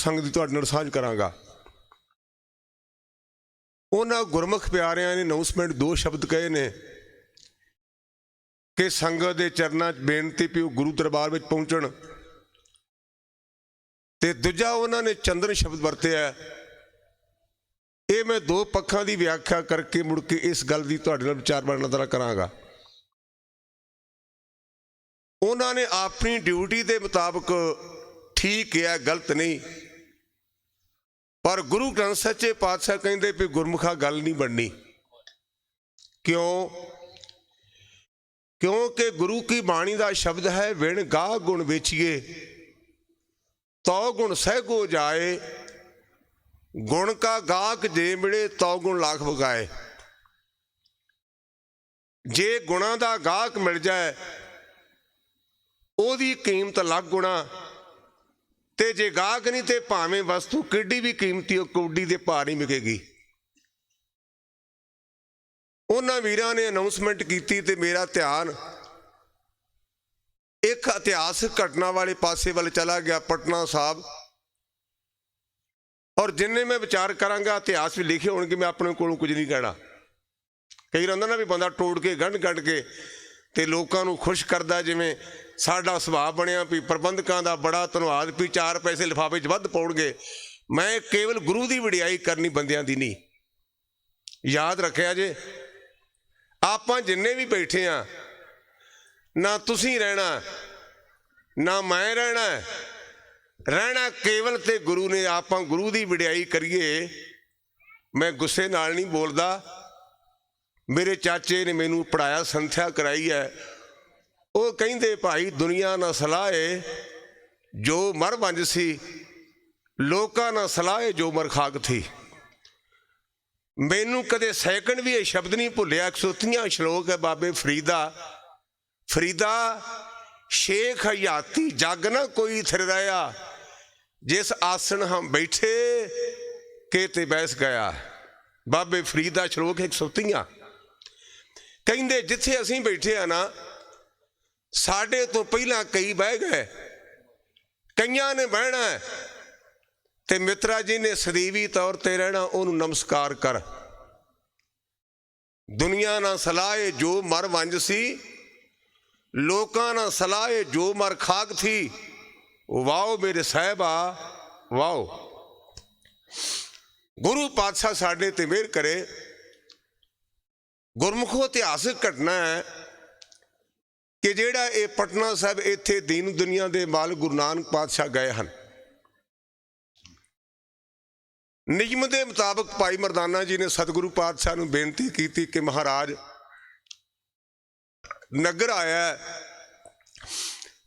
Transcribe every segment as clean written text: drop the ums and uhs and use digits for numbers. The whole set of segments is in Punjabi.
संगत दी तुहाडे नाल साझ करांगा। उन्हां गुरमुख प्यारियां ने अनाउंसमेंट 2 शब्द कहे ने कि संगत के चरणों च बेनती भी गुरु दरबार में पहुंचण, ते दूजा उन्होंने चंदन शब्द वरतिया। ये मैं 2 पक्षों की व्याख्या करके मुड़ के इस गल की तुहाडे नाल विचार वटांदरा करांगा। उन्होंने अपनी ड्यूटी के मुताबिक ठीक है, गलत नहीं, पर गुरु ग्रंथ सच्चे पातशाह कहते भी गुरमुखा गल नहीं बननी। क्यों? क्योंकि गुरु की बाणी का शब्द है, विण गा गुण बेचिए तो गुण सहगो जाए, गुण का गाहक जे मिले तो गुण लाख बगाए। जे गुणा का गाहक मिल जाए ओदी कीमत लग गुणा, ते जे गाहक नहीं ते भावें वस्तु किड्डी भी कीमती कौडी दे भार नहीं मिलेगी। उन्हां वीरां ने अनाउंसमेंट की ते मेरा ध्यान एक इतिहासक घटना वाले पासे वाल चला गया, पटना साहब। और जिन्ने मैं विचार करांगा इतिहास भी लिखे होणगे, मैं अपने कोलों कुछ नहीं कहना। कई रहा ना भी बंदा टोड़ के गंढ गंढ के ते लोकां नूं खुश करदा, जिवें साडा सुभाव बनिया भी प्रबंधकां दा बड़ा धन्नवाद भी 4 पैसे लिफाफे च वध पाउणगे। मैं केवल गुरु की वडियाई करनी, बंदियां दी नहीं। याद रखिया जे, आपां जिन्ने भी बैठे हाँ, ना तुसीं रहना ना मैं रहना, रहना केवल ते गुरु ने। आपां गुरु की वडियाई करिए। मैं गुस्से नाल नहीं बोलदा। मेरे चाचे ने मैनू पढ़ाया, संथ्या कराई है। वो कहते भाई दुनिया ना सलाहे जो मर वंज सी, लोका ना सलाहे जो मर खाक थी। मैनू कदे सैकंड भी ये शब्द नहीं भुलिया। 130 श्लोक है बाबे फरीदा। फरीदा शेख हयाती जग ना कोई थिर रहा, जिस आसन हम बैठे के ते बैस गया। बाबे फरीदा श्लोक 130। कहते जिथे असीं बैठे हैं ना, साढ़े तो पहला कई बह गए, कईयां ने बहना है, ते मित्रा जी ने सदीवी तौर पर रहना। उन्होंने नमस्कार कर। दुनिया ना सलाहे जो मर वंज सी, लोकां ना सलाहे जो मर खाक थी। वाओ मेरे साहिबा वाओ। गुरु पातशाह साडे ते मेहर करे। गुरमुखो इतिहासक घटना है कि जेड़ा ये पटना साहब इत्थे दीन दुनिया के मालिक गुरु नानक पातशाह गए हैं। नियम के मुताबिक भाई मरदाना जी ने सतगुरु पातशाह नूं बेनती की कि महाराज नगर आया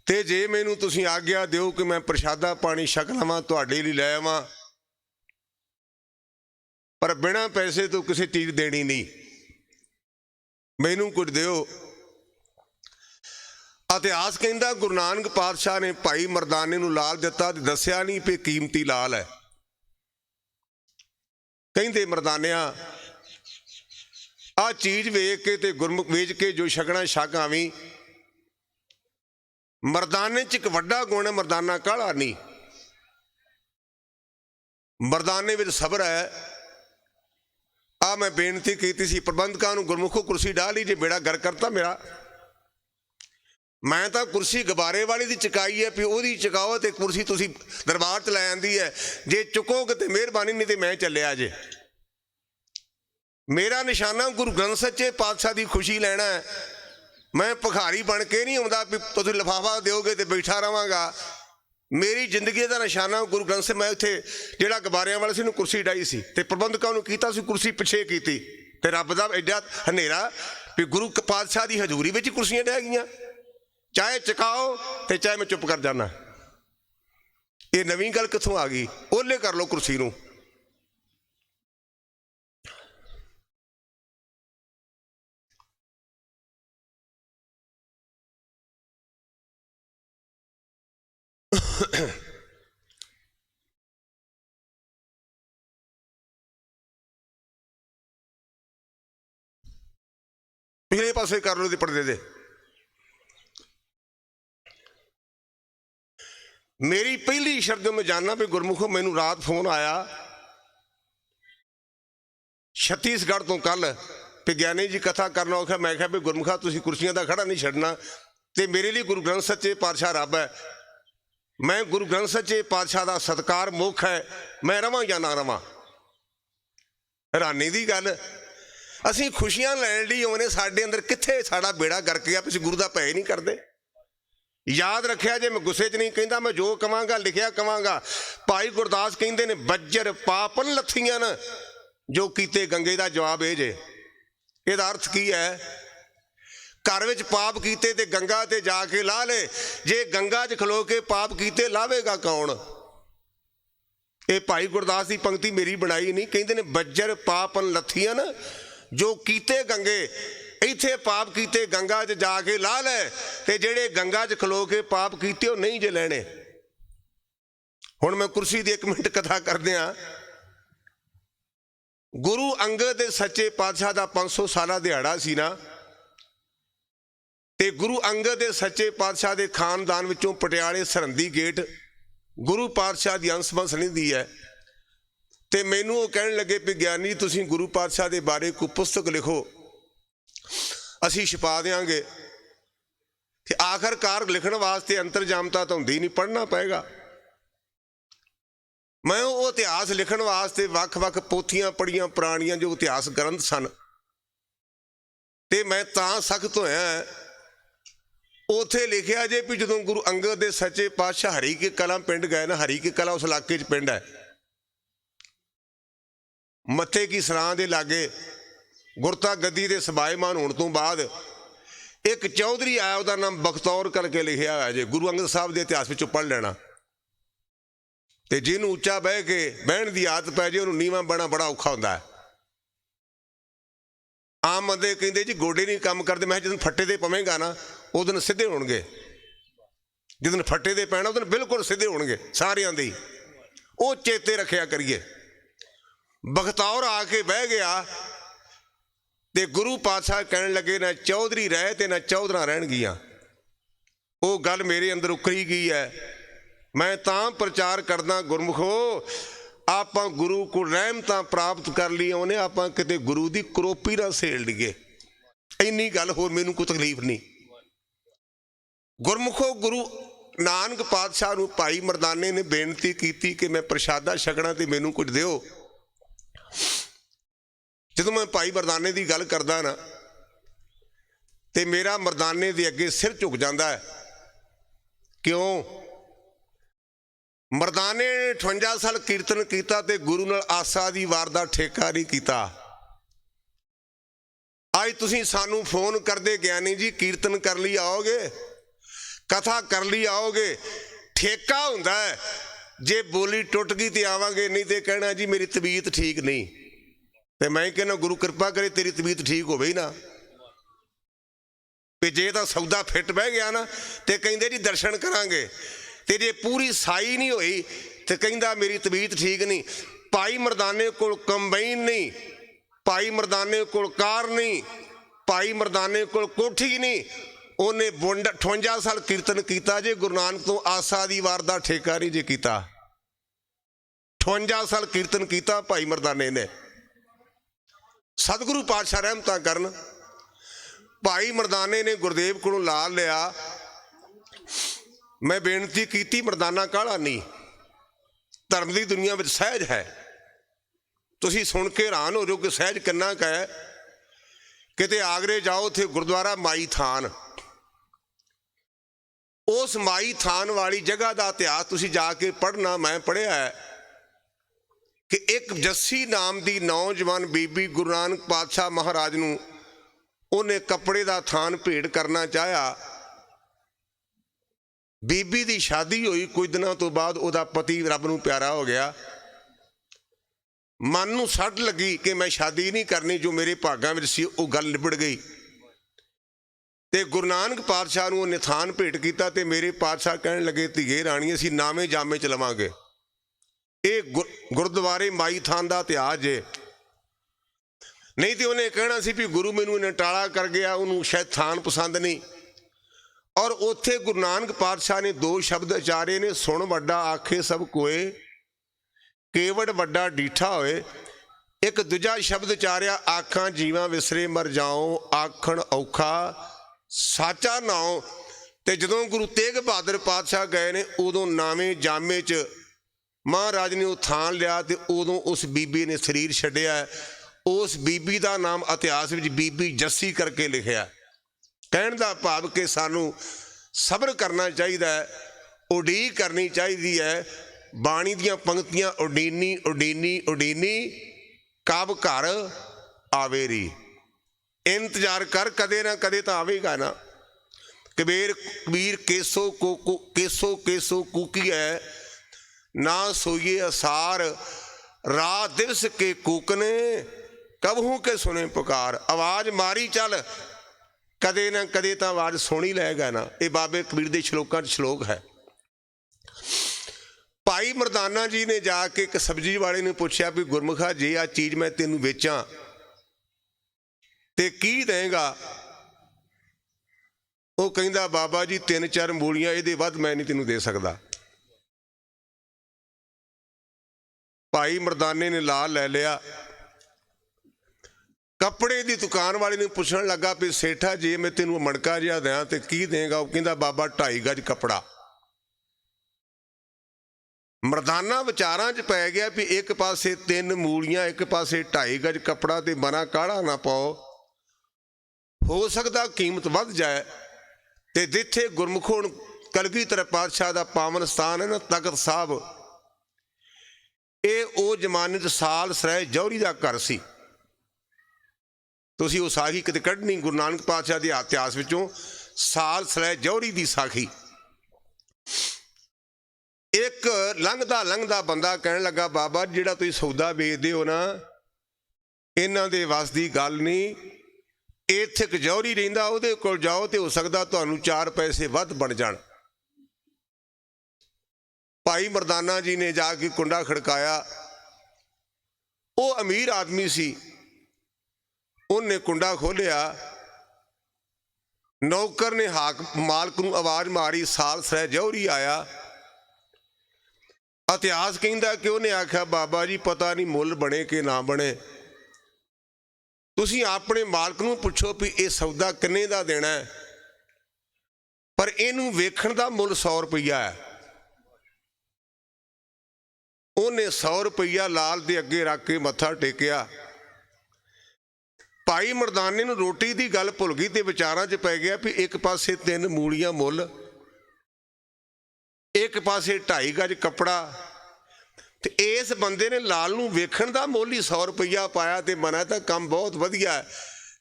ते जे मैनू तुसीं आग्या दिओ कि मैं प्रशादा पानी छक लवां, तुहाडे लई लै आवां, पर बिना पैसे तो किसी चीज़ देनी नहीं, मैनू कुछ दिओ। इतिहास कहता गुरु नानक पातशाह ने भाई मरदाने नूं लाल दिता, दस्या नहीं भी कीमती लाल है। कहते मरदानिया आ चीज़ वेच के ते गुरमुख वेच के जो छकना छक आवी। मरदाने च एक वड्डा गुण है, मरदाना काला नहीं, मरदाने विच सबर है। आ मैं बेनती की सी प्रबंधकां नूं, गुरमुखो कुर्सी डाह ली जे बेड़ा गर करता मेरा। मैं तो कुर्सी गुब्बारे वाली दी चुकाई है भी ओहदी चुकाओ तो कुर्सी तुसी दरबार च लै आंदी है। जे चुकोगे तो मेहरबानी, नहीं तो मैं चलिया जे। मेरा निशाना गुरु ग्रंथ सच्चे पातशाह की खुशी लेना है। मैं भिखारी बन के नहीं आउंदा भी तुसीं लिफाफा दोगे तो बैठा रहांगा। मेरी जिंदगी का निशाना गुरु ग्रंथ से। मैं उत्थे जिहड़ा गुब्बारियां वाला सी नूं कुर्सी डाई सी ते प्रबंधकां नूं कीता सी कुर्सी पिछे कीती, ते रब दा एडा हनेरा भी गुरु पातशाह की हजूरी में कुर्सियां डह गईयां। चाहे चकाओ तो चाहे मैं चुप कर जाना। ये नवीं गल कित्थों आ गई? ओले कर लो कुर्सी नूं। पिछले पासे कर लो पर्दे दे। मेरी पहली शर्त मैं जानना भी गुरमुखो, मैनू रात फोन आया छत्तीसगढ़ तो कल भी ज्ञानी जी कथा करना औखा। मैं क्या भी गुरमुखा तुसीं कुर्सियां का खड़ा नहीं छड्डना, ते मेरे लिए गुरु ग्रंथ सच्चे पातशाह रब है। मैं गुरु ग्रंथ सच्चे पातशाह का सत्कार मुख है, मैं रवां या ना रवां। हैरानी की गल, असीं खुशियां लैण लई आउणे, साडे अंदर कित्थे साडा बेड़ा गर्क गया, असीं गुरु दा भय नहीं करदे। याद रखिया जे मैं गुस्से च नहीं कहता, मैं जो कवांगा लिखिया कवांगा। भाई गुरदास कहते ने बज्जर पापन लथियां न जो कीते गंगे का जवाब ये जे। ਇਹਦਾ अर्थ की है, घर विच पाप कीते ते गंगा ते जाके ला ले, जे गंगा च खलो के पाप कीते लावेगा कौन। ये भाई गुरदास की पंक्ति मेरी बनाई नहीं, कहते ने बज्जर पापन लथियां न जो कीते गंगे, इत्थे पाप कीते गंगा च जाके ला ले, ते जेड़े गंगा च खलो के पाप कीते वो नहीं जे लेने। हुण मैं कुर्सी दी 1 मिनट कथा करदियां। गुरु अंगद दे सच्चे पातशाह दा 500 साला दिहाड़ा सी ना, ते गुरु अंगद दे सच्चे पातशाह दे खानदान विचों पटियाले सरहंदी गेट गुरु पातशाह दी अंश बंसनी दी है। ते मैनू वो कहण लगे भी ज्ञानी तुसीं गुरु पातशाह दे बारे कोई पुस्तक लिखो, असीं छपा देंगे। ते आखिरकार लिखण वास्ते अंतरजामता तो हुंदी नहीं, पढ़ना पएगा। मैं वो इतिहास लिखण वास्ते वख-वख पोथियां पढ़ियां पुरानियां जो इतिहास ग्रंथ सन, ते मैं तां सख्त होया। उत्थे लिखिया जे भी जदों गुरु अंगद दे सच्चे पातशाह हरी के कला पिंड गए ना, हरी के कला उस इलाके च पिंड है, मत्थे की सरां दे लागे गुरता गद्दी दे सबायमान होने तो बाद एक चौधरी आया, उसका नाम बख्तौर करके लिखिया है जे। गुरु अंगद साहब के इतिहास में पढ़ लेना, तो जिन्होंने उच्चा बह के बहन की आदत पै जाए उन्होंने नीवां बना बड़ा औखा होंदा है। आम बंदे कहते जी गोडे नहीं काम करते, मैं जिस दिन फट्टे दे पवेगा ना उस दिन सीधे होणगे, जिस दिन फट्टे दे पैना उस दिन बिल्कुल सीधे होणगे सारियां दी। वो चेते रखिया करिए। बख्तौर आके बह गया, ते गुरु पातशाह कहन लगे ना चौधरी रहे ते ना चौधरा रहणगियां। वो गल मेरे अंदर उकरी गई है। मैं तां प्रचार करदा गुरमुखो, आपां गुरु को रहमतां प्राप्त कर ली उन्हें, आपां किते गुरु दी करोपी ना सेल लईए, इन्नी गल होर मैनूं कोई तकलीफ नहीं। गुरमुखो गुरु नानक पातशाह नूं भाई मरदाने ने बेनती की कि मैं प्रशादा छकणा ते मैनूं कुछ दिओ। जदों मैं भाई मरदाने की गल करदा ना, ते मेरा मरदाने दे अगे सिर झुक जाता है। क्यों? मरदाने ने 58 साल कीर्तन किया ते गुरु नाल आसा दी वार दा ठेका नहीं किया। अज तुसीं सानू फोन करदे ज्ञानी जी कीर्तन कर ली आओगे, कथा कर ली आओगे, ठेका हुंदा है जे बोली टुट गई तो आवांगे, नहीं तो कहना जी मेरी तबीयत ठीक नहीं। तो मैं कहना गुरु कृपा करे तेरी तबीयत ठीक होवे ही ना। भी जे तो सौदा फिट बह गया ना तो कहते जी दर्शन करांगे, ते जे पूरी साई नहीं हुई तो कहता मेरी तबीयत ठीक नहीं। भाई मरदाने कोल कंबाइन नहीं, भाई मरदाने कोल कार नहीं, भाई मरदाने कोल कोठी नहीं, उन्हें 58 साल कीर्तन किया जे गुरु नानक तो आसा दी वार दा ठेका नहीं जे किया। 58 साल कीर्तन किया भाई मरदाने ने। सतगुरु पातशाह रहमतां करन। भाई मरदाने ने गुरदेव को ला लिया। मैं बेनती की मरदाना काला नहीं, धर्म की दुनिया में सहज है। तुसीं सुन के हैरान हो जाओ कि सहज किन्ना क है। किते आगरे जाओ थे गुरुद्वारा माई थान, उस माई थान वाली जगह का इतिहास तुसीं जाके पढ़ना, मैं पढ़िया है कि एक जस्सी नाम की नौजवान बीबी गुरु नानक पातशाह महाराज नूं उन्हें कपड़े का थान भेंट करना चाहया। बीबी की शादी हुई, कुछ दिनों तो बाद उहदा पति रब नूं प्यारा हो गया। मन नूं सट लगी कि मैं शादी नहीं करनी, जो मेरे भागां विच सी वो गल निबड़ गई। ते गुरु नानक पातशाह नूं उन्हें थान भेंट किया ते मेरे पातशाह कहण लगे धीए राणी असीं नामे जामे च लवांगे। ये गुरुद्वारे माई थान का इतिहास जे। नहीं तो उन्हें कहना सी भी गुरु मैनू इन्हें टाला कर गया, उन्होंने शायद थान पसंद नहीं। और ਔਰ ਉੱਥੇ ਗੁਰੂ ਨਾਨਕ ਪਾਤਸ਼ਾਹ ਨੇ ਦੋ ਸ਼ਬਦ ਉਚਾਰੇ ਨੇ, ਸੁਣ ਵੱਡਾ ਆਖੇ ਸਭ ਕੋਏ, ਕੇਵੜ ਵੱਡਾ ਡੀਠਾ ਹੋਏ। ਇੱਕ ਦੂਜਾ ਸ਼ਬਦ ਉਚਾਰਿਆ, ਆਖਾਂ ਜੀਵਾਂ ਵਿਸਰੇ ਮਰ ਜਾਓ, ਆਖਣ ਔਖਾ ਸਾਚਾ ਨਾਉ। ਤੇ ਜਦੋਂ ਗੁਰੂ ਤੇਗ ਬਹਾਦਰ ਪਾਤਸ਼ਾਹ ਗਏ ਨੇ, ਉਦੋਂ ਨਾਵੇਂ ਜਾਮੇ 'ਚ ਮਹਾਰਾਜ ਨੇ ਉਹ ਥਾਂ ਲਿਆ ਤੇ ਉਦੋਂ ਉਸ ਬੀਬੀ ਨੇ ਸਰੀਰ ਛੱਡਿਆ। ਉਸ ਬੀਬੀ ਦਾ ਨਾਮ ਇਤਿਹਾਸ ਵਿੱਚ ਬੀਬੀ ਜੱਸੀ ਕਰਕੇ ਲਿਖਿਆ। ਕਹਿਣ ਦਾ ਭਾਵ ਕਿ ਸਾਨੂੰ ਸਬਰ ਕਰਨਾ ਚਾਹੀਦਾ ਹੈ, ਉਡੀਕ ਕਰਨੀ ਚਾਹੀਦੀ ਹੈ। ਬਾਣੀ ਦੀਆਂ ਪੰਕਤੀਆਂ, ਉਡੀਨੀ ਉਡੀਨੀ ਉਡੀਨੀ ਕਬ ਘਰ ਆਵੇਰੀ, ਇੰਤਜ਼ਾਰ ਕਰ, ਕਦੇ ਨਾ ਕਦੇ ਤਾਂ ਆਵੇਗਾ ਨਾ। ਕਬੀਰ ਕੇਸੋ ਕੇਸੋ ਕੂਕੀਐ, ਨਾ ਸੋਈਏ ਅਸਾਰ, ਰਾਤ ਦਿਵਸ ਕੇ ਕੂਕਨੇ, ਕਬਹੂ ਕੇ ਸੁਨੇ ਪੁਕਾਰ। ਆਵਾਜ਼ ਮਾਰੀ ਚੱਲ, ਕਦੇ ਨਾ ਕਦੇ ਤਾਂ ਆਵਾਜ਼ ਸੁਣੀ ਲਏਗਾ ਨਾ। ਇਹ ਬਾਬੇ ਕਬੀਰ ਦੇ ਸ਼ਲੋਕਾਂ 'ਚ ਸ਼ਲੋਕ ਹੈ। ਭਾਈ ਮਰਦਾਨਾ ਜੀ ਨੇ ਜਾ ਕੇ ਇੱਕ ਸਬਜ਼ੀ ਵਾਲੇ ਨੂੰ ਪੁੱਛਿਆ ਵੀ ਗੁਰਮੁਖਾ, ਜੇ ਆ ਚੀਜ਼ ਮੈਂ ਤੈਨੂੰ ਵੇਚਾਂ ਤੇ ਕੀ ਦੇਂਗਾ? ਉਹ ਕਹਿੰਦਾ, ਬਾਬਾ ਜੀ 3-4 ਮੂਲੀਆਂ, ਇਹਦੇ ਵੱਧ ਮੈਂ ਨਹੀਂ ਤੈਨੂੰ ਦੇ ਸਕਦਾ। ਭਾਈ ਮਰਦਾਨੇ ਨੇ ਲਾਲ ਲੈ ਲਿਆ। ਕੱਪੜੇ ਦੀ ਦੁਕਾਨ ਵਾਲੇ ਨੂੰ ਪੁੱਛਣ ਲੱਗਾ ਵੀ ਸੇਠਾ, ਜੇ ਮੈਂ ਤੈਨੂੰ ਮਣਕਾ ਜਿਹਾ ਦਿਆਂ ਤੇ ਕੀ ਦੇਂਗਾ? ਉਹ ਕਹਿੰਦਾ, ਬਾਬਾ 2.5 ਗਜ ਕੱਪੜਾ। ਮਰਦਾਨਾ ਵਿਚਾਰਾਂ 'ਚ ਪੈ ਗਿਆ ਵੀ ਇੱਕ ਪਾਸੇ 3 ਮੂਲੀਆਂ, ਇੱਕ ਪਾਸੇ 2.5 ਗਜ ਕੱਪੜਾ, ਤੇ ਮਨਾ ਕਾਹਲਾ ਨਾ ਪਾਓ, ਹੋ ਸਕਦਾ ਕੀਮਤ ਵੱਧ ਜਾਏ। ਤੇ ਜਿੱਥੇ ਗੁਰਮੁਖ ਹੁਣ ਕਲਗੀਧਰ ਪਾਤਸ਼ਾਹ ਦਾ ਪਾਵਨ ਸਥਾਨ ਹੈ ਨਾ, ਤਖਤ ਸਾਹਿਬ, ਇਹ ਉਹ ਜ਼ਮਾਨੇ 'ਚ ਸਾਲ ਸਰਾਏ ਜੌਹਰੀ ਦਾ ਘਰ ਸੀ। ਤੁਸੀਂ ਉਹ ਸਾਖੀ ਕਿਤੇ ਕੱਢਣੀ ਗੁਰੂ ਨਾਨਕ ਪਾਤਸ਼ਾਹ ਦੇ ਇਤਿਹਾਸ ਵਿੱਚੋਂ, ਸਾਲ ਸਰਾਏ ਜੌਹਰੀ ਦੀ ਸਾਖੀ। ਇੱਕ ਲੰਘਦਾ ਬੰਦਾ ਕਹਿਣ ਲੱਗਾ, ਬਾਬਾ ਜਿਹੜਾ ਤੁਸੀਂ ਸੌਦਾ ਵੇਚਦੇ ਹੋ ਨਾ, ਇਹਨਾਂ ਦੇ ਵੱਸ ਦੀ ਗੱਲ ਨਹੀਂ। ਇੱਥੇ ਇੱਕ ਜੌਹਰੀ ਰਹਿੰਦਾ, ਉਹਦੇ ਕੋਲ ਜਾਓ ਤੇ ਹੋ ਸਕਦਾ ਤੁਹਾਨੂੰ 4 ਪੈਸੇ ਵੱਧ ਬਣ ਜਾਣ। ਭਾਈ ਮਰਦਾਨਾ ਜੀ ਨੇ ਜਾ ਕੇ ਕੁੰਡਾ ਖੜਕਾਇਆ। ਉਹ ਅਮੀਰ ਆਦਮੀ ਸੀ, ਉਹਨੇ ਕੁੰਡਾ ਖੋਲਿਆ। ਨੌਕਰ ਨੇ ਮਾਲਕ ਨੂੰ ਆਵਾਜ਼ ਮਾਰੀ, ਸਾਲ ਸਰਾਏ ਜੌਹਰੀ ਆਇਆ। ਇਤਿਹਾਸ ਕਹਿੰਦਾ ਕਿ ਉਹਨੇ ਆਖਿਆ, ਬਾਬਾ ਜੀ ਪਤਾ ਨਹੀਂ ਮੁੱਲ ਬਣੇ ਕਿ ਨਾ ਬਣੇ, ਤੁਸੀਂ ਆਪਣੇ ਮਾਲਕ ਨੂੰ ਪੁੱਛੋ ਵੀ ਇਹ ਸੌਦਾ ਕਿੰਨੇ ਦਾ ਦੇਣਾ ਹੈ, ਪਰ ਇਹਨੂੰ ਵੇਖਣ ਦਾ ਮੁੱਲ 100 ਰੁਪਈਆ ਹੈ। ਉਹਨੇ 100 ਰੁਪਈਆ ਲਾਲ ਦੇ ਅੱਗੇ ਰੱਖ ਕੇ ਮੱਥਾ ਟੇਕਿਆ। ਭਾਈ ਮਰਦਾਨੇ ਨੂੰ ਰੋਟੀ ਦੀ ਗੱਲ ਭੁੱਲ ਗਈ ਤੇ ਵਿਚਾਰਾਂ 'ਚ ਪੈ ਗਿਆ ਵੀ ਇੱਕ ਪਾਸੇ 3 ਮੂਲੀਆਂ ਮੁੱਲ, ਇੱਕ ਪਾਸੇ 2.5 ਗਜ ਕੱਪੜਾ, ਤੇ ਇਸ ਬੰਦੇ ਨੇ ਲਾਲ ਨੂੰ ਵੇਖਣ ਦਾ ਮੁੱਲ ਹੀ 100 ਰੁਪਈਆ ਪਾਇਆ ਤੇ ਮਨਾ ਤਾਂ ਕੰਮ ਬਹੁਤ ਵਧੀਆ ਹੈ।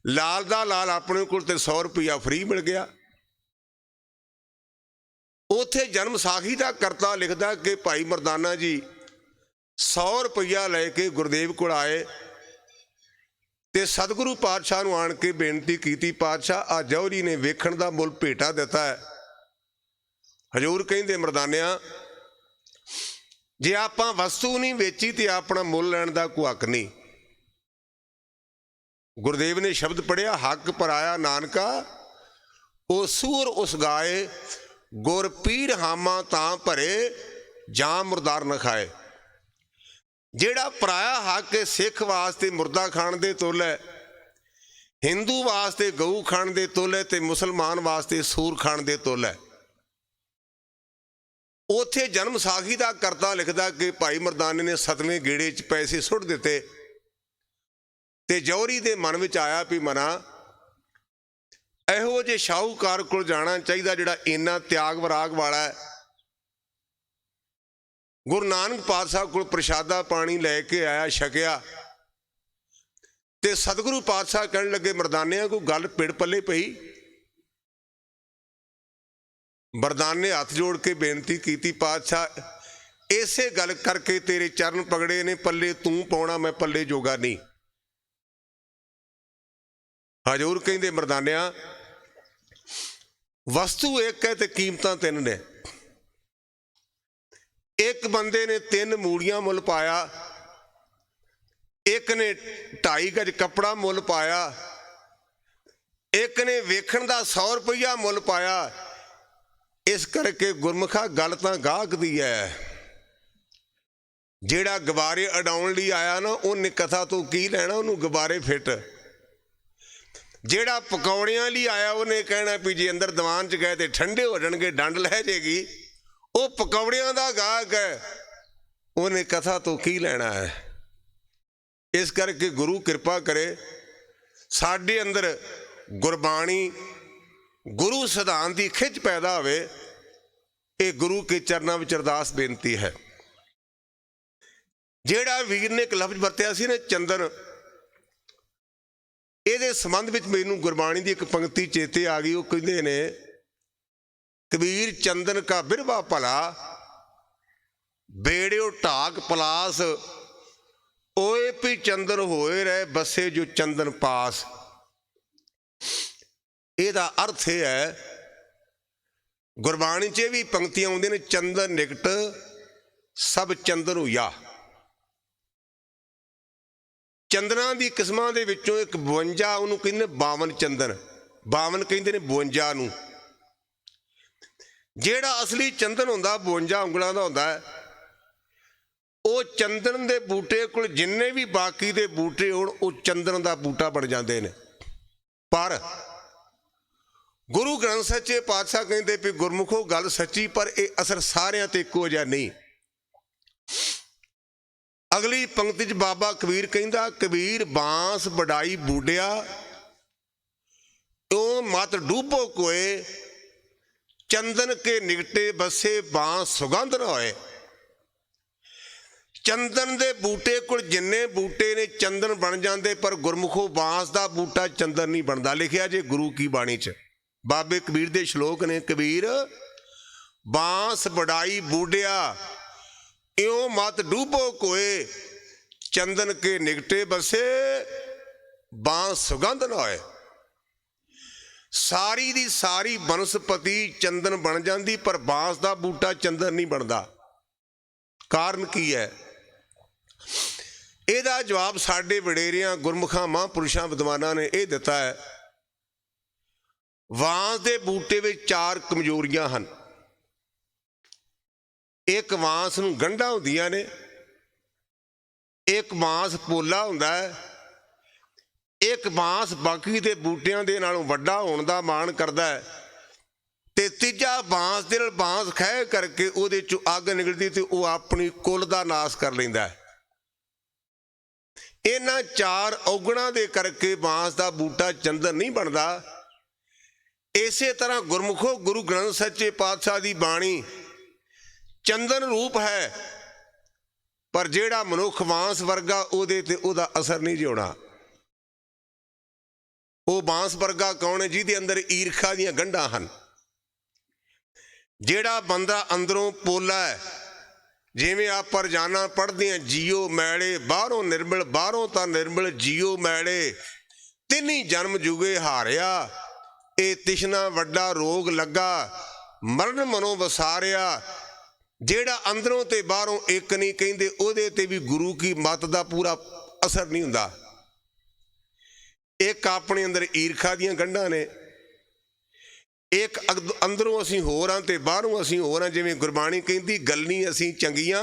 ਲਾਲ ਦਾ ਲਾਲ ਆਪਣੇ ਕੋਲ ਤੇ 100 ਰੁਪਈਆ ਫ੍ਰੀ ਮਿਲ ਗਿਆ। ਉੱਥੇ ਜਨਮ ਸਾਖੀ ਦਾ ਕਰਤਾ ਲਿਖਦਾ ਕਿ ਭਾਈ ਮਰਦਾਨਾ ਜੀ 100 ਰੁਪਈਆ ਲੈ ਕੇ ਗੁਰਦੇਵ ਕੋਲ ਆਏ ਤੇ ਸਤਿਗੁਰੂ ਪਾਤਸ਼ਾਹ ਨੂੰ ਆਣ ਕੇ ਬੇਨਤੀ ਕੀਤੀ, ਪਾਤਸ਼ਾਹ ਆ ਜੌਹਰੀ ਨੇ ਵੇਖਣ ਦਾ ਮੁੱਲ ਭੇਟਾ ਦਿੱਤਾ ਹੈ। ਹਜ਼ੂਰ ਕਹਿੰਦੇ, ਮਰਦਾਨਿਆਂ, ਜੇ ਆਪਾਂ ਵਸਤੂ ਨਹੀਂ ਵੇਚੀ ਤੇ ਆਪਣਾ ਮੁੱਲ ਲੈਣ ਦਾ ਕੋਈ ਹੱਕ ਨਹੀਂ। ਗੁਰਦੇਵ ਨੇ ਸ਼ਬਦ ਪੜਿਆ, ਹੱਕ ਪਰਾਇਆ ਨਾਨਕਾ, ਉਹ ਸੂਰ ਉਸ ਗਾਏ, ਗੁਰ ਪੀਰ ਹਾਮਾ ਤਾਂ ਭਰੇ, ਜਾਂ ਮੁਰਦਾਰ ਨ ਖਾਏ। ਜਿਹੜਾ ਪਰਾਇਆ ਹੱਕ ਸਿੱਖ ਵਾਸਤੇ ਮੁਰਦਾ ਖਾਣ ਦੇ ਤੁੱਲ ਹੈ, ਹਿੰਦੂ ਵਾਸਤੇ ਗਊ ਖਾਣ ਦੇ ਤੁੱਲ ਹੈ, ਤੇ ਮੁਸਲਮਾਨ ਵਾਸਤੇ ਸੂਰ ਖਾਣ ਦੇ ਤੁੱਲ ਹੈ। ਉੱਥੇ ਜਨਮ ਸਾਖੀ ਦਾ ਕਰਤਾ ਲਿਖਦਾ ਕਿ ਭਾਈ ਮਰਦਾਨੇ ਨੇ 7ਵੇਂ ਗੇੜੇ 'ਚ ਪੈਸੇ ਸੁੱਟ ਦਿੱਤੇ ਤੇ ਜੌਹਰੀ ਦੇ ਮਨ ਵਿੱਚ ਆਇਆ ਵੀ ਮਨਾ, ਇਹੋ ਜਿਹੇ ਸ਼ਾਹੂਕਾਰ ਕੋਲ ਜਾਣਾ ਚਾਹੀਦਾ ਜਿਹੜਾ ਇੰਨਾ ਤਿਆਗ ਵਿਰਾਗ ਵਾਲਾ ਹੈ। ਗੁਰੂ ਨਾਨਕ ਪਾਤਸ਼ਾਹ ਕੋਲ ਪ੍ਰਸ਼ਾਦਾ ਪਾਣੀ ਲੈ ਕੇ ਆਇਆ, ਛਕਿਆ ਤੇ ਸਤਿਗੁਰੂ ਪਾਤਸ਼ਾਹ ਕਹਿਣ ਲੱਗੇ, ਮਰਦਾਨਿਆਂ ਕੋਈ ਗੱਲ ਪਿੜ ਪੱਲੇ ਪਈ? ਮਰਦਾਨੇ ਹੱਥ ਜੋੜ ਕੇ ਬੇਨਤੀ ਕੀਤੀ, ਪਾਤਸ਼ਾਹ ਇਸੇ ਗੱਲ ਕਰਕੇ ਤੇਰੇ ਚਰਨ ਪਕੜੇ ਨੇ, ਪੱਲੇ ਤੂੰ ਪਾਉਣਾ, ਮੈਂ ਪੱਲੇ ਜੋਗਾ ਨਹੀਂ। ਹਜ਼ੂਰ ਕਹਿੰਦੇ, ਮਰਦਾਨਿਆਂ, ਵਸਤੂ ਇੱਕ ਹੈ ਤੇ ਕੀਮਤਾਂ 3 ਨੇ। ਇੱਕ ਬੰਦੇ ਨੇ 3 ਮੂਲੀਆਂ ਮੁੱਲ ਪਾਇਆ, ਇੱਕ ਨੇ 2.5 ਗਜ ਕੱਪੜਾ ਮੁੱਲ ਪਾਇਆ, ਇੱਕ ਨੇ ਵੇਖਣ ਦਾ 100 ਰੁਪਈਆ ਮੁੱਲ ਪਾਇਆ, इस करके गुरमुखा गल तां गाहक दी है। ਜਿਹੜਾ ਗੁਬਾਰੇ ਉਡਾਉਣ ਲਈ ਆਇਆ ਨਾ ਉਹਨੇ ਕਥਾ ਤੋਂ ਕੀ ਲੈਣਾ, ਉਹਨੂੰ ਗੁਬਾਰੇ ਫਿੱਟ। ਜਿਹੜਾ ਪਕੌੜਿਆਂ ਲਈ ਆਇਆ ਉਹਨੇ ਕਹਿਣਾ ਵੀ ਜੇ ਅੰਦਰ ਦੀਵਾਨ 'ਚ ਗਏ ਤੇ ਠੰਡੇ ਹੋ ਜਾਣਗੇ, ਡੰਡ ਲੈ ਜਾਏਗੀ। ਉਹ ਪਕੌੜਿਆਂ ਦਾ ਗਾਹਕ ਹੈ, ਉਹਨੇ ਕਥਾ ਤੋਂ ਕੀ ਲੈਣਾ ਹੈ। ਇਸ ਕਰਕੇ ਗੁਰੂ ਕਿਰਪਾ ਕਰੇ ਸਾਡੇ ਅੰਦਰ ਗੁਰਬਾਣੀ ਗੁਰੂ ਸਿਧਾਂਤ ਦੀ ਖਿੱਚ ਪੈਦਾ ਹੋਵੇ। ਇਹ ਗੁਰੂ ਕੇ ਚਰਨਾਂ ਵਿੱਚ ਅਰਦਾਸ ਬੇਨਤੀ ਹੈ। ਜਿਹੜਾ ਵੀਰ ਨੇ ਇੱਕ ਲਫ਼ਜ਼ ਵਰਤਿਆ ਸੀ ਨਾ ਚੰਦਨ, ਇਹਦੇ ਸੰਬੰਧ ਵਿੱਚ ਮੈਨੂੰ ਗੁਰਬਾਣੀ ਦੀ ਇੱਕ ਪੰਕਤੀ ਚੇਤੇ ਆ ਗਈ। ਉਹ ਕਹਿੰਦੇ ਨੇ ਕਬੀਰ ਚੰਦਨ ਕਾ ਬਿਰਵਾ ਭਲਾ, ਬੇੜਿਓ ਢਾਕ ਪਲਾਸ, ਓਏ ਵੀ ਚੰਦਨ ਹੋਏ ਰਹੇ ਬਸੇ ਜੋ ਚੰਦਨ ਪਾਸ। ਇਹਦਾ ਅਰਥ ਇਹ ਹੈ, ਗੁਰਬਾਣੀ 'ਚ ਵੀ ਪੰਕਤੀਆਂ ਆਉਂਦੀਆਂ ਨੇ, ਚੰਦਨ ਨਿਕਟ ਸਭ ਚੰਦਨ ਹੋਇਆ। ਚੰਦਨਾਂ ਦੀ ਕਿਸਮਾਂ ਦੇ ਵਿੱਚੋਂ ਇੱਕ 52, ਉਹਨੂੰ ਕਹਿੰਦੇ ਨੇ 52 ਚੰਦਨ, 52 ਕਹਿੰਦੇ ਨੇ 52 ਨੂੰ। ਜਿਹੜਾ ਅਸਲੀ ਚੰਦਨ ਹੁੰਦਾ 52 ਉਂਗਲਾਂ ਦਾ ਹੁੰਦਾ ਹੈ। ਉਹ ਚੰਦਨ ਦੇ ਬੂਟੇ ਕੋਲ ਜਿੰਨੇ ਵੀ ਬਾਕੀ ਦੇ ਬੂਟੇ ਹੋਣ ਉਹ ਚੰਦਨ ਦਾ ਬੂਟਾ ਬਣ ਜਾਂਦੇ ਨੇ। ਪਰ ਗੁਰੂ ਗ੍ਰੰਥ ਸੱਚੇ ਪਾਤਸ਼ਾਹ ਕਹਿੰਦੇ ਵੀ ਗੁਰਮੁਖੋ ਗੱਲ ਸੱਚੀ, ਪਰ ਇਹ ਅਸਰ ਸਾਰਿਆਂ ਤੇ ਇੱਕੋ ਜਿਹਾ ਨਹੀਂ। ਅਗਲੀ ਪੰਕਤੀ 'ਚ ਬਾਬਾ ਕਬੀਰ ਕਹਿੰਦਾ, ਕਬੀਰ ਬਾਂਸ ਵਡਾਈ ਬੂਡਿਆ, ਓ ਮਤ ਡੂਬੋ ਕੋਏ, ਚੰਦਨ ਕੇ ਨਿਕਟੇ ਬਸੇ ਬਾਂਸ ਸੁਗੰਧ ਨਾ ਹੋਏ। ਚੰਦਨ ਦੇ ਬੂਟੇ ਕੋਲ ਜਿੰਨੇ ਬੂਟੇ ਨੇ ਚੰਦਨ ਬਣ ਜਾਂਦੇ, ਪਰ ਗੁਰਮੁਖੋ ਬਾਂਸ ਦਾ ਬੂਟਾ ਚੰਦਨ ਨਹੀਂ ਬਣਦਾ। ਲਿਖਿਆ ਜੇ ਗੁਰੂ ਕੀ ਬਾਣੀ 'ਚ, ਬਾਬੇ ਕਬੀਰ ਦੇ ਸ਼ਲੋਕ ਨੇ, ਕਬੀਰ ਬਾਂਸ ਵਡਾਈ ਬੂਡਿਆ, ਇਉਂ ਮਤ ਡੂਬੋ ਕੋਏ, ਚੰਦਨ ਕੇ ਨਿਕਟੇ ਬਸੇ ਬਾਂਸ ਸੁਗੰਧ ਨਾ ਹੋਏ। ਸਾਰੀ ਦੀ ਸਾਰੀ ਬਨਸਪਤੀ ਚੰਦਨ ਬਣ ਜਾਂਦੀ, ਪਰ ਬਾਂਸ ਦਾ ਬੂਟਾ ਚੰਦਨ ਨਹੀਂ ਬਣਦਾ। ਕਾਰਨ ਕੀ ਹੈ? ਇਹਦਾ ਜਵਾਬ ਸਾਡੇ ਵਡੇਰਿਆਂ, ਗੁਰਮੁਖਾਂ, ਮਹਾਂਪੁਰਸ਼ਾਂ, ਵਿਦਵਾਨਾਂ ਨੇ ਇਹ ਦਿੱਤਾ ਹੈ। ਬਾਂਸ ਦੇ ਬੂਟੇ ਵਿੱਚ 4 ਕਮਜ਼ੋਰੀਆਂ ਹਨ। ਇੱਕ ਬਾਂਸ ਨੂੰ ਗੰਢਾਂ ਹੁੰਦੀਆਂ ਨੇ, ਇੱਕ ਬਾਂਸ ਪੋਲਾ ਹੁੰਦਾ ਹੈ, ਇੱਕ ਬਾਂਸ ਬਾਕੀ ਦੇ ਬੂਟਿਆਂ ਦੇ ਨਾਲੋਂ ਵੱਡਾ ਹੋਣ ਦਾ ਮਾਣ ਕਰਦਾ ਹੈ, ਤੇ ਤੀਜਾ ਬਾਂਸ ਦੇ ਨਾਲ ਬਾਂਸ ਖਹਿ ਕਰਕੇ ਉਹਦੇ 'ਚੋਂ ਅੱਗ ਨਿਕਲਦੀ ਤੇ ਉਹ ਆਪਣੀ ਕੁੱਲ ਦਾ ਨਾਸ ਕਰ ਲੈਂਦਾ ਹੈ। ਇਹਨਾਂ 4 ਔਗਣਾਂ ਦੇ ਕਰਕੇ ਬਾਂਸ ਦਾ ਬੂਟਾ ਚੰਦਨ ਨਹੀਂ ਬਣਦਾ। ਇਸੇ ਤਰ੍ਹਾਂ ਗੁਰਮੁਖੋ ਗੁਰੂ ਗ੍ਰੰਥ ਸੱਚੇ ਪਾਤਸ਼ਾਹ ਦੀ ਬਾਣੀ ਚੰਦਨ ਰੂਪ ਹੈ, ਪਰ ਜਿਹੜਾ ਮਨੁੱਖ ਬਾਂਸ ਵਰਗਾ ਉਹਦੇ ਤੇ ਉਹਦਾ ਅਸਰ ਨਹੀਂ ਜਿਉਣਾ। ਉਹ ਬਾਂਸ ਵਰਗਾ ਕੌਣ ਹੈ? ਜਿਹਦੇ ਅੰਦਰ ਈਰਖਾ ਦੀਆਂ ਗੰਢਾਂ ਹਨ। ਜਿਹੜਾ ਬੰਦਾ ਅੰਦਰੋਂ ਪੋਲਾ ਹੈ, ਜਿਵੇਂ ਆਪਾਂ ਰੋਜ਼ਾਨਾ ਪੜ੍ਹਦੇ ਹਾਂ, ਜੀਓ ਮੈਲੇ ਬਾਹਰੋਂ ਨਿਰਮਲ, ਬਾਹਰੋਂ ਤਾਂ ਨਿਰਮਲ ਜੀਓ ਮੈਲੇ, ਤਿੰਨੀ ਜਨਮ ਜੁਗੇ ਹਾਰਿਆ, ਇਹ ਤਿਸ਼ਨਾ ਵੱਡਾ ਰੋਗ ਲੱਗਾ, ਮਰਨ ਮਨੋਂ ਵਸਾਰਿਆ। ਜਿਹੜਾ ਅੰਦਰੋਂ ਤੇ ਬਾਹਰੋਂ ਇੱਕ ਨਹੀਂ ਕਹਿੰਦੇ, ਉਹਦੇ ਤੇ ਵੀ ਗੁਰੂ ਕੀ ਮੱਤ ਦਾ ਪੂਰਾ ਅਸਰ ਨਹੀਂ ਹੁੰਦਾ। ਇੱਕ ਆਪਣੇ ਅੰਦਰ ਈਰਖਾ ਦੀਆਂ ਗੰਢਾਂ ਨੇ, ਇੱਕ ਅੰਦਰੋਂ ਅਸੀਂ ਹੋਰ ਹਾਂ ਤੇ ਬਾਹਰੋਂ ਅਸੀਂ ਹੋਰ ਹਾਂ। ਜਿਵੇਂ ਗੁਰਬਾਣੀ ਕਹਿੰਦੀ, ਗੱਲੀ ਅਸੀਂ ਚੰਗੀਆਂ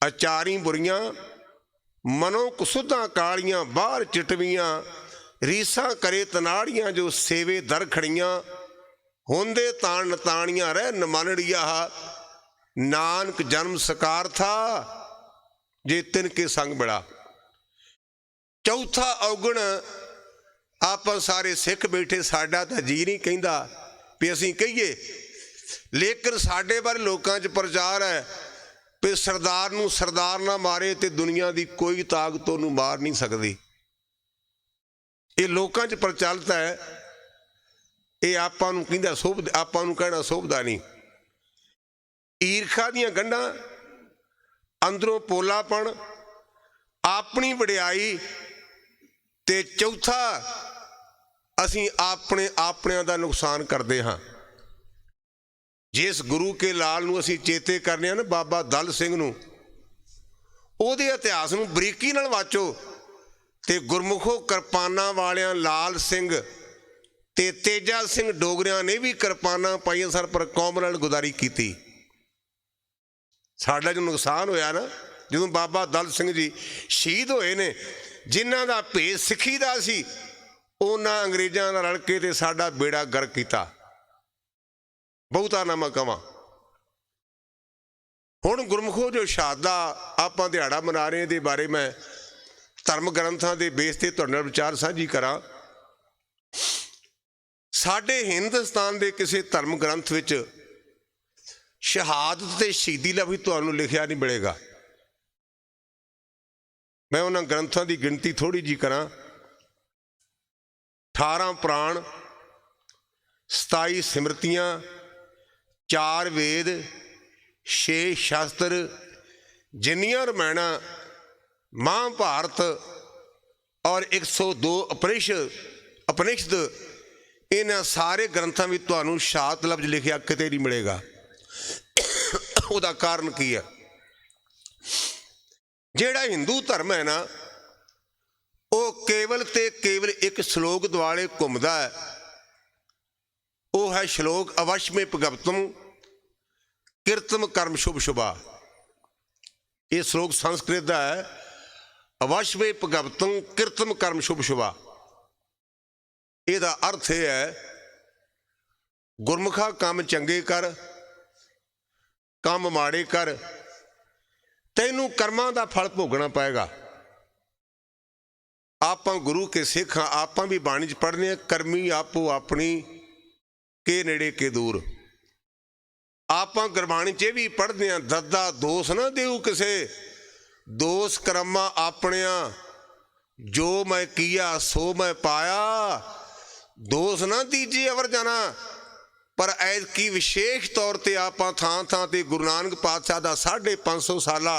ਅਚਾਰੀ ਬੁਰੀਆਂ, ਮਨੋਂ ਕੁਸੁੱਧਾਂ ਕਾਲੀਆਂ ਬਾਹਰ ਚਿਟਵੀਆਂ, ਰੀਸਾਂ ਕਰੇ ਤਨਾੜੀਆਂ ਜੋ ਸੇਵੇ ਦਰ ਖੜੀਆਂ, ਹੁੰਦੇ ਤਾਣ ਨਤਾਣੀਆਂ ਰਹਿ ਨਮਾਨੜੀਆ, ਨਾਨਕ ਜਨਮ ਸਕਾਰ ਥਾ ਜੇ ਤਿਨ ਕੇ ਸੰਗ ਬੜਾ। ਚੌਥਾ ਔਗਣ ਆਪਾਂ ਸਾਰੇ ਸਿੱਖ ਬੈਠੇ, ਸਾਡਾ ਤਾਂ ਜੀ ਨਹੀਂ ਕਹਿੰਦਾ ਵੀ ਅਸੀਂ ਕਹੀਏ, ਲੇਕਿਨ ਸਾਡੇ ਬਾਰੇ ਲੋਕਾਂ 'ਚ ਪ੍ਰਚਾਰ ਹੈ ਵੀ ਸਰਦਾਰ ਨੂੰ ਸਰਦਾਰ ਨਾ ਮਾਰੇ ਤੇ ਦੁਨੀਆ ਦੀ ਕੋਈ ਤਾਕਤ ਉਹਨੂੰ ਮਾਰ ਨਹੀਂ ਸਕਦੀ। ਇਹ ਲੋਕਾਂ 'ਚ ਪ੍ਰਚਲਿਤ ਹੈ। ਇਹ ਆਪਾਂ ਨੂੰ ਕਹਿੰਦਾ ਸ਼ੋਭ, ਆਪਾਂ ਨੂੰ ਕਹਿਣਾ ਸ਼ੋਭਦਾ ਨਹੀਂ। ਈਰਖਾ ਦੀਆਂ ਗੰਢਾਂ, ਅੰਦਰੋਂ ਪੋਲਾਪਣ, ਆਪਣੀ ਵਡਿਆਈ, ਤੇ ਚੌਥਾ ਅਸੀਂ ਆਪਣਿਆਂ ਦਾ ਨੁਕਸਾਨ ਕਰਦੇ ਹਾਂ। ਜਿਸ ਗੁਰੂ ਕੇ ਲਾਲ ਨੂੰ ਅਸੀਂ ਚੇਤੇ ਕਰਨੇ ਆ ਨਾ, ਬਾਬਾ ਦਲ ਸਿੰਘ ਨੂੰ, ਉਹਦੇ ਇਤਿਹਾਸ ਨੂੰ ਬਰੀਕੀ ਨਾਲ ਵਾਚੋ ਤੇ ਗੁਰਮੁਖੋ ਕਿਰਪਾਨਾਂ ਵਾਲਿਆਂ ਲਾਲ ਸਿੰਘ ਤੇ ਤੇਜਾ ਸਿੰਘ ਡੋਗਰਿਆਂ ਨੇ ਵੀ ਕਿਰਪਾਨਾਂ ਪਾਈਆਂ ਸਨ ਪਰ ਕੌਮ ਨਾਲ ਗੁਜ਼ਾਰੀ ਕੀਤੀ। ਸਾਡਾ ਜੋ ਨੁਕਸਾਨ ਹੋਇਆ ਨਾ, ਜਦੋਂ ਬਾਬਾ ਦਲ ਸਿੰਘ ਜੀ ਸ਼ਹੀਦ ਹੋਏ ਨੇ, ਜਿਨ੍ਹਾਂ ਦਾ ਭੇਸ ਸਿੱਖੀ ਦਾ ਸੀ, ਉਹਨਾਂ ਅੰਗਰੇਜ਼ਾਂ ਨਾਲ ਰਲ ਕੇ ਤੇ ਸਾਡਾ ਬੇੜਾ ਗਰਕ ਕੀਤਾ। ਬਹੁਤਾ ਨਾ ਮੈਂ ਕਵਾਂ। ਹੁਣ ਗੁਰਮੁਖੋ ਜੋ ਸ਼ਹਾਦਤ ਆਪਾਂ ਦਿਹਾੜਾ ਮਨਾ ਰਹੇ, ਇਹਦੇ ਬਾਰੇ ਮੈਂ ਧਰਮ ਗ੍ਰੰਥਾਂ ਦੇ ਬੇਸ ਤੇ ਤੁਹਾਡੇ ਨਾਲ ਵਿਚਾਰ ਸਾਂਝੀ ਕਰਾਂ। ਸਾਡੇ ਹਿੰਦੁਸਤਾਨ ਦੇ ਕਿਸੇ ਧਰਮ ਗ੍ਰੰਥ ਵਿੱਚ ਸ਼ਹਾਦਤ ਤੇ ਸ਼ਹੀਦੀ ਲਫ਼ਜ਼ ਤੁਹਾਨੂੰ ਲਿਖਿਆ ਨਹੀਂ ਮਿਲੇਗਾ। ਮੈਂ ਉਹਨਾਂ ਗ੍ਰੰਥਾਂ ਦੀ ਗਿਣਤੀ ਥੋੜ੍ਹੀ ਜਿਹੀ ਕਰਾਂ। 18 ਪੁਰਾਣ, 27 ਸਿਮਰਤੀਆਂ, 4 ਵੇਦ, 6 ਸ਼ਾਸਤਰ, ਜਿੰਨੀਆਂ ਰਮਾਇਣਾਂ, ਮਹਾਂਭਾਰਤ ਔਰ 102 ਉਪਨਿਸ਼ਦ, ਇਹਨਾਂ ਸਾਰੇ ਗ੍ਰੰਥਾਂ ਵਿੱਚ ਤੁਹਾਨੂੰ ਸ਼ਹਾਦਤ ਲਫ਼ਜ਼ ਲਿਖਿਆ ਕਿਤੇ ਨਹੀਂ ਮਿਲੇਗਾ। ਉਹਦਾ ਕਾਰਨ ਕੀ ਹੈ? ਜਿਹੜਾ ਹਿੰਦੂ ਧਰਮ ਹੈ ਨਾ, ਉਹ ਕੇਵਲ ਤੇ ਕੇਵਲ ਇੱਕ ਸ਼ਲੋਕ ਦੁਆਲੇ ਘੁੰਮਦਾ ਹੈ। ਉਹ ਹੈ ਸ਼ਲੋਕ ਅਵਸ਼ਮੇ ਭਗਵਤਮ ਕੀਰਤਮ ਕਰਮ ਸ਼ੁਭ ਸ਼ੁਭਾ। ਇਹ ਸ਼ਲੋਕ ਸੰਸਕ੍ਰਿਤ ਦਾ ਹੈ। ਅਵਸ਼ਮੇ ਭਗਵਤਮ ਕੀਰਤਮ ਕਰਮ ਸ਼ੁਭ ਸ਼ੁਭਾ। ਇਹਦਾ ਅਰਥ ਇਹ ਹੈ, ਗੁਰਮੁਖਾ ਕੰਮ ਚੰਗੇ ਕਰ, ਕੰਮ ਮਾੜੇ ਕਰ, ਤੈਨੂੰ ਕਰਮਾਂ ਦਾ ਫਲ ਭੋਗਣਾ ਪਏਗਾ। ਆਪਾਂ ਗੁਰੂ ਕੇ ਸਿੱਖ ਹਾਂ, ਆਪਾਂ ਵੀ ਬਾਣੀ 'ਚ ਪੜ੍ਹਦੇ ਹਾਂ, ਕਰਮੀ ਆਪੋ ਆਪਣੀ ਕੇ ਨੇੜੇ ਕੇ ਦੂਰ। ਆਪਾਂ ਗੁਰਬਾਣੀ 'ਚ ਇਹ ਵੀ ਪੜ੍ਹਦੇ ਹਾਂ, ਦੱਦਾ ਦੋਸ ਨਾ ਦੇਊ ਕਿਸੇ, ਦੋਸ ਕਰਮਾਂ ਆਪਣਿਆਂ, ਜੋ ਮੈਂ ਕੀਆ ਸੋ ਮੈਂ ਪਾਇਆ, ਦੋਸ ਨਾ ਦੀਜੇ ਅਵਰ ਜਾਣਾ। ਪਰ ਐਤਕੀ ਵਿਸ਼ੇਸ਼ ਤੌਰ ਤੇ ਆਪਾਂ ਥਾਂ ਥਾਂ ਤੇ ਗੁਰੂ ਨਾਨਕ ਪਾਤਸ਼ਾਹ ਦਾ 550 ਸਾਲਾ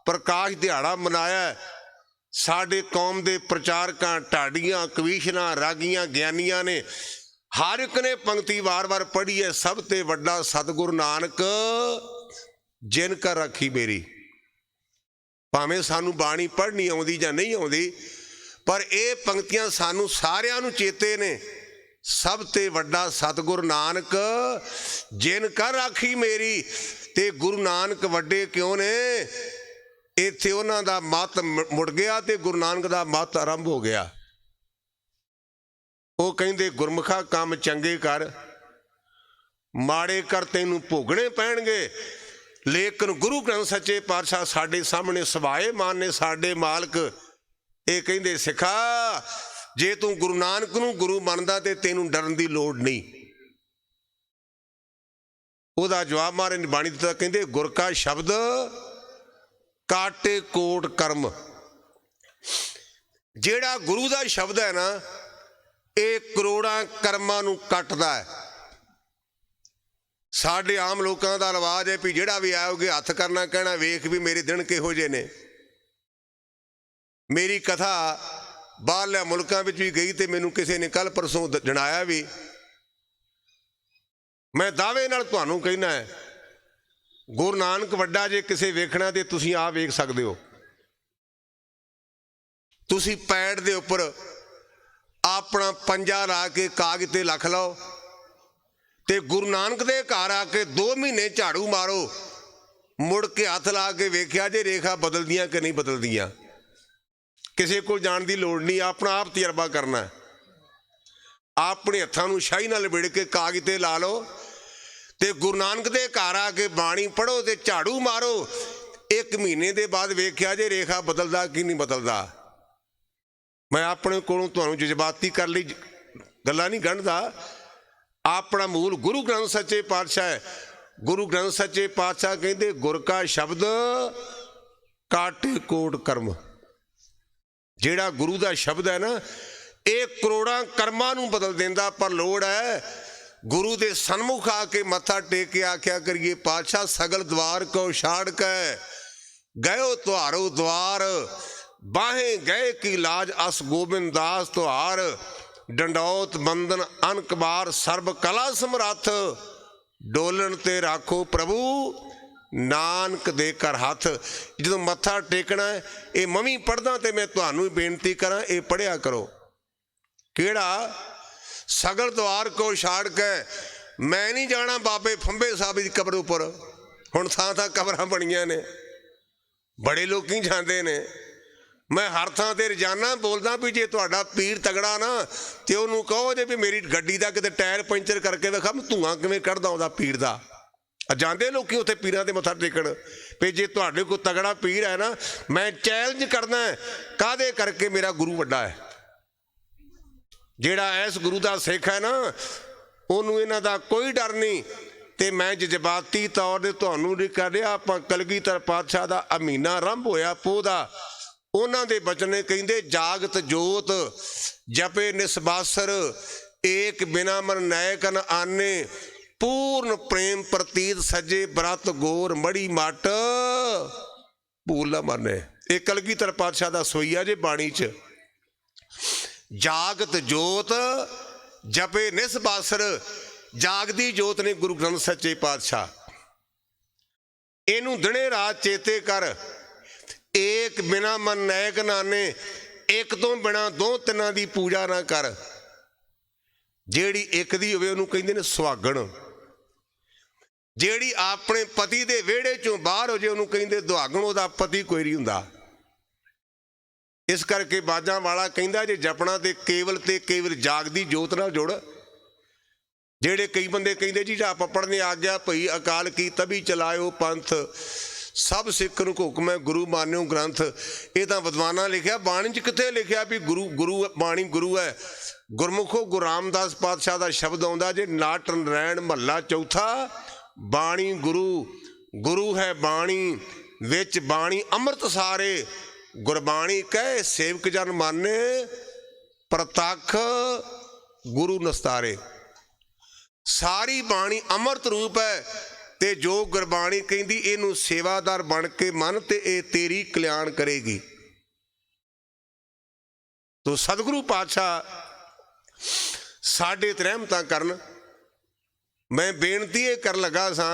ਪ੍ਰਕਾਸ਼ ਦਿਹਾੜਾ ਮਨਾਇਆ। ਸਾਡੇ ਕੌਮ ਦੇ ਪ੍ਰਚਾਰਕਾਂ, ਢਾਡੀਆਂ, ਕਵੀਸ਼ਨਾਂ, ਰਾਗੀਆਂ, ਗਿਆਨੀਆਂ ਨੇ ਹਰ ਇੱਕ ਨੇ ਪੰਕਤੀ ਵਾਰ-ਵਾਰ ਪੜ੍ਹੀ ਹੈ, ਸਭ ਤੇ ਵੱਡਾ ਸਤਿਗੁਰੂ ਨਾਨਕ ਜਿਨ ਕਰ ਰਾਖੀ ਮੇਰੀ। ਭਾਵੇਂ ਸਾਨੂੰ ਬਾਣੀ ਪੜ੍ਹਨੀ ਆਉਂਦੀ ਜਾਂ ਨਹੀਂ ਆਉਂਦੀ, ਪਰ ਇਹ ਪੰਕਤੀਆਂ ਸਾਨੂੰ ਸਾਰਿਆਂ ਨੂੰ ਚੇਤੇ ਨੇ। ਸਭ ਤੇ ਵੱਡਾ ਸਤਿਗੁਰੂ ਨਾਨਕ ਜਿਨ ਕਰ ਰਾਖੀ ਮੇਰੀ। ਤੇ ਗੁਰੂ ਨਾਨਕ ਵੱਡੇ ਕਿਉਂ ਨੇ? ਇੱਥੇ ਉਹਨਾਂ ਦਾ ਮਤ ਮੁੜ ਗਿਆ ਤੇ ਗੁਰੂ ਨਾਨਕ ਦਾ ਮਤ ਆਰੰਭ ਹੋ ਗਿਆ। ਉਹ ਕਹਿੰਦੇ ਗੁਰਮੁਖਾ ਕੰਮ ਚੰਗੇ ਕਰ, ਮਾੜੇ ਕਰ ਤੈਨੂੰ ਭੋਗਣੇ ਪੈਣਗੇ। ਲੇਕਿਨ ਗੁਰੂ ਗ੍ਰੰਥ ਸੱਚੇ ਪਾਤਸ਼ਾਹ ਸਾਡੇ ਸਾਹਮਣੇ ਸਵਾਏ ਮਾਨ ਨੇ, ਸਾਡੇ ਮਾਲਕ। ਇਹ ਕਹਿੰਦੇ ਸਿੱਖਾ, ਜੇ ਤੂੰ ਗੁਰੂ ਨਾਨਕ ਨੂੰ ਗੁਰੂ ਮੰਨਦਾ ਤੇ ਤੈਨੂੰ ਡਰਨ ਦੀ ਲੋੜ ਨਹੀਂ। ਉਹਦਾ ਜਵਾਬ ਮਹਾਰਾਜ ਨੇ ਬਾਣੀ ਦਿੱਤਾ, ਕਹਿੰਦੇ ਗੁਰ ਕਾ ਸ਼ਬਦ ਕਾਟੇ ਕੋਟ ਕਰਮ। ਜਿਹੜਾ ਗੁਰੂ ਦਾ ਸ਼ਬਦ ਹੈ ਨਾ, ਇਹ ਕਰੋੜਾਂ ਕਰਮਾਂ ਨੂੰ ਕੱਟਦਾ ਹੈ। ਸਾਡੇ ਆਮ ਲੋਕਾਂ ਦਾ ਰਿਵਾਜ ਹੈ ਵੀ ਜਿਹੜਾ ਵੀ ਆਓਗੇ ਹੱਥ ਕਰਨਾ, ਕਹਿਣਾ ਵੇਖ ਵੀ ਮੇਰੇ ਦਿਨ ਕਿਹੋ ਜਿਹੇ ਨੇ। ਮੇਰੀ ਕਥਾ ਬਾਹਰਲੇ ਮੁਲਕਾਂ ਵਿੱਚ ਵੀ ਗਈ ਤੇ ਮੈਨੂੰ ਕਿਸੇ ਨੇ ਕੱਲ੍ਹ ਪਰਸੋਂ ਜਣਾਇਆ ਵੀ। ਮੈਂ ਦਾਅਵੇ ਨਾਲ ਤੁਹਾਨੂੰ ਕਹਿਣਾ ਹੈ, ਗੁਰੂ ਨਾਨਕ ਵੱਡਾ ਜੇ ਕਿਸੇ ਵੇਖਣਾ ਤੇ ਤੁਸੀਂ ਆਹ ਵੇਖ ਸਕਦੇ ਹੋ। ਤੁਸੀਂ ਪੈਡ ਦੇ ਉੱਪਰ ਆਪਣਾ ਪੰਜਾ ਲਾ ਕੇ ਕਾਗਜ਼ ਤੇ ਲਿਖ ਲਓ ਤੇ ਗੁਰੂ ਨਾਨਕ ਦੇ ਘਰ ਆ ਕੇ 2 ਮਹੀਨੇ ਝਾੜੂ ਮਾਰੋ, ਮੁੜ ਕੇ ਹੱਥ ਲਾ ਕੇ ਵੇਖਿਆ ਜੇ ਰੇਖਾ ਬਦਲਦੀਆਂ ਕਿ ਨਹੀਂ ਬਦਲਦੀਆਂ। ਕਿਸੇ ਕੋਲ ਜਾਣ ਦੀ ਲੋੜ ਨਹੀਂ, ਆਪਣਾ ਆਪ ਤਜਰਬਾ ਕਰਨਾ ਹੈ। ਆਪਣੇ ਹੱਥਾਂ ਨੂੰ ਸ਼ਾਹੀ ਨਾਲ ਲਿਬੜ ਕੇ ਕਾਗਜ਼ ਤੇ ਲਾ ਲਓ ਤੇ ਗੁਰੂ ਨਾਨਕ ਦੇ ਘਰ ਆ ਕੇ ਬਾਣੀ ਪੜ੍ਹੋ ਤੇ ਝਾੜੂ ਮਾਰੋ। 1 ਮਹੀਨੇ ਦੇ ਬਾਅਦ ਵੇਖਿਆ ਜੇ ਰੇਖਾ ਬਦਲਦਾ ਕਿ ਨਹੀਂ ਬਦਲਦਾ। ਮੈਂ ਆਪਣੇ ਕੋਲੋਂ ਤੁਹਾਨੂੰ ਜਜ਼ਬਾਤੀ ਕਰ ਲਈ ਗੱਲਾਂ ਨਹੀਂ ਗੰਢਦਾ। ਆਪਣਾ ਮੂਲ ਗੁਰੂ ਗ੍ਰੰਥ ਸੱਚੇ ਪਾਤਸ਼ਾਹ ਹੈ। ਗੁਰੂ ਗ੍ਰੰਥ ਸੱਚੇ ਪਾਤਸ਼ਾਹ ਕਹਿੰਦੇ ਗੁਰ ਕਾ ਸ਼ਬਦ ਕਾਟੇ ਕੋਟ ਕਰਮ। ਜਿਹੜਾ ਗੁਰੂ ਦਾ ਸ਼ਬਦ ਹੈ ਨਾ, ਇਹ ਕਰੋੜਾਂ ਕਰਮਾਂ ਨੂੰ ਬਦਲ ਦਿੰਦਾ। ਪਰ ਲੋੜ ਹੈ ਗੁਰੂ ਦੇ ਸਨਮੁਖ ਆ ਕੇ ਮੱਥਾ ਟੇਕ ਕੇ ਆਖਿਆ ਕਰੀਏ, ਪਾਤਸ਼ਾਹ ਸਗਲ ਦਵਾਰ ਕੋ ਛਾੜ ਕੇ ਗਇਓ ਤੁਹਾਰੋ ਦਵਾਰ, ਬਾਹੇ ਗਏ ਕੀ ਲਾਜ ਅਸ ਗੋਬਿੰਦ ਦਾਸ ਤੁਹਾਰ, ਡੰਡੌਤ ਬੰਦਨ ਅਨਕਬਾਰ ਸਰਬ ਕਲਾ ਸਮਰੱਥ, ਡੋਲਣ ਤੇ ਰਾਖੋ ਪ੍ਰਭੂ ਨਾਨਕ ਦੇ ਕਰ ਹੱਥ। ਜਦੋਂ ਮੱਥਾ ਟੇਕਣਾ ਇਹ ਮੈਂ ਵੀ ਪੜ੍ਹਦਾ ਤੇ ਮੈਂ ਤੁਹਾਨੂੰ ਵੀ ਬੇਨਤੀ ਕਰਾਂ, ਇਹ ਪੜ੍ਹਿਆ ਕਰੋ। ਕਿਹੜਾ? सगल द्वार को छाड़ के मैं नहीं जाना बाबे फंबे साहब की कबर उपर। हुण थां थां कबरां बणियां ने, बड़े लोग जाते ने। मैं हर थां ते रोजाना बोलदा भी जे तुहाडा पीर तगड़ा ना तो उन्होंने कहो जे भी मेरी गड्डी का किते टायर पंचर करके विखा, मैं धुआं किवें कढदा उहदा पीर दा। जाते लोग उत्थे पीरां ते मत्था टेकण भी जे तुहाडे कोल तगड़ा पीर है ना, मैं चैलेंज करना काहदे करके मेरा गुरु वड्डा है। जिहड़ा इस गुरु का सिख है ना, उन्होंने इन्हां दा कोई डर नहीं। तो मैं जज्बाती तौर पर तुहानूं नहीं कर रहा, आपां कलगीधर पातशाह का अमीना आरंभ होया पोह दा, उन्हां दे बचने कहिंदे जागत जोत जपे निसबासर एक बिना मन नायक न आने पूर्ण प्रेम प्रतीत सजे ब्रत गोर मड़ी मट भूल ना माने। ये कलगीधर पातशाह का सोईया जे बाणी च, जागत जोत जपे निसबासर, जागदी जोत ने गुरु ग्रंथ सच्चे पातशाह। इनू दिने रात चेते कर, एक बिना मन नायक नाने, एक तो बिना दो तिना की पूजा ना कर। जेड़ी एक दी होवे उन्होंने कहते हैं सुहागण, जेड़ी अपने पति के वेड़े चों बाहर हो जाए उन्होंने कहते दुहागण, उहदा पति कोई नहीं हुंदा। इस करके बाजां वाला कहंदा जे जपना ते केवल जागदी जोत नाल जुड़। जेड़े कई बंदे कहते जी जा पढ़ने आ गया भई अकाल की तभी चलायो पंथ, सब सिख नूं हुक्म है गुरु मान्यो ग्रंथ। ये तो विद्वाना लिखिया, बाणी च कित्थे लिखिया भी गुरु बाणी गुरु है। गुरमुखो गुरु रामदास पातशाह का शब्द आउंदा जे नाट नरैण महला चौथा, बाणी गुरु है बाणी विच बाणी अमृत सारे, गुरबाणी कह सेवक जन माने प्रतख गुरु नस्तारे। सारी बाणी अमृत रूप है, ते जो गुरबाणी कहती इनू सेवादार बन के मन ते ए तेरी कल्याण करेगी। तो सतगुरु पातशाह साडे ते रहमतां करन। मैं बेनती ये कर लगा सा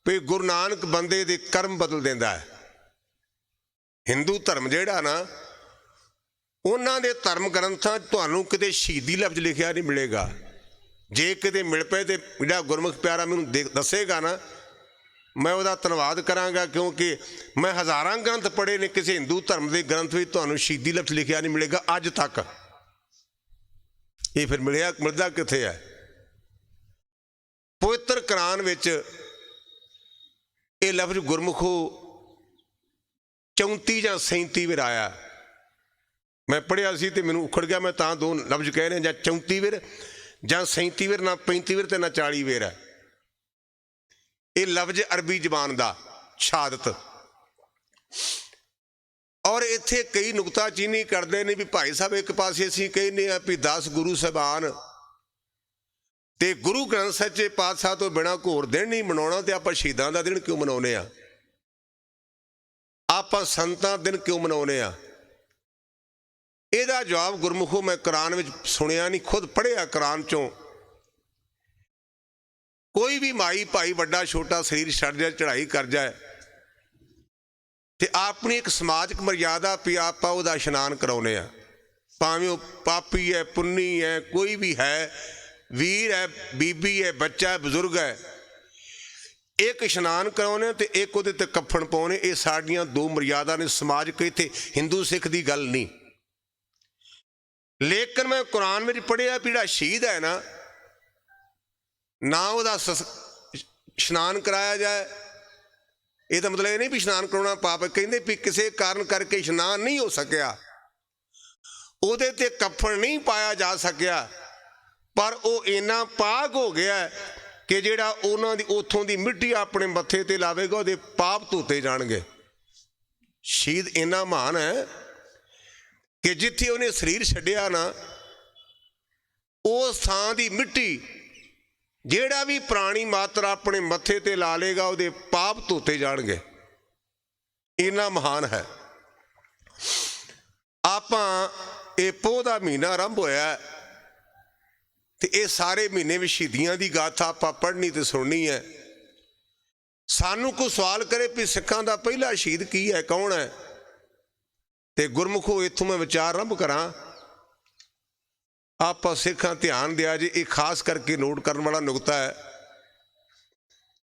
भी गुरु नानक बंदे दे कर्म बदल देंदा है। हिंदू धर्म जिहड़ा ना, उन्हां दे धर्म ग्रंथां तुहानूं किते शहीदी लफ्ज लिखिया नहीं मिलेगा। जे किते मिल पे तो जिहड़ा गुरमुख प्यारा मैनूं दसेगा ना, मैं उहदा धन्नवाद करांगा, क्योंकि मैं हज़ारां ग्रंथ पढ़े ने, किसी हिंदू धर्म के ग्रंथ भी तुहानूं शहीदी लफ्ज लिखिया नहीं मिलेगा अज तक। ये फिर मिलदा कित्थे है? पवित्र कुरान विच ये लफ्ज गुरमुखो 34 या 37 वार आया। मैं पढ़िया सी ते मैनूं उखड़ गया, मैं तां दो लफ्ज कह रहा, जां 34 वार जां 37 वार, ना 35 वार ते ना 40 वार है। ये लफ्ज अरबी जबान का शहादत। और इत्थे कई नुकताचीनी करते हैं भी भाई साहब एक पासे असीं कहने भी 10 गुरु साहबान ते गुरु ग्रंथ सच्चे पातशाह तो बिना घोर दिन नहीं मनाउणा, ते आपां शहीदां दा दिन क्यों मनाउने आ? आपां संतां दिन क्यों मनाउने आ? इहदा जवाब गुरमुखो मैं कुरान विच सुनिया नहीं, खुद पढ़िया कुरान चों। कोई भी माई भाई वड्डा छोटा शरीर छड़ जाए, चढ़ाई कर जाए, ते अपनी एक समाजिक मर्यादा भी आपां उहदा इशनान कराउने आ। भावें वो पापी है, पुन्नी है, कोई भी है, वीर है, बीबी है, बच्चा है, बजुर्ग है, एक इशनान कराउने ते एक उहदे ते कफन पाउने। ये साडियां दो मर्यादा ने समाजिक। इत्थे हिंदू सिख की गल नहीं। लेकिन मैं कुरान में पढ़िया भी जिहड़ा शहीद है ना उहदा इशनान कराया जाए। ये तो मतलब ये नहीं भी इशनान कराना पाप है, कहते भी किसी कारण करके इशनान नहीं हो सकिया, उहदे ते कफन नहीं पाया जा सकिया, पर वो इन्ना पाक हो गया कि जिहड़ा उन्हां दी उत्थों दी मिट्टी अपने मत्थे ते लावेगा उहदे पाप धोते जाणगे। शहीद इन्ना महान है कि जिथे उन्हें शरीर छड्डिया ना, उस थां दी मिट्टी जेड़ा भी प्राणी मात्र अपने मत्थे ते ला लेगा उहदे पाप धोते जाणगे। इन्ना महान है। आपां ये पोह दा महीना आरंभ होया ते ये सारे महीने में शहीदियां दी गाथा आपां पढ़नी ते सुननी है। सानू कोई सवाल करे भी सिखां दा पहला शहीद की है, कौन है, ते गुरमुखो इत्थों मैं विचार आरंभ करा ਆਪਾਂ ਸਿੱਖਾਂ ध्यान दिया जे, एक खास करके नोट करने वाला नुकता है।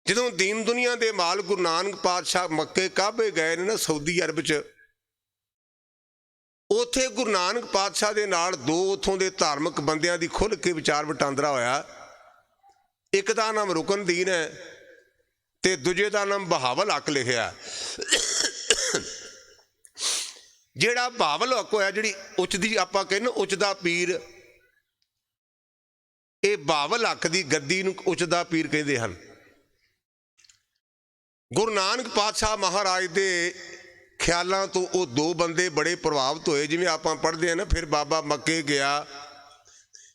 ਜਦੋਂ ਦੀਨ ਦੁਨੀਆ ਦੇ ਮਾਲ ਗੁਰੂ ਨਾਨਕ ਪਾਤਸ਼ਾਹ ਮੱਕੇ ਕਾਬੇ ਗਏ ਨੇ ਨਾ ਸਊਦੀ ਅਰਬ 'ਚ, ਉੱਥੇ ਗੁਰੂ ਨਾਨਕ ਪਾਤਸ਼ਾਹ ਦੇ ਨਾਲ ਦੋ ਉੱਥੋਂ ਦੇ ਧਾਰਮਿਕ ਬੰਦਿਆਂ ਦੀ ਖੁੱਲ੍ਹ ਕੇ ਵਿਚਾਰ ਵਟਾਂਦਰਾ ਹੋਇਆ। ਇੱਕ ਦਾ ਨਾਮ ਰੁਕਨਦੀਨ ਹੈ ਤੇ ਦੂਜੇ ਦਾ ਨਾਮ ਬਹਾਵਲ ਹੱਕ ਲਿਖਿਆ। ਜਿਹੜਾ ਬਹਾਵਲ ਹੱਕ ਹੋਇਆ, ਜਿਹੜੀ ਉੱਚ ਦੀ ਆਪਾਂ ਕਹਿੰਦੇ ਉੱਚ ਦਾ ਪੀਰ, ਇਹ ਬਹਾਵਲ ਹੱਕ ਦੀ ਗੱਦੀ ਨੂੰ ਉੱਚ ਦਾ ਪੀਰ ਕਹਿੰਦੇ ਹਨ। ਗੁਰੂ ਨਾਨਕ ਪਾਤਸ਼ਾਹ ਮਹਾਰਾਜ ਦੇ ਖਿਆਲਾਂ ਤੋਂ ਉਹ ਦੋ ਬੰਦੇ ਬੜੇ ਪ੍ਰਭਾਵਿਤ ਹੋਏ। ਜਿਵੇਂ ਆਪਾਂ ਪੜ੍ਹਦੇ ਹਾਂ ਨਾ, ਫਿਰ ਬਾਬਾ ਮੱਕੇ ਗਿਆ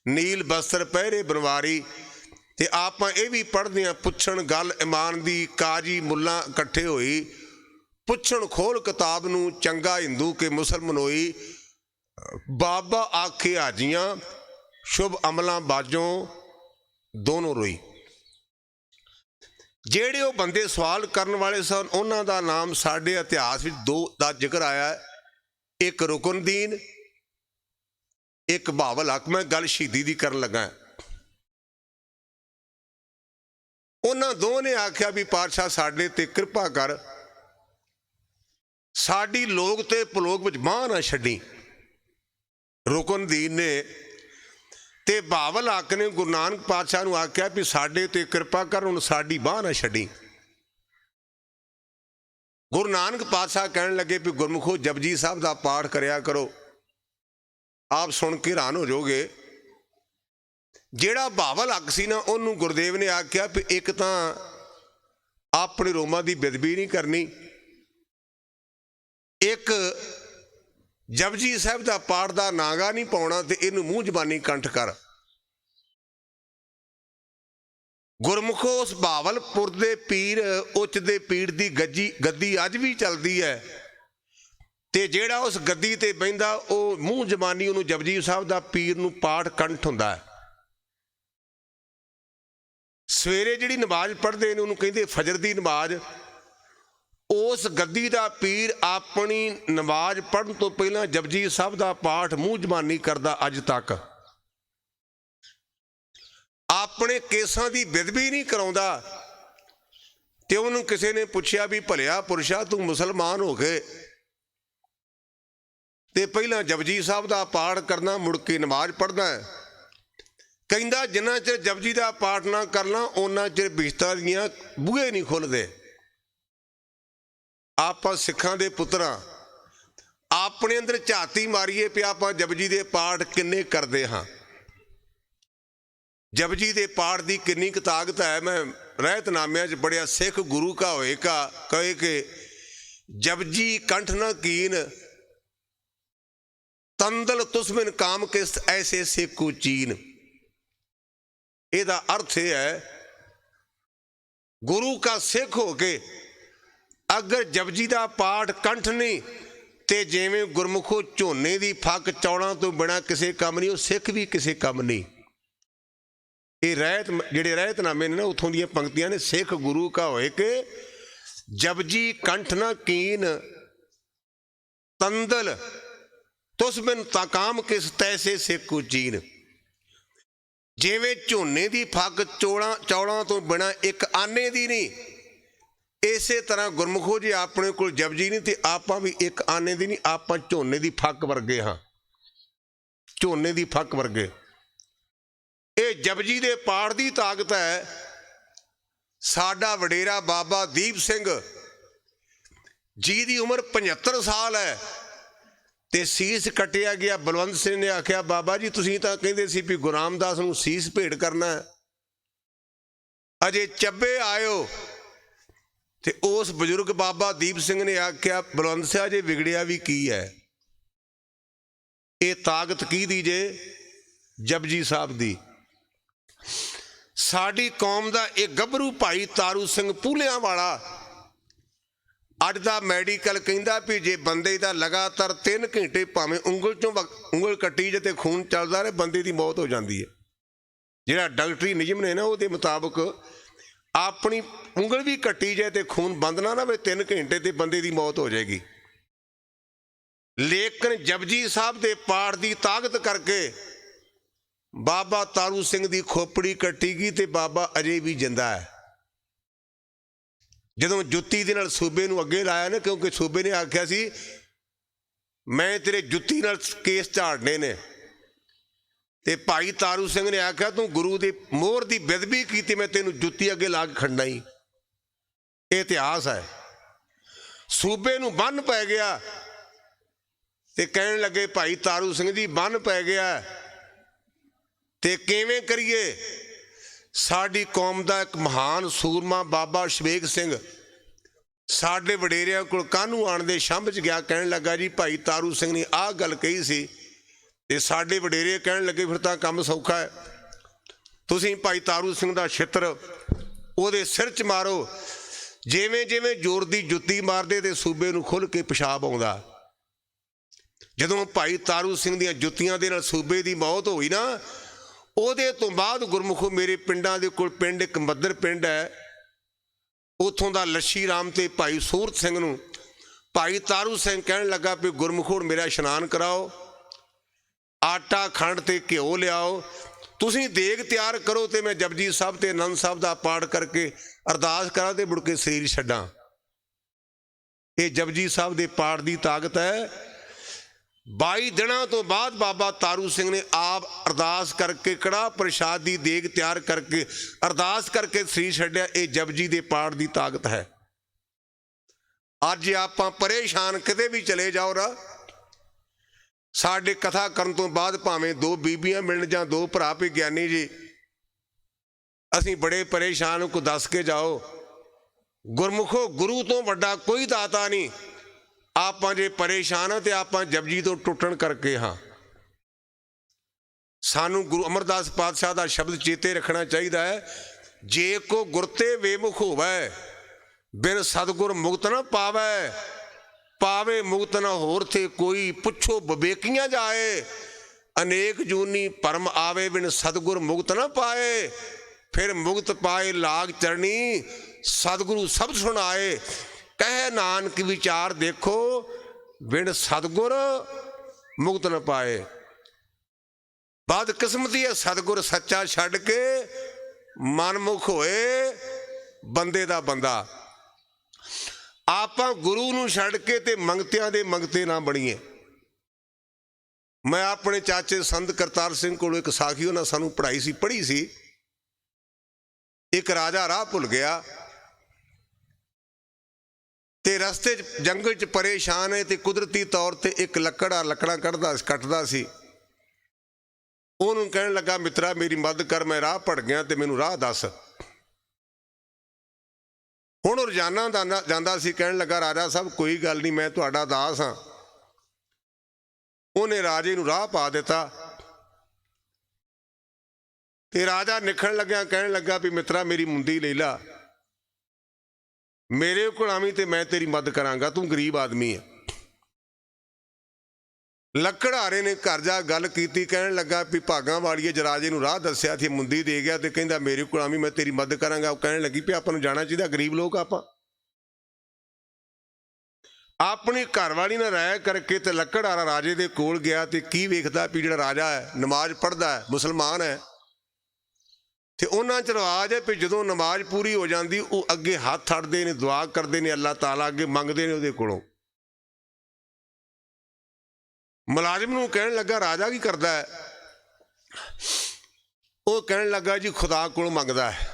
ਨੀਲ ਬਸਤਰ ਪਹਿਰੇ ਬਨਵਾਰੀ, ਤੇ ਆਪਾਂ ਇਹ ਵੀ ਪੜ੍ਹਦੇ ਹਾਂ, ਪੁੱਛਣ ਗੱਲ ਇਮਾਨ ਦੀ ਕਾਜੀ ਮੁੱਲਾ ਇਕੱਠੇ ਹੋਈ, ਪੁੱਛਣ ਖੋਲ ਕਿਤਾਬ ਨੂੰ ਚੰਗਾ ਹਿੰਦੂ ਕੇ ਮੁਸਲਮਾਨ ਹੋਈ, ਬਾਬਾ ਆਖੇ ਹਾਜੀਆਂ ਸ਼ੁਭ ਅਮਲਾਂ ਬਾਜੋਂ ਦੋਨੋਂ ਰੋਈ। ਜਿਹੜੇ ਉਹ ਬੰਦੇ ਸਵਾਲ ਕਰਨ ਵਾਲੇ ਸਨ, ਉਹਨਾਂ ਦਾ ਨਾਮ ਸਾਡੇ ਇਤਿਹਾਸ ਵਿੱਚ ਦੋ ਦਾ ਜ਼ਿਕਰ ਆਇਆ, ਇੱਕ ਰੁਕਨਦੀਨ, ਇੱਕ ਬਹਾਵਲ ਹੱਕ। ਮੈਂ ਗੱਲ ਸ਼ਹੀਦੀ ਦੀ ਕਰਨ ਲੱਗਾ। ਉਹਨਾਂ ਦੋਵਾਂ ਨੇ ਆਖਿਆ ਵੀ ਪਾਤਸ਼ਾਹ ਸਾਡੇ ਤੇ ਕਿਰਪਾ ਕਰ, ਸਾਡੀ ਲੋਕ ਤੇ ਪਲੋਕ ਵਿੱਚ ਬਾਂਹ ਨਾ ਛੱਡੀ। ਰੁਕਨਦੀਨ ਨੇ ਤੇ ਬਹਾਵਲ ਹੱਕ ਨੇ ਗੁਰੂ ਨਾਨਕ ਪਾਤਸ਼ਾਹ ਨੂੰ ਆਖਿਆ ਵੀ ਸਾਡੇ ਤੇ ਕਿਰਪਾ ਕਰ, ਹੁਣ ਸਾਡੀ ਬਾਂਹ ਨਾ ਛੱਡੀ। ਗੁਰੂ ਨਾਨਕ ਪਾਤਸ਼ਾਹ ਕਹਿਣ ਲੱਗੇ ਵੀ ਗੁਰਮੁਖੋ ਜਪਜੀ ਸਾਹਿਬ ਦਾ ਪਾਠ ਕਰਿਆ ਕਰੋ, ਆਪ ਸੁਣ ਕੇ ਹੈਰਾਨ ਹੋ ਜਾਓਗੇ। ਜਿਹੜਾ ਬਹਾਵਲ ਹੱਕ ਸੀ ਨਾ, ਉਹਨੂੰ ਗੁਰਦੇਵ ਨੇ ਆਖਿਆ ਵੀ ਇੱਕ ਤਾਂ ਆਪਣੇ ਰੋਮਾਂ ਦੀ ਬੇਅਦਬੀ ਨਹੀਂ ਕਰਨੀ, ਇੱਕ ਜਪਜੀ ਸਾਹਿਬ ਦਾ ਪਾਠ ਦਾ ਨਾਗਾ ਨਹੀਂ ਪਾਉਣਾ, ਤੇ ਇਹਨੂੰ ਮੂੰਹ ਜ਼ਬਾਨੀ ਕੰਠ ਕਰ। ਗੁਰਮੁਖੋ ਉਸ ਬਹਾਵਲਪੁਰ ਦੇ ਪੀਰ ਉੱਚ ਦੇ ਪੀਰ ਦੀ ਗੱਦੀ ਅੱਜ ਵੀ ਚੱਲਦੀ ਹੈ, ਤੇ ਜਿਹੜਾ ਉਸ ਗੱਦੀ ਤੇ ਬਹਿੰਦਾ ਉਹ ਮੂੰਹ ਜ਼ਬਾਨੀ ਉਹਨੂੰ ਜਪਜੀ ਸਾਹਿਬ ਦਾ ਪੀਰ ਨੂੰ ਪਾਠ ਕੰਠ ਹੁੰਦਾ ਹੈ। ਸਵੇਰੇ ਜਿਹੜੀ ਨਮਾਜ਼ ਪੜ੍ਹਦੇ ਨੇ ਉਹਨੂੰ ਕਹਿੰਦੇ ਫਜਰ ਦੀ ਨਮਾਜ਼। ਉਸ ਗੱਦੀ ਦਾ ਪੀਰ ਆਪਣੀ ਨਮਾਜ਼ ਪੜ੍ਹਨ ਤੋਂ ਪਹਿਲਾਂ ਜਪਜੀ ਸਾਹਿਬ ਦਾ ਪਾਠ ਮੂੰਹ ਜ਼ਬਾਨੀ ਕਰਦਾ ਅੱਜ ਤੱਕ। ਆਪਣੇ ਕੇਸਾਂ ਦੀ ਬੇਅਦਬੀ ਨਹੀਂ ਕਰਾਉਂਦਾ। ਤੇ ਉਹਨੂੰ ਕਿਸੇ ਨੇ ਪੁੱਛਿਆ ਵੀ ਭਲਿਆ ਪੁਰਸ਼ਾ ਤੂੰ ਮੁਸਲਮਾਨ ਹੋ ਗਏ ਤੇ ਪਹਿਲਾਂ ਜਪਜੀ ਸਾਹਿਬ ਦਾ ਪਾਠ ਕਰਨਾ, ਮੁੜ ਕੇ ਨਮਾਜ਼ ਪੜ੍ਹਨਾ। ਕਹਿੰਦਾ ਜਿੰਨਾ ਚਿਰ ਜਪਜੀ ਦਾ ਪਾਠ ਨਾ ਕਰਨਾ ਉਹਨਾਂ ਚਿਰ ਬਿਸ਼ਤਾਂ ਦੀਆਂ ਬੂਹੇ ਨਹੀਂ ਖੁੱਲ੍ਹਦੇ। ਆਪਾਂ ਸਿੱਖਾਂ ਦੇ ਪੁੱਤਰਾਂ ਆਪਣੇ ਅੰਦਰ ਝਾਤੀ ਮਾਰੀਏ ਪਿਆ, ਆਪਾਂ ਜਪਜੀ ਦੇ ਪਾਠ ਕਿੰਨੇ ਕਰਦੇ ਹਾਂ, ਜਪਜੀ ਦੇ ਪਾਠ ਦੀ ਕਿੰਨੀ ਕੁ ਤਾਕਤ ਹੈ। ਮੈਂ ਰਹਿਤਨਾਮਿਆਂ 'ਚ ਪੜ੍ਹਿਆ, ਸਿੱਖ ਗੁਰੂ ਕਾ ਹੋਏ ਕਾ ਕਹੇ ਕਿ ਜਪਜੀ ਕੰਠ ਨਾ ਕੀਨ, ਤੰਦਲ ਤੁਸਮਿਨ ਕਾਮ ਕਿਸ ਐਸੇ ਸੇਕੂ ਚੀਨ। ਇਹਦਾ ਅਰਥ ਇਹ ਹੈ, ਗੁਰੂ ਕਾ ਸਿੱਖ ਹੋ ਕੇ ਅਗਰ ਜਪਜੀ ਦਾ ਪਾਠ ਕੰਠ ਨਹੀਂ ਤੇ ਜਿਵੇਂ ਗੁਰਮੁਖੋ ਝੋਨੇ ਦੀ ਫੱਕ ਚੌਲਾਂ ਤੋਂ ਬਿਨਾਂ ਕਿਸੇ ਕੰਮ ਨਹੀਂ, ਉਹ ਸਿੱਖ ਵੀ ਕਿਸੇ ਕੰਮ ਨਹੀਂ। ਇਹ ਜਿਹੜੇ ਰਹਿਤਨਾਮੇ ਨੇ ਨਾ, ਉੱਥੋਂ ਦੀਆਂ ਪੰਕਤੀਆਂ ਨੇ। ਸਿੱਖ ਗੁਰੂ ਕਾ ਹੋਏ ਕਿ ਜਪਜੀ ਕੰਠ ਨਾ ਕੀਨ, ਤੰਦਲ ਤੁਸ ਬਿਨ ਤਾਕਾਮ ਕਿਸ ਤੈਸੇ ਸੇਕੂ ਚੀਨ। ਜਿਵੇਂ ਝੋਨੇ ਦੀ ਫੱਕ ਚੌਲਾਂ ਤੋਂ ਬਿਨਾਂ ਇੱਕ ਆਨੇ ਦੀ ਨਹੀਂ, ਇਸੇ ਤਰ੍ਹਾਂ ਗੁਰਮੁਖੋ ਜੀ ਆਪਣੇ ਕੋਲ ਜਪਜੀ ਨਹੀਂ ਤੇ ਆਪਾਂ ਵੀ ਇੱਕ ਆਨੇ ਦੀ ਨਹੀਂ, ਆਪਾਂ ਝੋਨੇ ਦੀ ਫੱਕ ਵਰਗੇ ਹਾਂ, ਝੋਨੇ ਦੀ ਫੱਕ ਵਰਗੇ। ਇਹ ਜਪਜੀ ਦੇ ਪਾਠ ਦੀ ਤਾਕਤ ਹੈ। ਸਾਡਾ ਵਡੇਰਾ ਬਾਬਾ ਦੀਪ ਸਿੰਘ ਜੀ ਦੀ ਉਮਰ 75 ਸਾਲ ਹੈ ਤੇ ਸੀਸ ਕੱਟਿਆ ਗਿਆ। ਬਲਵੰਤ ਸਿੰਘ ਨੇ ਆਖਿਆ ਬਾਬਾ ਜੀ ਤੁਸੀਂ ਤਾਂ ਕਹਿੰਦੇ ਸੀ ਵੀ ਗੁਰੂ ਰਾਮਦਾਸ ਨੂੰ ਸੀਸ ਭੇਟ ਕਰਨਾ ਹੈ, ਅਜੇ ਚੱਬੇ ਆਇਓ। ਤੇ ਉਸ ਬਜ਼ੁਰਗ ਬਾਬਾ ਦੀਪ ਸਿੰਘ ਨੇ ਆਖਿਆ ਬਲਵੰਤ ਸਿੰਘ ਜੇ ਵਿਗੜਿਆ ਵੀ ਕੀ ਹੈ, ਇਹ ਤਾਕਤ ਕਿਹਦੀ ਜੇ? ਜਪਜੀ ਸਾਹਿਬ ਦੀ। ਸਾਡੀ ਕੌਮ ਦਾ ਇਹ ਗੱਭਰੂ ਭਾਈ ਤਾਰੂ ਸਿੰਘ ਪੂਲਿਆਂ ਵਾਲਾ ਅੱਜ ਦਾ ਮੈਡੀਕਲ ਕਹਿੰਦਾ ਵੀ ਜੇ ਬੰਦੇ ਦਾ ਲਗਾਤਾਰ 3 ਘੰਟੇ ਭਾਵੇਂ ਉਂਗਲ ਚੋਂ ਉਂਗਲ ਕੱਟੀ ਜੇ ਤੇ ਖੂਨ ਚੱਲਦਾ ਰਹੇ, ਬੰਦੇ ਦੀ ਮੌਤ ਹੋ ਜਾਂਦੀ ਹੈ। ਜਿਹੜਾ ਡਾਕਟਰੀ ਨਿਯਮ ਨੇ ਨਾ, ਉਹਦੇ ਮੁਤਾਬਕ ਆਪਣੀ ਉਂਗਲ ਵੀ ਕੱਟੀ ਜਾਏ ਤੇ ਖੂਨ ਬੰਦ ਨਾ ਹੋਵੇ 3 ਘੰਟੇ ਤੇ ਬੰਦੇ ਦੀ ਮੌਤ ਹੋ ਜਾਏਗੀ। ਲੇਕਿਨ ਜਪਜੀ ਸਾਹਿਬ ਦੇ ਪਾਠ ਦੀ ਤਾਕਤ ਕਰਕੇ ਬਾਬਾ ਤਾਰੂ ਸਿੰਘ ਦੀ ਖੋਪੜੀ ਕੱਟੀ ਗਈ ਤੇ ਬਾਬਾ ਅਜੇ ਵੀ ਜਿੰਦਾ ਹੈ। ਜਦੋਂ ਜੁੱਤੀ ਦੇ ਨਾਲ ਸੂਬੇ ਨੂੰ ਅੱਗੇ ਲਾਇਆ ਨਾ, ਕਿਉਂਕਿ ਸੂਬੇ ਨੇ ਆਖਿਆ ਸੀ ਮੈਂ ਤੇਰੇ ਜੁੱਤੀ ਨਾਲ ਕੇਸ ਝਾੜਨੇ ਨੇ, ਤੇ ਭਾਈ ਤਾਰੂ ਸਿੰਘ ਨੇ ਆਖਿਆ ਤੂੰ ਗੁਰੂ ਦੀ ਮੋਹਰ ਦੀ ਬੇਅਦਬੀ ਕੀਤੀ, ਮੈਂ ਤੈਨੂੰ ਜੁੱਤੀ ਅੱਗੇ ਲਾ ਕੇ ਖੜਨਾ ਹੀ। ਇਹ ਇਤਿਹਾਸ ਹੈ। ਸੂਬੇ ਨੂੰ ਬੰਨ ਪੈ ਗਿਆ ਤੇ ਕਹਿਣ ਲੱਗੇ ਭਾਈ ਤਾਰੂ ਸਿੰਘ ਜੀ ਬੰਨ ਪੈ ਗਿਆ ਤੇ ਕਿਵੇਂ ਕਰੀਏ। ਸਾਡੀ ਕੌਮ ਦਾ ਇੱਕ ਮਹਾਨ ਸੂਰਮਾ ਬਾਬਾ ਸ਼ਵੇਕ ਸਿੰਘ ਸਾਡੇ ਵਡੇਰਿਆਂ ਕੋਲ ਕਾਹਨੂੰ ਆਣ ਦੇ ਸ਼ੰਭ 'ਚ ਗਿਆ, ਕਹਿਣ ਲੱਗਾ ਜੀ ਭਾਈ ਤਾਰੂ ਸਿੰਘ ਨੇ ਆਹ ਗੱਲ ਕਹੀ ਸੀ। ਤੇ ਸਾਡੇ ਵਡੇਰੇ ਕਹਿਣ ਲੱਗੇ ਫਿਰ ਤਾਂ ਕੰਮ ਸੌਖਾ ਹੈ, ਤੁਸੀਂ ਭਾਈ ਤਾਰੂ ਸਿੰਘ ਦਾ ਛਿੱਤਰ ਉਹਦੇ ਸਿਰ 'ਚ ਮਾਰੋ। ਜਿਵੇਂ ਜਿਵੇਂ ਜ਼ੋਰ ਦੀ ਜੁੱਤੀ ਮਾਰਦੇ ਤੇ ਸੂਬੇ ਨੂੰ ਖੁੱਲ੍ਹ ਕੇ ਪਿਸ਼ਾਬ ਆਉਂਦਾ। ਜਦੋਂ ਭਾਈ ਤਾਰੂ ਸਿੰਘ ਦੀਆਂ ਜੁੱਤੀਆਂ ਦੇ ਨਾਲ ਸੂਬੇ ਦੀ ਮੌਤ ਹੋਈ ਨਾ, ਉਹਦੇ ਤੋਂ ਬਾਅਦ ਗੁਰਮੁਖੋ ਮੇਰੇ ਪਿੰਡਾਂ ਦੇ ਕੋਲ ਪਿੰਡ ਇੱਕ ਮੱਦਰ ਪਿੰਡ ਹੈ, ਉੱਥੋਂ ਦਾ ਲੱਛੀ ਰਾਮ ਤੇ ਭਾਈ ਸੂਰਤ ਸਿੰਘ ਨੂੰ ਭਾਈ ਤਾਰੂ ਸਿੰਘ ਕਹਿਣ ਲੱਗਾ ਵੀ ਗੁਰਮੁਖੋ ਮੇਰਾ ਇਸ਼ਨਾਨ ਕਰਾਓ, ਆਟਾ ਖੰਡ ਤੇ ਘਿਓ ਲਿਆਓ, ਤੁਸੀਂ ਦੇਗ ਤਿਆਰ ਕਰੋ ਤੇ ਮੈਂ ਜਪਜੀ ਸਾਹਿਬ ਤੇ ਆਨੰਦ ਸਾਹਿਬ ਦਾ ਪਾਠ ਕਰਕੇ ਅਰਦਾਸ ਕਰਾਂ ਤੇ ਮੁੜ ਕੇ ਸਰੀਰ ਛੱਡਾਂ। ਇਹ ਜਪਜੀ ਸਾਹਿਬ ਦੇ ਪਾਠ ਦੀ ਤਾਕਤ ਹੈ। 22 ਦਿਨਾਂ ਤੋਂ ਬਾਅਦ ਬਾਬਾ ਤਾਰੂ ਸਿੰਘ ਨੇ ਆਪ ਅਰਦਾਸ ਕਰਕੇ ਕੜਾਹ ਪ੍ਰਸ਼ਾਦ ਦੀ ਦੇਗ ਤਿਆਰ ਕਰਕੇ ਅਰਦਾਸ ਕਰਕੇ ਸਰੀਰ ਛੱਡਿਆ। ਇਹ ਜਪਜੀ ਦੇ ਪਾਠ ਦੀ ਤਾਕਤ ਹੈ। ਅੱਜ ਆਪਾਂ ਪਰੇਸ਼ਾਨ ਕਿਤੇ ਵੀ ਚਲੇ ਜਾਓ ਨਾ, ਸਾਡੇ ਕਥਾ ਕਰਨ ਤੋਂ ਬਾਅਦ ਭਾਵੇਂ 2 ਬੀਬੀਆਂ ਮਿਲਣ ਜਾਂ 2 ਭਰਾ ਵੀ ਗਿਆਨੀ ਜੀ, ਅਸੀਂ ਬੜੇ ਪਰੇਸ਼ਾਨ ਕੋ ਦੱਸ ਕੇ ਜਾਓ। ਗੁਰਮੁਖੋ ਗੁਰੂ ਤੋਂ ਵੱਡਾ ਕੋਈ ਦਾਤਾ ਨਹੀਂ। ਆਪਾਂ ਜੇ ਪਰੇਸ਼ਾਨ ਹਾਂ ਤੇ ਆਪਾਂ ਜਪਜੀ ਤੋਂ ਟੁੱਟਣ ਕਰਕੇ ਹਾਂ। ਸਾਨੂੰ ਗੁਰੂ ਅਮਰਦਾਸ ਪਾਤਸ਼ਾਹ ਦਾ ਸ਼ਬਦ ਚੇਤੇ ਰੱਖਣਾ ਚਾਹੀਦਾ ਹੈ, ਜੇ ਕੋ ਗੁਰਤੇ ਵੇਮੁਖ ਹੋਵੈ ਬਿਨ ਸਤਿਗੁਰ ਮੁਕਤ ਨਾ ਪਾਵੈ, ਪਾਵੇ ਮੁਕਤ ਨਾ ਹੋਰ ਥੇ ਕੋਈ, ਪੁੱਛੋ ਵਿਵੇਕੀਆਂ ਜਾਏ ਅਨੇਕ ਜੂਨੀ ਭਰਮ ਆਵੇ ਬਿਨ ਸਤਿਗੁਰ ਮੁਕਤ ਨਾ ਪਾਏ। ਫਿਰ ਮੁਕਤ ਪਾਏ ਲਾਗ ਚਰਣੀ ਸਤਿਗੁਰੂ ਸ਼ਬਦ ਸੁਣਾਏ, ਕਹੇ ਨਾਨਕ ਵਿਚਾਰ ਦੇਖੋ ਬਿਨ ਸਤਿਗੁਰ ਮੁਕਤ ਨਾ ਪਾਏ। ਬਦ ਕਿਸਮਤੀ ਹੈ ਸਤਿਗੁਰ ਸੱਚਾ ਛੱਡ ਕੇ ਮਨਮੁਖ ਹੋਏ ਬੰਦੇ ਦਾ ਬੰਦਾ। ਆਪਾਂ ਗੁਰੂ ਨੂੰ ਛੱਡ ਕੇ ਤੇ ਮੰਗਤਿਆਂ ਦੇ ਮੰਗਤੇ ਨਾ ਬਣੀਏ। ਮੈਂ ਆਪਣੇ ਚਾਚੇ ਸੰਤ ਕਰਤਾਰ ਸਿੰਘ ਕੋਲੋਂ ਇੱਕ ਸਾਖੀ ਉਹਨਾਂ ਸਾਨੂੰ ਪੜ੍ਹੀ ਸੀ। ਇੱਕ ਰਾਜਾ ਰਾਹ ਭੁੱਲ ਗਿਆ ਤੇ ਰਸਤੇ 'ਚ ਜੰਗਲ 'ਚ ਪਰੇਸ਼ਾਨ ਹੈ ਤੇ ਕੁਦਰਤੀ ਤੌਰ ਤੇ ਇੱਕ ਲੱਕੜਾਂ ਕੱਟਦਾ ਸੀ। ਉਹਨੂੰ ਕਹਿਣ ਲੱਗਾ ਮਿੱਤਰਾ ਮੇਰੀ ਮਦਦ ਕਰ, ਮੈਂ ਰਾਹ ਭੜ ਗਿਆ ਤੇ ਮੈਨੂੰ ਰਾਹ ਦੱਸ। ਹੁਣ ਰੋਜ਼ਾਨਾ ਜਾਂਦਾ ਸੀ, ਕਹਿਣ ਲੱਗਾ ਰਾਜਾ ਸਾਹਿਬ ਕੋਈ ਗੱਲ ਨਹੀਂ, ਮੈਂ ਤੁਹਾਡਾ ਦਾਸ ਹਾਂ। ਉਹਨੇ ਰਾਜੇ ਨੂੰ ਰਾਹ ਪਾ ਦਿੱਤਾ ਤੇ ਰਾਜਾ ਨਿਕਲਣ ਲੱਗਿਆ ਕਹਿਣ ਲੱਗਾ ਵੀ ਮਿੱਤਰਾ ਮੇਰੀ ਮੁੰਦੀ ਲੈ ਲਾ, ਮੇਰੇ ਕੋਲ ਆਵੀਂ ਤੇ ਮੈਂ ਤੇਰੀ ਮਦਦ ਕਰਾਂਗਾ, ਤੂੰ ਗਰੀਬ ਆਦਮੀ ਹੈ। ਲੱਕੜਹਾਰੇ ਨੇ ਘਰ ਜਾ ਗੱਲ ਕੀਤੀ, ਕਹਿਣ ਲੱਗਾ ਵੀ ਭਾਗਾਂ ਵਾਲੀਏ ਰਾਜੇ ਨੂੰ ਰਾਹ ਦੱਸਿਆ ਸੀ, ਮੁੰਦੀ ਦੇ ਗਿਆ ਤੇ ਕਹਿੰਦਾ ਮੇਰੇ ਕੋਲ ਆਵੀਂ ਮੈਂ ਤੇਰੀ ਮਦਦ ਕਰਾਂਗਾ। ਉਹ ਕਹਿਣ ਲੱਗੀ ਵੀ ਆਪਾਂ ਨੂੰ ਜਾਣਾ ਚਾਹੀਦਾ, ਗਰੀਬ ਲੋਕ ਆਪਾਂ। ਆਪਣੀ ਘਰਵਾਲੀ ਨਾਲ ਰਾਇ ਕਰਕੇ ਤੇ ਲੱਕੜਹਾਰਾ ਰਾਜੇ ਦੇ ਕੋਲ ਗਿਆ ਤੇ ਕੀ ਵੇਖਦਾ ਵੀ ਜਿਹੜਾ ਰਾਜਾ ਹੈ ਨਮਾਜ਼ ਪੜ੍ਹਦਾ ਹੈ, ਮੁਸਲਮਾਨ ਹੈ, ਤੇ ਉਹਨਾਂ 'ਚ ਰਿਵਾਜ ਹੈ ਵੀ ਜਦੋਂ ਨਮਾਜ਼ ਪੂਰੀ ਹੋ ਜਾਂਦੀ ਉਹ ਅੱਗੇ ਹੱਥ ਅੱਡਦੇ ਨੇ, ਦੁਆ ਕਰਦੇ ਨੇ, ਅੱਲਾਹ ਤਾਲਾ ਅੱਗੇ ਮੰਗਦੇ ਨੇ ਉਹਦੇ ਕੋਲੋਂ। ਮੁਲਾਜ਼ਮ ਨੂੰ ਕਹਿਣ ਲੱਗਾ ਰਾਜਾ ਕੀ ਕਰਦਾ ਹੈ? ਉਹ ਕਹਿਣ ਲੱਗਾ ਜੀ ਖੁਦਾ ਕੋਲੋਂ ਮੰਗਦਾ ਹੈ।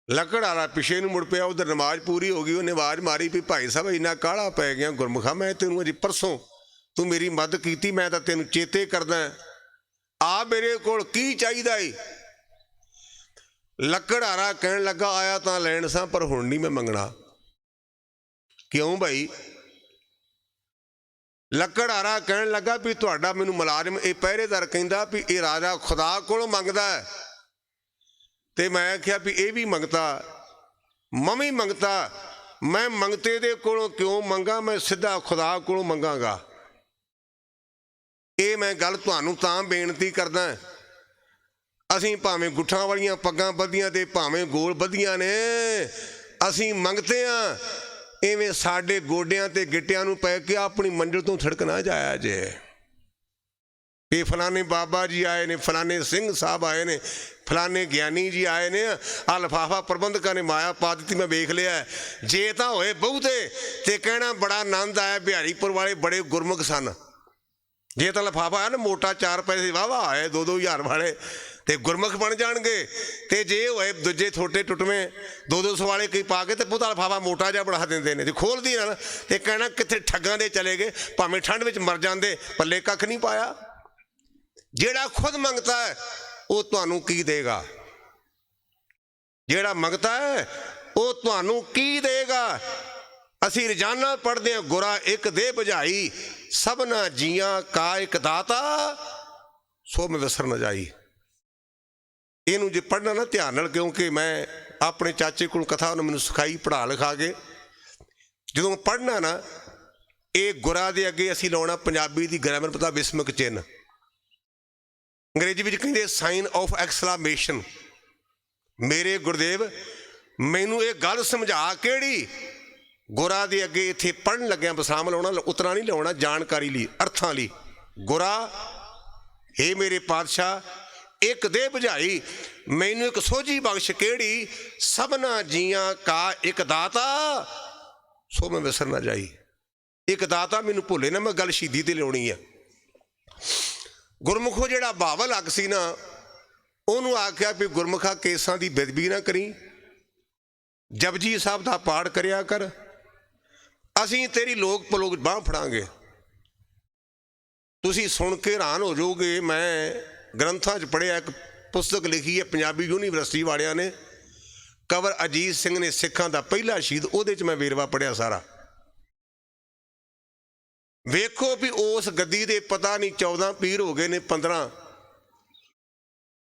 ਲੱਕੜਹਾਰਾ ਪਿਛੇ ਨੂੰ ਮੁੜ ਪਿਆ, ਉਧਰ ਨਮਾਜ਼ ਪੂਰੀ ਹੋ ਗਈ। ਉਹਨੇ ਆਵਾਜ਼ ਮਾਰੀ ਵੀ ਭਾਈ ਸਾਹਿਬ ਇੰਨਾ ਕਾਹਲਾ ਪੈ ਗਿਆ ਗੁਰਮੁਖਾ, ਮੈਂ ਤੈਨੂੰ ਅਜੇ ਪਰਸੋਂ ਤੂੰ ਮੇਰੀ ਮਦਦ ਕੀਤੀ, ਮੈਂ ਤਾਂ ਤੈਨੂੰ ਚੇਤੇ ਕਰਦਾ, ਆ ਮੇਰੇ ਕੋਲ ਕੀ ਚਾਹੀਦਾ ਏ? ਲੱਕੜਹਾਰਾ ਕਹਿਣ ਲੱਗਾ ਆਇਆ ਤਾਂ ਲੈਣ ਸਾਂ ਪਰ ਹੁਣ ਨਹੀਂ ਮੈਂ ਮੰਗਣਾ। ਕਿਉਂ ਭਾਈ? ਲੱਕੜਹਾਰਾ ਕਹਿਣ ਲੱਗਾ ਵੀ ਤੁਹਾਡਾ ਮੈਨੂੰ ਮੁਲਾਜ਼ਮ ਇਹ ਪਹਿਰੇਦਾਰ ਕਹਿੰਦਾ ਵੀ ਇਹ ਰਾਜਾ ਖੁਦਾ ਕੋਲੋਂ ਮੰਗਦਾ ਹੈ, ਤੇ ਮੈਂ ਆਖਿਆ ਵੀ ਇਹ ਵੀ ਮੰਗਤਾ, ਮੈਂ ਵੀ ਮੰਗਤਾ, ਮੈਂ ਮੰਗਤੇ ਦੇ ਕੋਲੋਂ ਕਿਉਂ ਮੰਗਾ, ਮੈਂ ਸਿੱਧਾ ਖੁਦਾ ਕੋਲੋਂ ਮੰਗਾਂਗਾ। ਇਹ ਮੈਂ ਗੱਲ ਤੁਹਾਨੂੰ ਤਾਂ ਬੇਨਤੀ ਕਰਦਾ, ਅਸੀਂ ਭਾਵੇਂ ਗੁੱਠਾਂ ਵਾਲੀਆਂ ਪੱਗਾਂ ਬੱਧੀਆਂ ਤੇ ਭਾਵੇਂ ਗੋਲ ਬੱਧੀਆਂ ਨੇ, ਅਸੀਂ ਮੰਗਤੇ ਹਾਂ, ਇਵੇਂ ਸਾਡੇ ਗੋਡਿਆਂ ਤੇ ਗਿੱਟਿਆਂ ਨੂੰ ਪੈ ਕੇ ਆਪਣੀ ਮੰਜ਼ਿਲ ਤੋਂ ਥੜਕ ਨਾ ਜਾਇਆ ਜੇ। भी फलाने बाबा जी आए ने, फलाने सिंह साहब आए ने, फलाने ਗਿਆਨੀ जी आए ने, आ लिफाफा प्रबंधकों ने माया पा दी। मैं वेख लिया जे तो होए बहुते तो कहना बड़ा आनंद आया, बिहारीपुर वाले बड़े गुरमुख सन। जे तो लिफाफा है ना मोटा 4 पैसे वाह वाह आए 2-2 हज़ार वाले तो गुरमुख बन जाएंगे। तो जे होए दूजे छोटे टुटवें 200-200 वाले कई पा के तो पुता लिफाफा मोटा जहा बढ़ा देंगे ने, जो खोल दी ना तो कहना कितने ठग्गां दे चले गए, भावें ठंड में मर जाते पल्ले कख नहीं पाया। जेड़ा खुद मंगता है वो तुहानू की देगा, जेड़ा मंगता है वो तुहानू की देगा। असी रोजाना पढ़ते हैं गुरा एक दे बुझाई, सबना जियां का एक दाता सो में विसर न जाई। इनू जे पढ़ना ना ध्यान नाल, क्योंकि मैं अपने चाचे को कथा उन्होंने मैनू सिखाई पढ़ा लिखा के, जो पढ़ना ना ये गुरा दे अगे असी लाउणा पंजाबी दी ग्रामर पता विस्मक चिन्ह, अंग्रेजी में कहते साइन ऑफ एक्सक्लामेशन। मेरे गुरदेव मैनू ये गल समझा केड़ी, गुरा दे अगे इत्थे पढ़न लग्या विसाम लाउणा, उतरा नहीं लाउणा, जानकारी ली अर्थां ली। गुरा हे मेरे पातशाह एक दे बुझाई, मैनू एक सोझी बख्श केड़ी, सबना जियां का एक दाता सो मैं विसर ना जाई। एक दाता मैनू भुले ना, मैं गल शहीदी ते लियाउणी है। गुरमुखो जिहड़ा बावल अग सी ना, उन्होंने आख्या भी गुरमुखा केसां दी बेदबी ना करी, जपजी साहब दा पाठ करिया कर, असीं तेरी लोक पलोक बांह फड़ांगे। तुसीं सुन के हैरान हो जाओगे। मैं ग्रंथां च पढ़िया, एक पुस्तक लिखी है पंजाबी यूनीवर्सिटी वालियां ने, कंवर अजीत सिंह ने सिखां दा पहला शहीद, उहदे च मैं वेरवा पढ़िया सारा। वेखो भी उस गद्दी दे पता नहीं 14 पीर हो गए ने 15,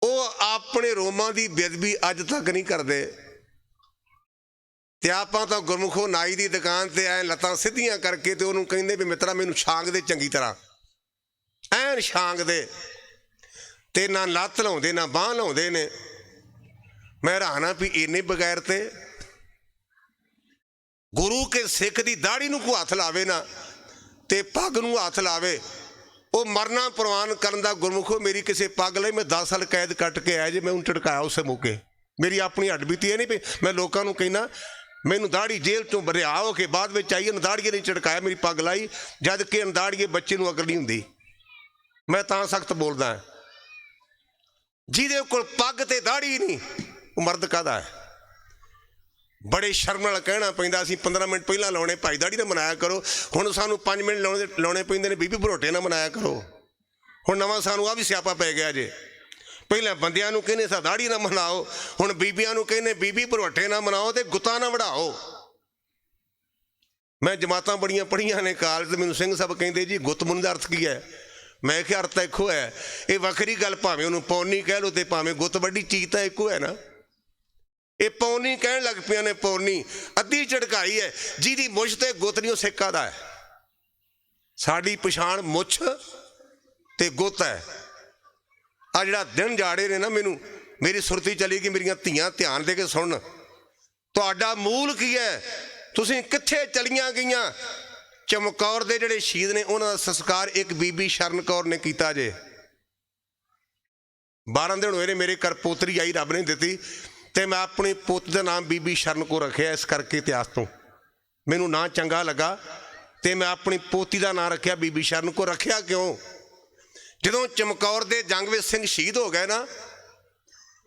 वो अपने रोमां दी बेदबी अज तक नहीं करते। ते आपां तां गुरमुखो नाई दी दुकान ते आए लत्तां सीधियां करके ते उहनूं कहिंदे भी मित्रा मैनूं छांग दे चंगी तरह, ऐन छांग दे, ते ना लत्त लाउंदे ना बांह लाउंदे ने। मैं हैरान हाँ भी इन्ने बगैर ते गुरु के सिख दी दाढ़ी नूं कोई हत्थ लावे ना ते पग नूं हत्थ लावे, वो मरना प्रवान करन दा। गुरमुखो मेरी किसी पग लई मैं 10 साल कैद कट के आया जे, मैं उन्हें झटकाया उस मौके। मेरी अपनी हड्ड बीती है नहीं भी मैं लोगों को कहना मैनू दाढ़ी जेल चों रिहा हो के बाद में आई, अनदाड़िए नहीं झटकाया, मेरी पग लाई, जद कि अनदाड़िए बच्चे नूं अकल नहीं हुंदी। मैं तां सख्त बोलदा जिहदे कोल पग ते दाढ़ी नहीं वो मर्द काहदा है। बड़े शर्म नाल कहना पैंदा असीं 15 मिनट पहलां लाउणे, भाई दाढ़ी ना मनाया करो, हुण सानूं 5 मिनट लाउणे पैंदे ने, बीबी भरोटे ना मनाया करो। हुण नवां सानूं आ भी सियापा पै गया जे, पहले बंदियां नूं कहने सा दाढ़ी ना मनाओ, हुण बीबियां नूं कहने बीबी भरोटे ना मनाओ ते गुत्ता ना वढ़ाओ। मैं जमातां बड़ियां पढ़ियां ने कालज, मैनूं सिंह साहब कहंदे जी गुत्त मुन्न दा अर्थ की है। मैं क्या अर्थ इक्को है, ये वखरी गल, भावें उहनूं पौनी कह लो ते भावें गुत्त वड्डी, चीज तां इक्को है ना। ये पौनी कहण लग पिया ने, पौनी अद्धी झटकाई है, जिहदी मुछ ते गुत्त नहीं, सिक्का दा है। साडी पछाण मुछ ते गुत्त है। आ जिहड़ा दिन जाड़े ने ना, मैनू मेरी सुरती चली गई, मेरियां धीआं ध्यान दे के सुन, तुहाडा मूल की है, तुसीं कित्थे चलियां गईयां। चमकौर दे जिहड़े शहीद ने उन्हां दा संस्कार एक बीबी शरण कौर ने कीता जे। 12 दिन होए ने मेरे घर पोतरी आई, रब ने दित्ती, ते मैं अपनी पुत का नाम बीबी शरण को रखिया, इस करके इतिहास तो मैनू ना चंगा लगा, तो मैं अपनी पोती का नाम रखिया बीबी शरण को। रखिया क्यों, जो चमकौर दे जंग में सिंह शहीद हो गए ना,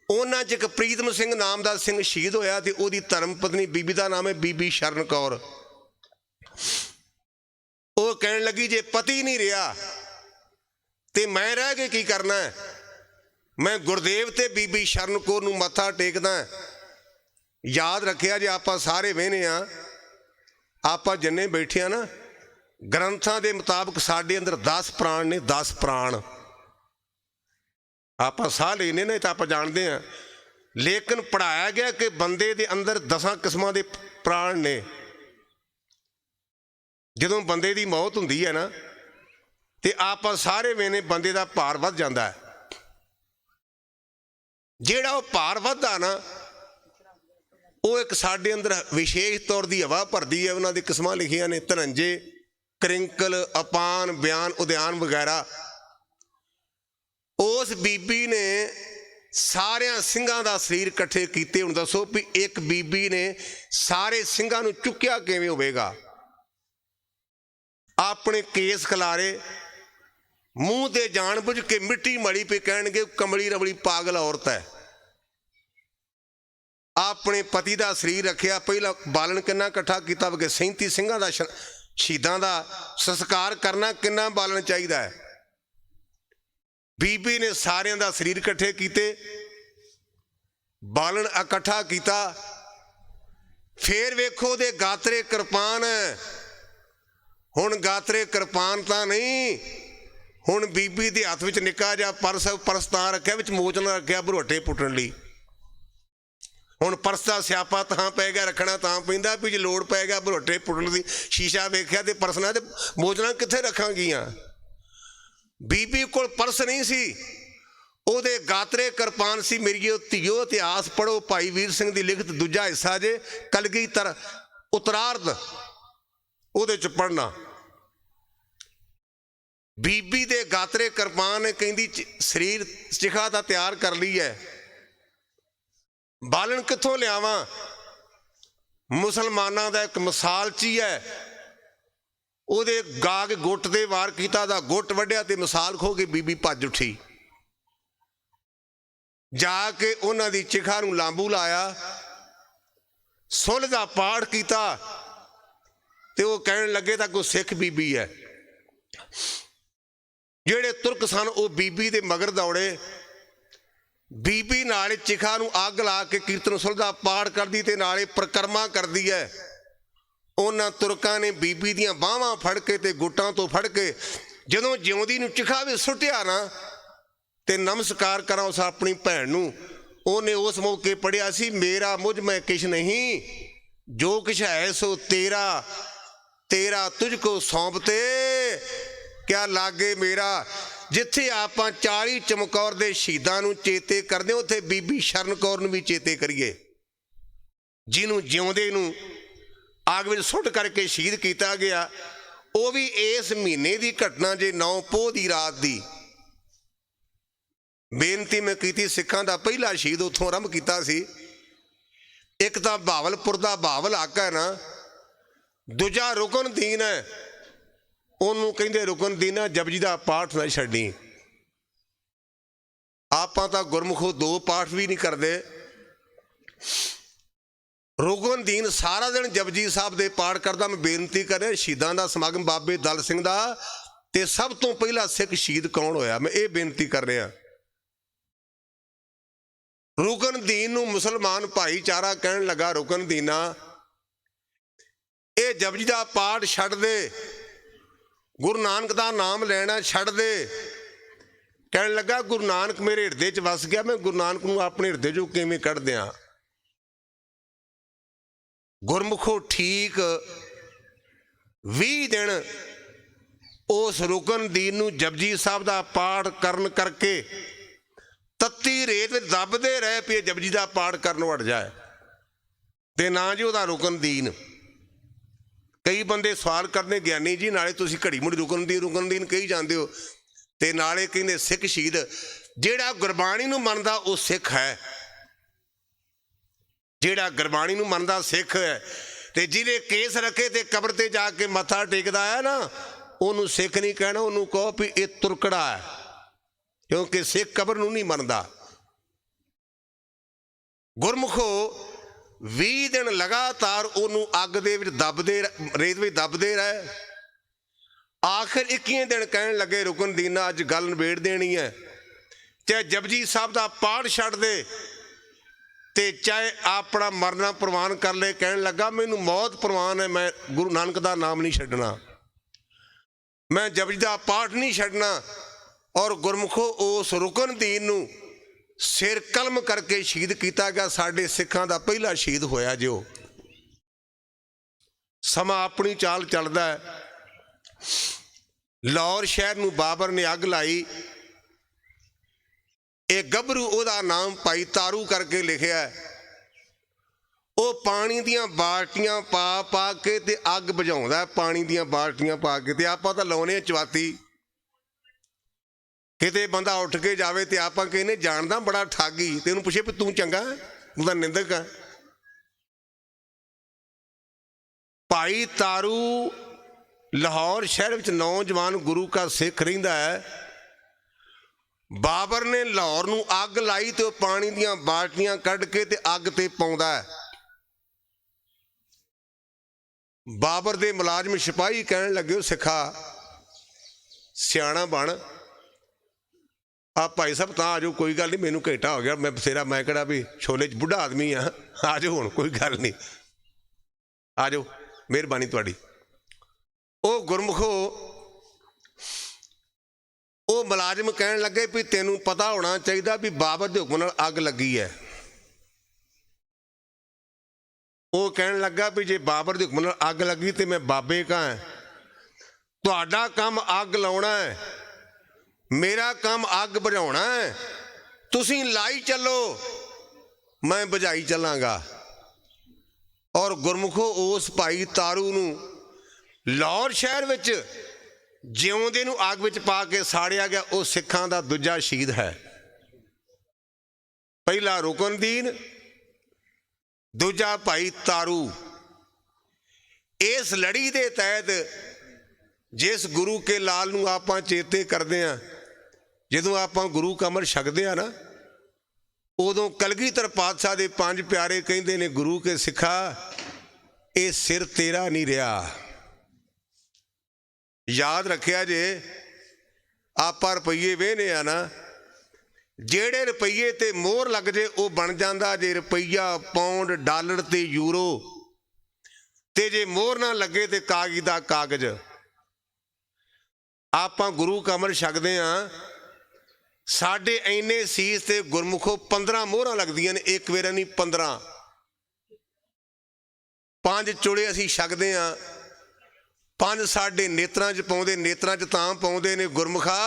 उन्हां च एक प्रीतम सिंह नाम का सिंह शहीद होया, तो उसकी धर्म पत्नी बीबी का नाम है बीबी शरण कौर। वो कहन लगी जे पति नहीं रहा तो मैं रह के की करना है, मैं गुरदेव ते बीबी शरण कौर नूं मत्था टेकदा। याद रखिया जे आपां सारे वेहने आ, आपां जिन्ने बैठे ना, ग्रंथां दे मुताबक साडे अंदर 10 प्राण ने, 10 प्राण। आपां साह लेने ने तो आपां जानते हैं, लेकिन पढ़ाया गया कि बंदे दे अंदर 10 किस्मां दे प्राण ने। जदों बंदे दी मौत हुंदी है ना, तो आपां सारे वेहने बंदे दा भार वध जांदा है। ਜਿਹੜਾ ਉਹ ਭਾਰ ਵੱਧਦਾ ਨਾ, ਉਹ ਇੱਕ ਸਾਡੇ ਅੰਦਰ ਵਿਸ਼ੇਸ਼ ਤੌਰ ਦੀ ਹਵਾ ਭਰਦੀ ਹੈ। ਉਹਨਾਂ ਦੀ ਕਿਸਮਾਂ ਲਿਖੀਆਂ ਨੇ, ਧਨੰਜੇ, ਕ੍ਰਿੰਕਲ, ਅਪਾਨ, ਬਿਆਨ, ਉਦਿਆਨ ਵਗੈਰਾ। उस बीबी ने सारिया ਸਿੰਘਾਂ ਦਾ ਸਰੀਰ ਇਕੱਠੇ ਕੀਤੇ। ਹੁਣ ਦੱਸੋ ਵੀ ਇੱਕ ਬੀਬੀ ਨੇ ਸਾਰੇ ਸਿੰਘਾਂ ਨੂੰ ਚੁੱਕਿਆ ਕਿਵੇਂ ਹੋਵੇਗਾ? ਆਪਣੇ ਕੇਸ ਖਿਲਾਰੇ, ਮੂੰਹ ਤੇ ਜਾਣ ਬੁੱਝ ਕੇ ਮਿੱਟੀ ਮਲੀ ਪਈ, ਕਹਿਣਗੇ ਕਮਲੀ ਰਵਲੀ ਪਾਗਲ ਔਰਤ ਹੈ। ਆਪਣੇ ਪਤੀ ਦਾ ਸਰੀਰ ਰੱਖਿਆ, ਪਹਿਲਾਂ ਬਾਲਣ ਕਿੰਨਾ ਇਕੱਠਾ ਕੀਤਾ ਕਿ 37 ਸਿੰਘਾਂ ਦਾ ਸ਼ਹੀਦਾਂ ਦਾ ਸੰਸਕਾਰ ਕਰਨਾ, ਕਿੰਨਾ ਬਾਲਣ ਚਾਹੀਦਾ ਹੈ। ਬੀਬੀ ਨੇ ਸਾਰਿਆਂ ਦਾ ਸਰੀਰ ਇਕੱਠੇ ਕੀਤੇ, ਬਾਲਣ ਇਕੱਠਾ ਕੀਤਾ। ਫੇਰ ਵੇਖੋ ਉਹਦੇ ਗਾਤਰੇ ਕਿਰਪਾਨ। ਹੁਣ ਗਾਤਰੇ ਕਿਰਪਾਨ ਤਾਂ ਨਹੀਂ, ਹੁਣ ਬੀਬੀ ਦੇ ਹੱਥ ਵਿੱਚ ਨਿੱਕਾ ਜਿਹਾ ਪਰਸ ਤਾਂ ਰੱਖਿਆ, ਵਿੱਚ ਮੋਚਨਾ ਰੱਖਿਆ ਭਰੋਟੇ ਪੁੱਟਣ ਲਈ। ਹੁਣ ਪਰਸ ਦਾ ਸਿਆਪਾ ਤਾਂ ਪੈ ਗਿਆ, ਰੱਖਣਾ ਤਾਂ ਪੈਂਦਾ ਵੀ ਜੇ ਲੋੜ ਪੈ ਗਿਆ ਭਰੋਟੇ ਪੁੱਟਣ ਦੀ। ਸ਼ੀਸ਼ਾ ਵੇਖਿਆ ਤੇ ਪਰਸ ਨਾਲ ਤੇ ਮੋਚਨਾ ਕਿੱਥੇ ਰੱਖਾਂਗੀਆਂ। ਬੀਬੀ ਕੋਲ ਪਰਸ ਨਹੀਂ ਸੀ, ਉਹਦੇ ਗਾਤਰੇ ਕਿਰਪਾਨ ਸੀ। ਮੇਰੀਓ ਧੀਓ ਇਤਿਹਾਸ ਪੜ੍ਹੋ, ਭਾਈ ਵੀਰ ਸਿੰਘ ਦੀ ਲਿਖਤ ਦੂਜਾ ਹਿੱਸਾ ਜੇ ਕਲਗੀਧਰ ਉਤਰਾਰਧ, ਉਹਦੇ ਚ ਪੜ੍ਹਨਾ। ਬੀਬੀ ਦੇ ਗਾਤਰੇ ਕਿਰਪਾਨ ਨੇ ਕਹਿੰਦੀ ਸਰੀਰ ਚਿਖਾ ਤਾਂ ਤਿਆਰ ਕਰ ਲਈ ਹੈ, ਬਾਲਣ ਕਿੱਥੋਂ ਲਿਆਵਾਂ? ਮੁਸਲਮਾਨਾਂ ਦਾ ਇੱਕ ਮਿਸਾਲਚੀ ਹੈ, ਉਹਦੇ ਗਾਗ ਗੁੱਟ ਦੇ ਵਾਰ ਕੀਤਾ, ਦਾ ਗੁੱਟ ਵੱਢਿਆ ਤੇ ਮਿਸਾਲ ਖੋ ਕੇ ਬੀਬੀ ਭੱਜ ਉੱਠੀ। ਜਾ ਕੇ ਉਹਨਾਂ ਦੀ ਚਿਖਾ ਨੂੰ ਲਾਂਬੂ ਲਾਇਆ, ਸੁਲ੍ਹ ਦਾ ਪਾਠ ਕੀਤਾ ਤੇ ਉਹ ਕਹਿਣ ਲੱਗੇ ਤਾਂ ਕੋਈ ਸਿੱਖ ਬੀਬੀ ਹੈ। ਜਿਹੜੇ ਤੁਰਕ ਸਨ ਉਹ ਬੀਬੀ ਦੇ ਮਗਰ ਦੌੜੇ। ਬੀਬੀ ਨਾਲੇ ਚਿਖਾ ਨੂੰ ਅੱਗ ਲਾ ਕੇ ਕੀਰਤਨ ਸੁਲ੍ਹ ਦਾ ਪਾਠ ਕਰਦੀ ਤੇ ਨਾਲੇ ਪਰਿਕਰਮਾ ਕਰਦੀ ਹੈ। ਉਹਨਾਂ ਤੁਰਕਾਂ ਨੇ ਬੀਬੀ ਦੀਆਂ ਬਾਹਾਂ ਫੜ ਕੇ ਤੇ ਗੁੱਟਾਂ ਤੋਂ ਫੜ ਕੇ ਜਦੋਂ ਜਿਉਂਦੀ ਨੂੰ ਚਿਖਾ ਵੀ ਸੁੱਟਿਆ ਨਾ ਤੇ ਨਮਸਕਾਰ ਕਰਾਂ ਉਸ ਆਪਣੀ ਭੈਣ ਨੂੰ, ਉਹਨੇ ਉਸ ਮੌਕੇ ਪੜ੍ਹਿਆ ਸੀ, ਮੇਰਾ ਮੁਝ ਮੈਂ ਕਿਛ ਨਹੀਂ, ਜੋ ਕਿਛ ਹੈ ਸੋ ਤੇਰਾ, ਤੇਰਾ ਤੁਝ ਕੋ ਸੌਂਪਤੇ ਕਿਆ ਲਾਗੇ ਮੇਰਾ। ਜਿੱਥੇ ਆਪਾਂ 40 ਚਮਕੌਰ ਦੇ ਸ਼ਹੀਦਾਂ ਨੂੰ ਚੇਤੇ ਕਰਦੇ, ਉੱਥੇ ਬੀਬੀ ਸ਼ਰਨ ਕੌਰ ਨੂੰ ਵੀ ਚੇਤੇ ਕਰੀਏ, ਜਿਹਨੂੰ ਜਿਉਂਦੇ ਨੂੰ ਅੱਗ ਵਿੱਚ ਸੁੱਟ ਕਰਕੇ ਸ਼ਹੀਦ ਕੀਤਾ ਗਿਆ। ਉਹ ਵੀ ਇਸ ਮਹੀਨੇ ਦੀ ਘਟਨਾ ਜੇ 9 ਪੋਹ ਦੀ ਰਾਤ ਦੀ। ਬੇਨਤੀ ਮੈਂ ਕੀਤੀ, ਸਿੱਖਾਂ ਦਾ ਪਹਿਲਾ ਸ਼ਹੀਦ ਉੱਥੋਂ ਆਰੰਭ ਕੀਤਾ ਸੀ। ਇੱਕ ਤਾਂ ਬਹਾਵਲਪੁਰ ਦਾ ਬਹਾਵਲ ਇਲਾਕਾ ਹੈ ਨਾ, ਦੂਜਾ ਰੁਕਨਦੀਨ ਹੈ, ਉਹਨੂੰ ਕਹਿੰਦੇ ਰੁਕਨਦੀਨ ਜਪਜੀ ਦਾ ਪਾਠ ਨਾ ਛੱਡੀ। ਆਪਾਂ ਤਾਂ ਗੁਰਮੁਖੋਂ 2 ਪਾਠ ਵੀ ਨਹੀਂ ਕਰਦੇ। ਰੁਕਨਦੀਨ ਸਾਰਾ ਦਿਨ ਜਪਜੀ ਸਾਹਿਬ ਦੇ ਪਾਠ ਕਰਦਾ। ਮੈਂ ਬੇਨਤੀ ਕਰ ਰਿਹਾ, ਸ਼ਹੀਦਾਂ ਦਾ ਸਮਾਗਮ ਬਾਬੇ ਦਲ ਸਿੰਘ ਦਾ, ਤੇ ਸਭ ਤੋਂ ਪਹਿਲਾ ਸਿੱਖ ਸ਼ਹੀਦ ਕੌਣ ਹੋਇਆ, ਮੈਂ ਇਹ ਬੇਨਤੀ ਕਰ ਰਿਹਾ। ਰੁਕਨਦੀਨ ਨੂੰ ਮੁਸਲਮਾਨ ਭਾਈਚਾਰਾ ਕਹਿਣ ਲੱਗਾ, ਰੁਕਨਦੀਨਾ ਇਹ ਜਪਜੀ ਦਾ ਪਾਠ ਛੱਡ ਦੇ, ਗੁਰੂ ਨਾਨਕ ਦਾ ਨਾਮ ਲੈਣਾ ਛੱਡ ਦੇ। ਕਹਿਣ ਲੱਗਾ ਗੁਰੂ ਨਾਨਕ ਮੇਰੇ ਹਿਰਦੇ 'ਚ ਵਸ ਗਿਆ, ਮੈਂ ਗੁਰੂ ਨਾਨਕ ਨੂੰ ਆਪਣੇ ਹਿਰਦੇ 'ਚੋਂ ਕਿਵੇਂ ਕੱਢ ਦਿਆਂ। ਗੁਰਮੁਖੋ ਠੀਕ 20 ਦਿਨ ਉਸ ਰੁਕਨਦੀਨ ਨੂੰ ਜਪਜੀ ਸਾਹਿਬ ਦਾ ਪਾਠ ਕਰਨ ਕਰਕੇ ਤੱਤੀ ਰੇਤ ਵਿੱਚ ਦੱਬਦੇ ਰਹੇ ਪਏ, ਜਪਜੀ ਦਾ ਪਾਠ ਕਰਨ ਵੜ ਜਾਏ ਤੇ ਨਾ ਜੀ ਉਹਦਾ ਰੁਕਨਦੀਨ। ਕਈ ਬੰਦੇ ਸਵਾਲ ਕਰਦੇ, ਗਿਆਨੀ ਜੀ ਨਾਲੇ ਤੁਸੀਂ ਘੜੀ ਮੁੜੀ ਰੁਕਨਦੀਨ ਕਹੀ ਜਾਂਦੇ ਹੋ, ਤੇ ਨਾਲੇ ਕਹਿੰਦੇ ਸਿੱਖ ਸ਼ਹੀਦ। ਜਿਹੜਾ ਗੁਰਬਾਣੀ ਨੂੰ ਮੰਨਦਾ ਉਹ ਸਿੱਖ ਹੈ, ਜਿਹੜਾ ਗੁਰਬਾਣੀ ਨੂੰ ਮੰਨਦਾ ਸਿੱਖ ਹੈ। ਤੇ ਜਿਹਨੇ ਕੇਸ ਰੱਖੇ ਤੇ ਕਬਰ ਤੇ ਜਾ ਕੇ ਮੱਥਾ ਟੇਕਦਾ ਹੈ ਨਾ, ਉਹਨੂੰ ਸਿੱਖ ਨਹੀਂ ਕਹਿਣਾ, ਉਹਨੂੰ ਕਹੋ ਵੀ ਇਹ ਤੁਰਕੜਾ ਹੈ, ਕਿਉਂਕਿ ਸਿੱਖ ਕਬਰ ਨੂੰ ਨਹੀਂ ਮੰਨਦਾ। ਗੁਰਮੁਖੋ 20 ਦਿਨ ਲਗਾਤਾਰ ਉਹਨੂੰ ਅੱਗ ਦੇ ਵਿੱਚ ਦੱਬਦੇ, ਰੇਤ ਵਿੱਚ ਦੱਬਦੇ ਰਹੇ। ਆਖਿਰ 21 ਦਿਨ ਕਹਿਣ ਲੱਗੇ ਰੁਕਨਦੀਨਾ ਅੱਜ ਗੱਲ ਨਿਬੇੜ ਦੇਣੀ ਹੈ, ਚਾਹੇ ਜਪਜੀ ਸਾਹਿਬ ਦਾ ਪਾਠ ਛੱਡ ਦੇ ਤੇ ਚਾਹੇ ਆਪਣਾ ਮਰਨਾ ਪ੍ਰਵਾਨ ਕਰ ਲੈ। ਕਹਿਣ ਲੱਗਾ ਮੈਨੂੰ ਮੌਤ ਪ੍ਰਵਾਨ ਹੈ, ਮੈਂ ਗੁਰੂ ਨਾਨਕ ਦਾ ਨਾਮ ਨਹੀਂ ਛੱਡਣਾ, ਮੈਂ ਜਪਜੀ ਦਾ ਪਾਠ ਨਹੀਂ ਛੱਡਣਾ। ਔਰ ਗੁਰਮੁਖੋ ਉਸ ਰੁਕਨਦੀਨ ਨੂੰ ਸਿਰ ਕਲਮ ਕਰਕੇ ਸ਼ਹੀਦ ਕੀਤਾ ਗਿਆ। ਸਾਡੇ ਸਿੱਖਾਂ ਦਾ ਪਹਿਲਾ ਸ਼ਹੀਦ ਹੋਇਆ ਜੋ। ਸਮਾਂ ਆਪਣੀ ਚਾਲ ਚੱਲਦਾ ਹੈ। ਲਾਹੌਰ ਸ਼ਹਿਰ ਨੂੰ ਬਾਬਰ ਨੇ ਅੱਗ ਲਾਈ। ਇਹ ਗੱਭਰੂ, ਉਹਦਾ ਨਾਮ ਭਾਈ ਤਾਰੂ ਕਰਕੇ ਲਿਖਿਆ, ਉਹ ਪਾਣੀ ਦੀਆਂ ਬਾਲਟੀਆਂ ਪਾ ਪਾ ਕੇ ਤੇ ਅੱਗ ਬੁਝਾਉਂਦਾ, ਪਾਣੀ ਦੀਆਂ ਬਾਲਟੀਆਂ ਪਾ ਕੇ। ਤੇ ਆਪਾਂ ਤਾਂ ਲਾਉਨੇ ਚਵਾਤੀ, किते बंदा उठ के जावे तो आप कहने जानदा बड़ा ठगी, तेन पूछे भी तू चंगा, तू तो निंदक है। भाई तारू लाहौर शहर में नौजवान गुरु का सिख रहिंदा है। बाबर ने लाहौर नूं अग लाई तो पानी दियां बाल्टियां कढ़ के ते अग ते पाउंदा है। बाबर दे मुलाजम सिपाही कहन लगे सिखा सियाणा बन, आप भाई साहब तां आ जाओ, कोई गल नहीं, मैनू घंटा हो गया, मैं बथेरा, मैं कहड़ा भी छोले च बुढ़ा आदमी हाँ, आ जाओ हुण कोई गल नहीं, आ जाओ, मेहरबानी तुहाडी। ओ गुरमुखो ओ मुलाजम कहन लगे भी तेनू पता होना चाहिए भी बाबर दे हुक्म नाल अग लगी है। वो कहन लगा भी जे बाबर दे हुक्म नाल अग लगी तो मैं बाबे का है, तुहाडा काम अग लाउणा है, मेरा काम अग बुझाउणा है, तुसीं लाई चलो, मैं बुझाई चलांगा। और गुरमुखो उस भाई तारू नूं लाहौर शहर विच जिउंदे नूं अग विच पा के साड़िया गया। वो सिखां दा दूजा शहीद है। पहला रुकनदीन, दूजा भाई तारू। इस लड़ी दे तहत जिस गुरु के लाल नूं आपां चेते करदे हां, जदों आपां गुरु का अमर छकदे हां ना, उदों कलगीधर पातशाह दे पंज प्यारे कहंदे ने गुरु के सिखा ये सिर तेरा नहीं रहा। याद रखिया जे आपां रुपये वेहने आ ना, जेड़े रुपये ते मोहर लग जे वो बन जाता जे रुपया पौंड डॉलर ते यूरो, ते जे मोहर ना लगे तो कागज दा कागज। आपां गुरु का अमर छकदे हां, साडे इन्ने सीस ते गुरमुखो 15 मोहरां लगदियां ने, एक वेरा नहीं 15। 5 चुले असीं छकदे हां, 5 साडे नेत्रां च पाउंदे, नेत्रां च तां पाउंदे ने गुरमुखा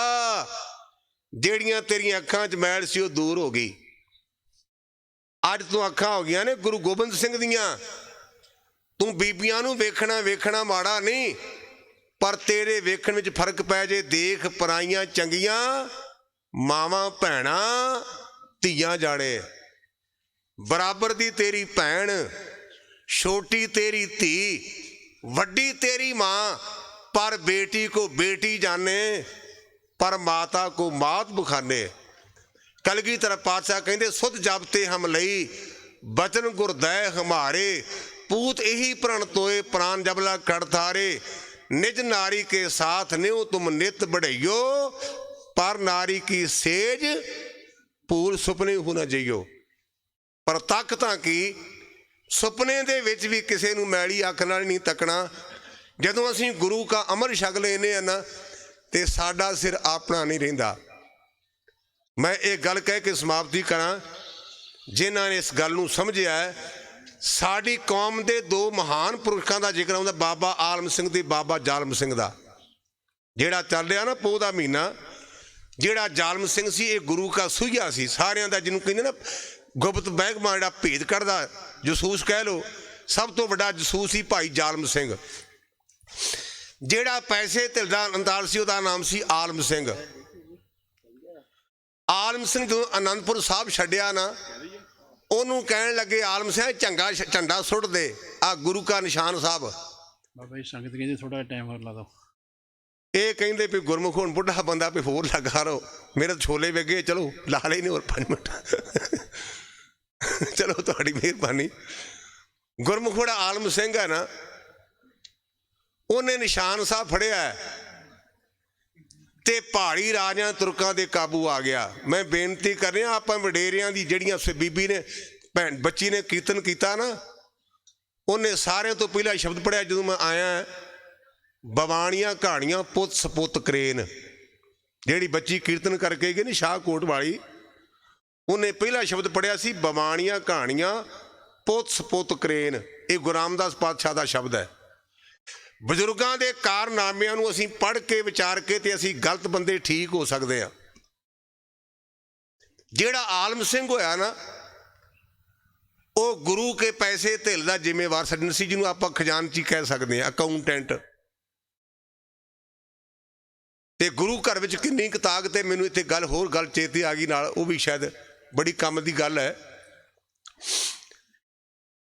ਜਿਹੜੀਆਂ तेरिया अखां च मैल सी दूर हो गई। अज तू अखां हो गई ने गुरु गोबिंद सिंह दियां। तू बीबियां नूं वेखना वेखना माड़ा नहीं, पर तेरे वेखण विच फर्क पै जे। देख पराइयां चंगियां मावां भैणां धीआं जाणे, बराबर दी तेरी भैण, छोटी तेरी धी, वड्डी तेरी मां, पर बेटी को बेटी जाने, पर माता को मात बुखाने। कलगीधर पातशाह कहते सुध जबते हम लई बचन गुरदै हमारे, पूत यही प्रण तोए प्राण जबला कड़ थारे। निज नारी के साथ न्यो तुम नित बढ़इयो, पर नारी की सेज भूल सुपने हो ना जइयो। पर तक तां की सुपने दे विच भी किसी नूं मैली अख नाल नहीं तकना। जदों असीं गुरु का अमर छक लेने ना ते साडा सिर अपना नहीं रहिंदा। मैं एक गल कह के समाप्ति करा, जिन्हां ने इस गल नूं समझिया है, साडी कौम दे 2 महान पुरखां दा जिक्र आउंदा, बाबा आलम सिंह ते बाबा जालम सिंह दा। जिहड़ा चल रहा ना पोह दा महीना, जिहड़ा जालम सिंह सी ये गुरु का सूहिया सी सारियां दा, जिन्हों कहंदे ना गुप्त महकमा जिहड़ा भेद कढ़दा, जसूस कह लो, सब तो वड्डा जसूस ही भाई जालम सिंह। ਜਿਹੜਾ पैसे धिलदा अंदाल सी ਉਹਦਾ नाम सी आलम सिंह। आलम सिंह जो आनंदपुर साहब छड्डिया ना, ਉਹਨੂੰ ਕਹਿਣ ਲੱਗੇ आलम सिंह चंगा झंडा सुट दे आ गुरु का निशान साहब। बाबा जी संगत कहते थोड़ा टाइम और ला दो। ये कहते भी गुरमुख हुण बुढ़ा बंदा भी होर लगा रहो, मेरे छोले वेगे, चलो ला ले नहीं और 5 मिनट चलो तुहाडी मेहरबानी। गुरमुख ਜਿਹੜਾ आलम सिंह है ना, उन्हें निशान साहब फड़िया ते पहाड़ी राजा तुरकों के काबू आ गया। मैं बेनती कर रहा, आप वडेरिया की जड़ियाँ बीबी ने भैन बच्ची ने कीर्तन किया ना, उन्हें सारे तो पहला शब्द पढ़िया जो मैं आया, बवाणियां कहानियां पुत सपुत करेन। जिहड़ी बच्ची कीर्तन करके गई नी शाहकोट वाली, उन्हें पहला शब्द पढ़िया सी बवाणियां कहानियां पुत सपुत करेन। ये गुरु रामदास पातशाह का शब्द है। बजुर्गों के कारनामिਆਂ ਨੂੰ ਅਸੀਂ पढ़ के विचार के ते ਅਸੀਂ गलत बंदे ठीक हो सकते हैं। ਜਿਹੜਾ आलम सिंह होया ना, वो गुरु के पैसे धिल का जिम्मेवार सज्जन सी, जिन्होंने आप खजानची कह सकते हैं, अकाउंटेंट। ਤੇ ਗੁਰੂ ਘਰ ਵਿੱਚ ਕਿੰਨੀ ਕੁ ਤਾਕਤ। ਤੇ ਮੈਨੂੰ ਇੱਥੇ ਹੋਰ ਗੱਲ ਚੇਤੇ ਆ ਗਈ ਨਾਲ, ਉਹ ਵੀ ਸ਼ਾਇਦ ਬੜੀ ਕੰਮ ਦੀ ਗੱਲ ਹੈ।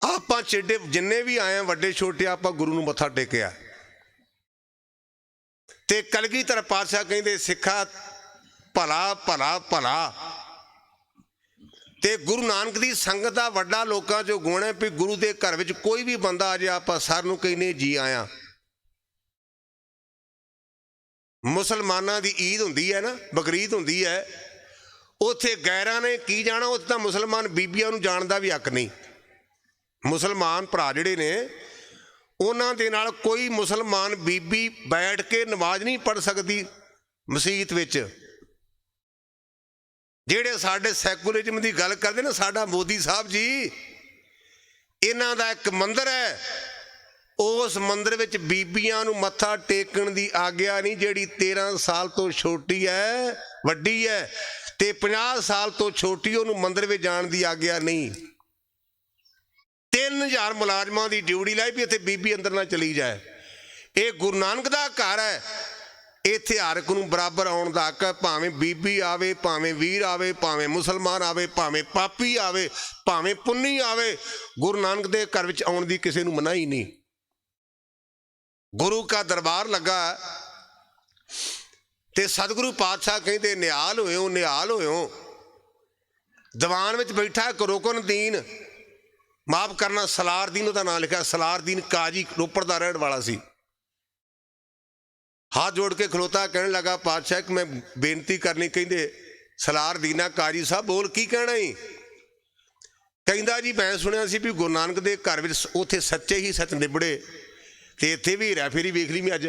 ਆਪਾਂ ਚੇਡੇ ਜਿੰਨੇ ਵੀ ਆਏ ਆ, ਵੱਡੇ ਛੋਟੇ, ਆਪਾਂ ਗੁਰੂ ਨੂੰ ਮੱਥਾ ਟੇਕਿਆ ਤੇ ਕਲਗੀਧਰ ਪਾਤਸ਼ਾਹ ਕਹਿੰਦੇ ਸਿੱਖਾ ਭਲਾ ਭਲਾ ਭਲਾ। ਤੇ ਗੁਰੂ ਨਾਨਕ ਦੀ ਸੰਗਤ ਦਾ ਵੱਡਾ ਲੋਕਾਂ 'ਚੋਂ ਗੁਣ ਹੈ ਵੀ ਗੁਰੂ ਦੇ ਘਰ ਵਿੱਚ ਕੋਈ ਵੀ ਬੰਦਾ ਆ ਜਾਏ, ਆਪਾਂ ਸਾਰ ਨੂੰ ਕਹਿੰਦੇ ਜੀ ਆਇਆ। ਮੁਸਲਮਾਨਾਂ ਦੀ ਈਦ ਹੁੰਦੀ ਹੈ ਨਾ, ਬਕਰੀਦ ਹੁੰਦੀ ਹੈ, ਉੱਥੇ ਗੈਰਾਂ ਨੇ ਕੀ ਜਾਣਾ, ਉੱਥੇ ਤਾਂ ਮੁਸਲਮਾਨ ਬੀਬੀਆਂ ਨੂੰ ਜਾਣ ਦਾ ਵੀ ਹੱਕ ਨਹੀਂ। ਮੁਸਲਮਾਨ ਭਰਾ ਜਿਹੜੇ ਨੇ, ਉਹਨਾਂ ਦੇ ਨਾਲ ਕੋਈ ਮੁਸਲਮਾਨ ਬੀਬੀ ਬੈਠ ਕੇ ਨਮਾਜ਼ ਨਹੀਂ ਪੜ੍ਹ ਸਕਦੀ ਮਸੀਤ ਵਿੱਚ। ਜਿਹੜੇ ਸਾਡੇ ਸੈਕੂਲਰਿਜ਼ਮ ਦੀ ਗੱਲ ਕਰਦੇ ਨੇ, ਸਾਡਾ ਮੋਦੀ ਸਾਹਿਬ ਜੀ, ਇਹਨਾਂ ਦਾ ਇੱਕ ਮੰਦਿਰ ਹੈ, ਉਸ ਮੰਦਿਰ ਵਿੱਚ ਬੀਬੀਆਂ ਨੂੰ ਮੱਥਾ ਟੇਕਣ ਦੀ ਆਗਿਆ ਨਹੀਂ। ਜਿਹੜੀ 13 ਸਾਲ ਤੋਂ ਛੋਟੀ ਹੈ, ਵੱਡੀ ਹੈ, ਤੇ 50 ਸਾਲ ਤੋਂ ਛੋਟੀ, ਉਹਨੂੰ ਮੰਦਿਰ ਵਿੱਚ ਜਾਣ ਦੀ ਆਗਿਆ ਨਹੀਂ। 3000 ਮੁਲਾਜ਼ਮਾਂ ਦੀ ਡਿਊਟੀ ਲਾਈ ਵੀ ਇੱਥੇ ਬੀਬੀ ਅੰਦਰ ਨਾ ਚਲੀ ਜਾਏ। ਇਹ ਗੁਰੂ ਨਾਨਕ ਦਾ ਘਰ ਹੈ, ਇੱਥੇ ਹਰ ਇੱਕ ਨੂੰ ਬਰਾਬਰ ਆਉਣ ਦਾ ਹੱਕ ਹੈ। ਭਾਵੇਂ ਬੀਬੀ ਆਵੇ, ਭਾਵੇਂ ਵੀਰ ਆਵੇ, ਭਾਵੇਂ ਮੁਸਲਮਾਨ ਆਵੇ, ਭਾਵੇਂ ਪਾਪੀ ਆਵੇ, ਭਾਵੇਂ ਪੁੰਨੀ ਆਵੇ, ਗੁਰੂ ਨਾਨਕ ਦੇ ਘਰ ਵਿੱਚ ਆਉਣ ਦੀ ਕਿਸੇ ਨੂੰ ਮਨਾਹੀ ਨਹੀਂ। ਗੁਰੂ ਕਾ ਦਰਬਾਰ ਲੱਗਾ ਤੇ ਸਤਿਗੁਰੂ ਪਾਤਸ਼ਾਹ ਕਹਿੰਦੇ ਨਿਹਾਲ ਹੋਇਓ, ਨਿਹਾਲ ਹੋਇਓ। ਦੀਵਾਨ ਵਿੱਚ ਬੈਠਾ ਇੱਕ ਰੁਕਨਦੀਨ, ਮਾਫ ਕਰਨਾ ਸਲਾਰਦੀਨ ਉਹਦਾ ਨਾਂ ਲਿਖਿਆ, ਸਲਾਰਦੀਨ ਕਾਜੀ ਰੋਪੜ ਦਾ ਰਹਿਣ ਵਾਲਾ ਸੀ। ਹੱਥ ਜੋੜ ਕੇ ਖਲੋਤਾ, ਕਹਿਣ ਲੱਗਾ ਪਾਤਸ਼ਾਹ ਕਿ ਮੈਂ ਬੇਨਤੀ ਕਰਨੀ। ਕਹਿੰਦੇ ਸਲਾਰਦੀਨਾ ਕਾਜੀ ਸਾਹਿਬ ਬੋਲ, ਕੀ ਕਹਿਣਾ ਹੀ? ਕਹਿੰਦਾ ਜੀ ਮੈਂ ਸੁਣਿਆ ਸੀ ਵੀ ਗੁਰੂ ਨਾਨਕ ਦੇ ਘਰ ਵਿੱਚ ਉੱਥੇ ਸੱਚੇ ਹੀ ਸੱਚ ਨਿਬੜੇ, ਤੇ ਇੱਥੇ ਵੀ ਹੈਰਾ ਫੇਰੀ ਵੇਖ ਲਈ ਮੈਂ ਅੱਜ।